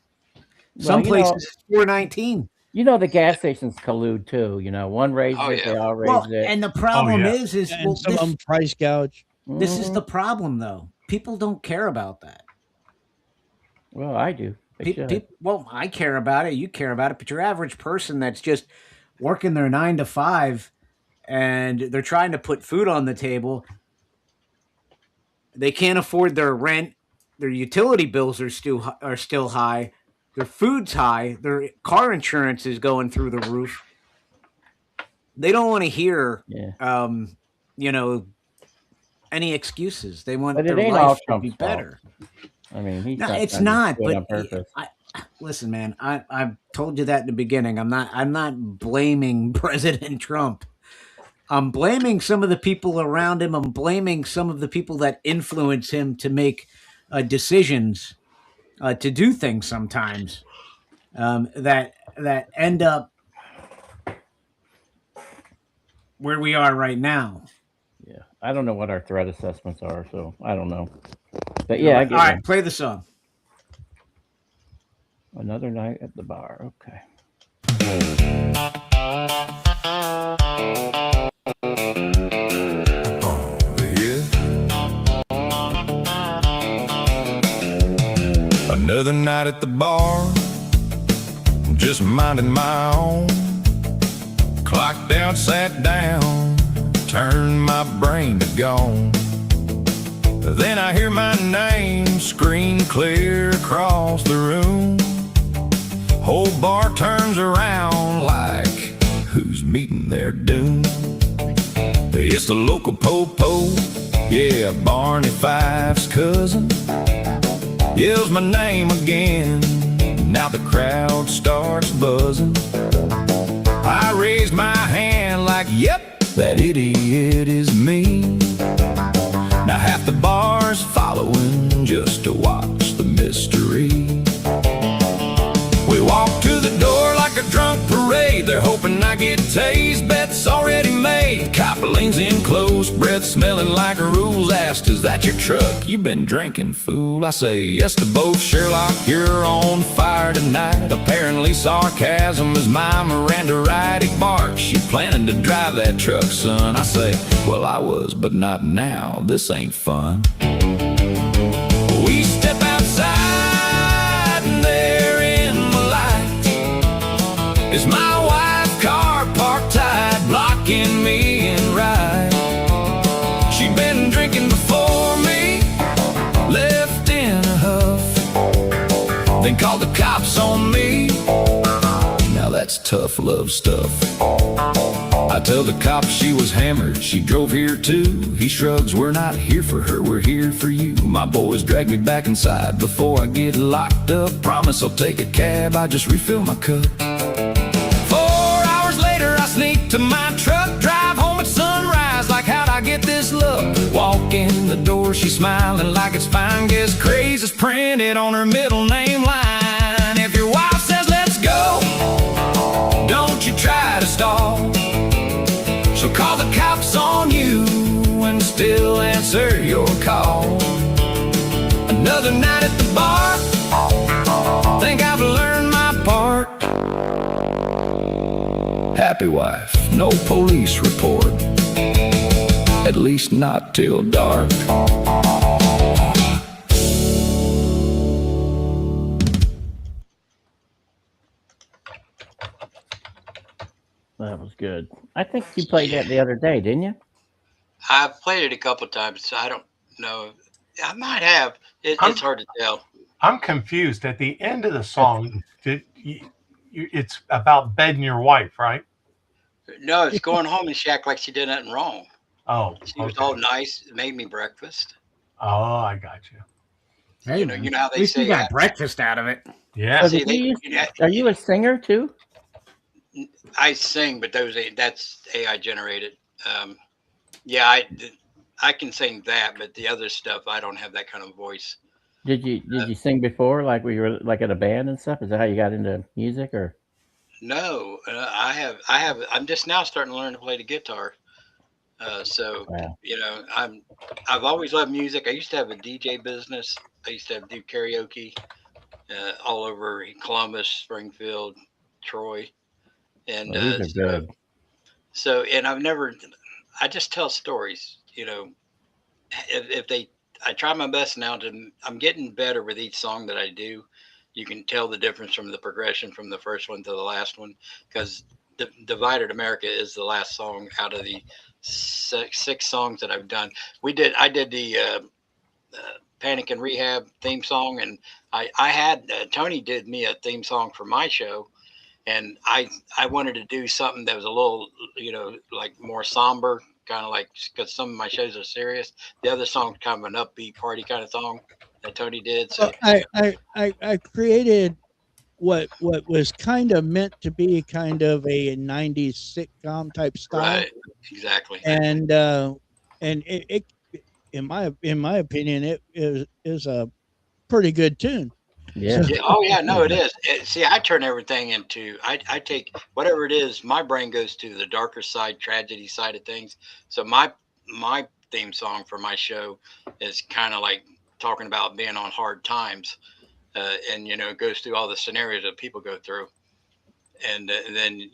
Some places it's $4.19. You know the gas stations collude too. You know, one raises it, they all raise it. And the problem is and some of them price gouge. This is the problem, though. People don't care about that. Well, I do. Well, I care about it. You care about it. But your average person that's just working their 9 to 5 and they're trying to put food on the table, they can't afford their rent. Their utility bills are still high. Their food's high. Their car insurance is going through the roof. They don't want to hear, you know, any excuses. They want their life to be better. I mean, it's not. But listen, man. I told you that in the beginning. I'm not blaming President Trump. I'm blaming some of the people around him. I'm blaming some of the people that influence him to make decisions, to do things sometimes that end up where we are right now. Yeah, I don't know what our threat assessments are, so I don't know. But yeah, I get all right. you. Play the song. Another night at the bar. Okay. Another night at the bar, just minding my own. Clocked out, sat down, turned my brain to gone. Then I hear my name scream clear across the room. Whole bar turns around like who's meeting their doom. It's the local po-po, yeah, Barney Fife's cousin. Yells my name again, now the crowd starts buzzing. I raise my hand like, yep, that idiot is me. Now half the bar's following just to watch the mystery. We walk to the door like a drunk parade. They're hoping I get tased, bet's already made. Cop leans in close, breath smelling like a rules. Asked, is that your truck? You been drinking, fool? I say, yes to both. Sherlock, you're on fire tonight. Apparently sarcasm is my Miranda right. He barks, you planning to drive that truck, son? I say, well, I was, but not now. This ain't fun. We step outside and there in the light is my wife, car parked tight, blocking me in right. She'd been drinking before me, left in a huff, then called the cops on me. Now that's tough love stuff. I tell the cops she was hammered, she drove here too. He shrugs, we're not here for her, we're here for you. My boys drag me back inside before I get locked up. Promise I'll take a cab, I just refill my cup. 4 hours later I sneak to my truck, drive home at sunrise like how'd I get this look? Walk in the door, she's smiling like it's fine. Guess crazy's printed on her middle name line. If your wife says let's go, don't you try to stall. So call the cops on you and still answer your call. Another night at the bar, think I've learned my part. Happy wife, no police report, at least not till dark. That was good. I think you played that the other day, didn't you? I've played it a couple times, so I don't know. I might have. It's hard to tell. I'm confused. At the end of the song, it's about bedding your wife, right? No, it's going home and she act like she did nothing wrong. Oh, she was all nice, made me breakfast. Oh, I got you. Hey, you know how at they least say you got breakfast out of it. Yeah. See, are you a singer too? I sing, but that's AI generated. Yeah, I can sing that, but the other stuff I don't have that kind of voice. Did you sing before, like we were like at a band and stuff? Is that how you got into music, or? No, I have. I'm just now starting to learn to play the guitar. So Wow. you know, I've always loved music. I used to have a DJ business. I used to do karaoke all over Columbus, Springfield, Troy, and Oh, these are good. so and I just tell stories. You know, I try my best now I'm getting better with each song that I do. You can tell the difference from the progression from the first one to the last one, because Divided America is the last song out of the six songs that I've done. I did the Panic and Rehab theme song, and I had Tony did me a theme song for my show, and I wanted to do something that was a little, you know, like more somber, kind of like, because some of my shows are serious. The other song's kind of an upbeat party kind of song that Tony did. So I created what was kind of meant to be kind of a 90s sitcom type style. Right. Exactly. And it in my opinion, it is a pretty good tune. Yeah. Yeah, oh yeah, no, it is. See, I turn everything into I take whatever it is. My brain goes to the darker side, tragedy side of things. So my theme song for my show is kind of like talking about being on hard times, and it goes through all the scenarios that people go through, and then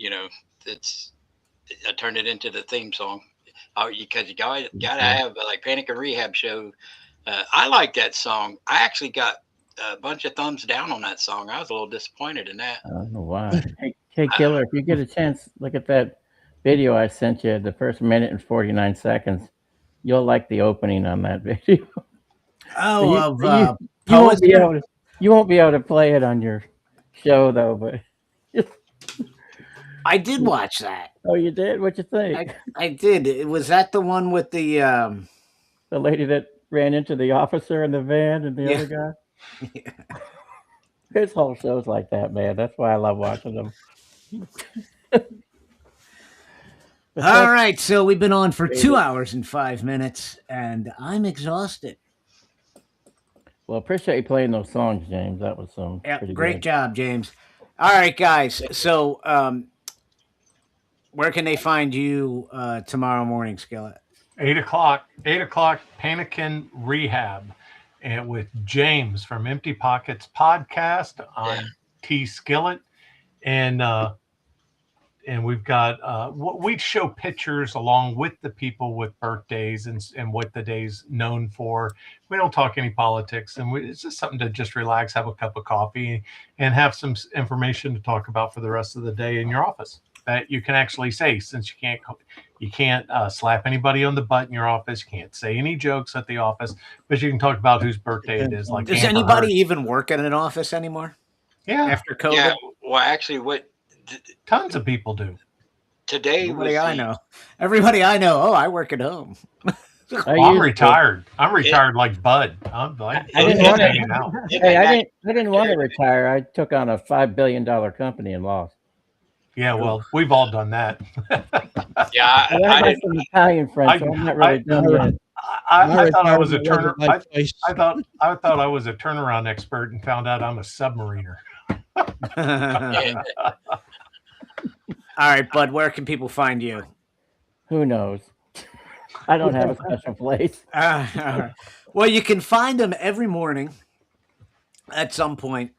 I turned it into the theme song. Because you gotta have like Panic and Rehab show. I like that song. I actually got a bunch of thumbs down on that song. I was a little disappointed in that. I don't know why. Hey, Killer, if you get a chance, look at that video I sent you, the first minute and 49 seconds. You'll like the opening on that video. Oh, you won't be able to play it on your show, though, but... I did watch that. Oh, you did? What'd you think? I did. Was that the one with the lady that ran into the officer in the van and the other guy? Yeah. His whole show's like that, man. That's why I love watching them. All right, so we've been on for 2 hours and 5 minutes, and I'm exhausted. Well, appreciate you playing those songs, James. That was pretty great good. job, James. All right, guys. So, where can they find you tomorrow morning, Skillet? 8 o'clock. 8 o'clock. Panikin Rehab, and with James from Empty Pockets Podcast on T Skillet, and we've got we show pictures along with the people with birthdays and what the day's known for. We don't talk any politics, and it's just something to just relax, have a cup of coffee, and have some information to talk about for the rest of the day in your office that you can actually say, since you can't slap anybody on the butt in your office, you can't say any jokes at the office, but you can talk about whose birthday it is. Like, does anybody even work in an office anymore? Yeah, after COVID. Yeah, well, actually, tons of people do. Today everybody I know. Everybody I know. Oh, I work at home. I'm retired. I'm retired like Bud. I'm like, I didn't want to retire. I took on a $5 billion company and lost. Yeah, well, we've all done that. Yeah, I got some Italian friends, so I'm not really done yet. I thought I was a turner. I thought I was a turnaround expert, and found out I'm a submariner. All right, Bud, where can people find you? Who knows? I don't have a special place. Well, you can find them every morning at some point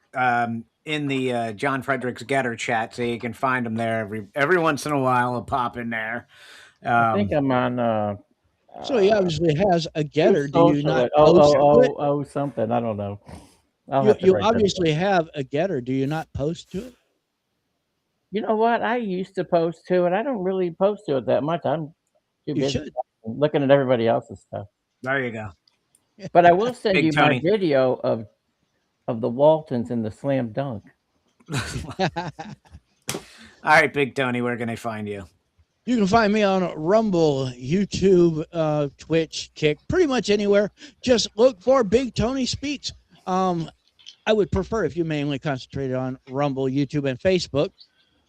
in the John Fredericks Getter chat, so you can find them there every once in a while. I'll pop in there. I think I'm on. So he obviously has a Getter. Do you not post to it? Oh, something. I don't know. You obviously have a Getter. Do you not post to it? You know what? I used to post to it. I don't really post to it that much. I'm too busy looking at everybody else's stuff. There you go. But I will send Big you Tony. my video of the Waltons in the slam dunk. All right, Big Tony, where can I find you? You can find me on Rumble, YouTube, Twitch, Kick, pretty much anywhere. Just look for Big Tony Speaks. I would prefer if you mainly concentrated on Rumble, YouTube, and Facebook.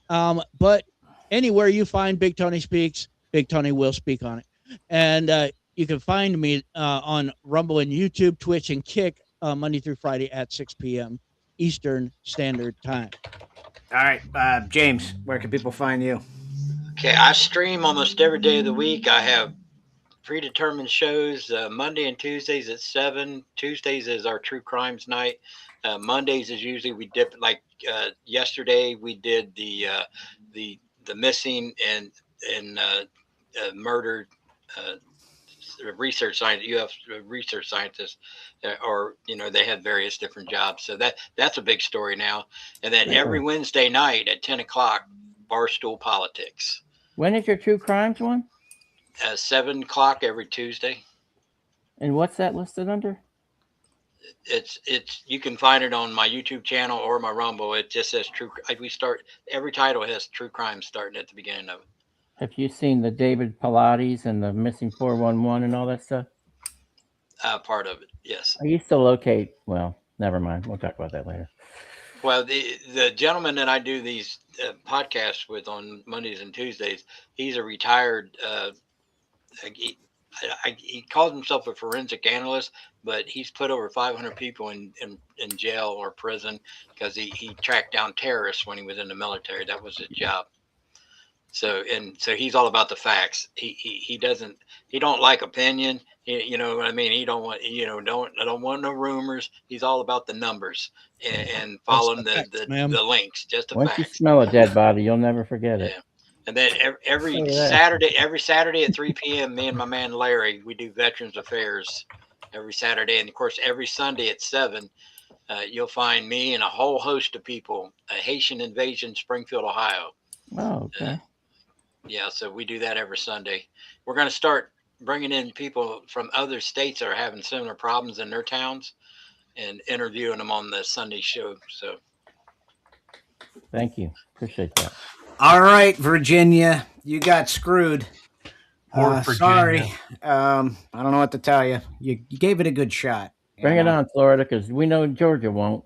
But anywhere you find Big Tony Speaks, Big Tony will speak on it. And you can find me on Rumble and YouTube, Twitch, and Kick Monday through Friday at 6 p.m. Eastern Standard Time. All right, James, where can people find you? Okay, I stream almost every day of the week. I have predetermined shows. Monday and Tuesdays at 7. Tuesdays is our true crimes night. Mondays is usually we dip, like yesterday we did the missing and murdered research scientists, UF research scientists, or they had various different jobs. So that's a big story now. And then every Wednesday night at 10 o'clock, Barstool Politics. When is your true crimes one? 7 o'clock every Tuesday. And what's that listed under? It's you can find it on my YouTube channel or my Rumble. It just says true. We start every title has true crime starting at the beginning of it. Have you seen the David Pilates and the missing 411 and all that stuff? Part of it, yes. I used to locate. Well, never mind. We'll talk about that later. Well, the gentleman that I do these podcasts with on Mondays and Tuesdays, he's a retired. He calls himself a forensic analyst, but he's put over 500 people in jail or prison because he tracked down terrorists when he was in the military. That was his job. So he's all about the facts. He don't like opinion. You know what I mean? He don't want, I don't want no rumors. He's all about the numbers and following the links, just the Once facts. you smell a dead body, you'll never forget it. And then every Look at Saturday at 3 p.m., me and my man Larry, we do Veterans Affairs every Saturday. And of course, every Sunday at 7, you'll find me and a whole host of people, a Haitian Invasion, Springfield, Ohio. Oh, okay. Yeah, so we do that every Sunday. We're going to start bringing in people from other states that are having similar problems in their towns and interviewing them on the Sunday show. So Thank you. Appreciate that. All right, Virginia, you got screwed. Poor Virginia. Sorry. I don't know what to tell you. You gave it a good shot. Bring it on, Florida, because we know Georgia won't.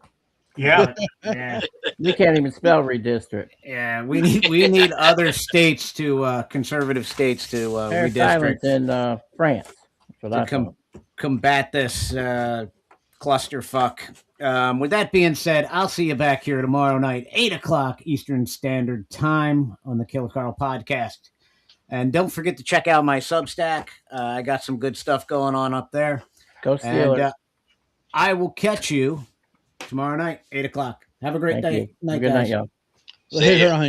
Yeah. Yeah. We can't even spell redistrict. Yeah, we need other states to conservative states to There's redistrict silence in France. That's what I thought. combat this clusterfuck. With that being said, I'll see you back here tomorrow night, 8:00 Eastern Standard Time on the Killer Carl podcast. And don't forget to check out my Substack. I got some good stuff going on up there. Go Steelers. And I will catch you tomorrow night, 8:00. Have a great Thank day. you. Night, Good night, guys. y'all. Later on.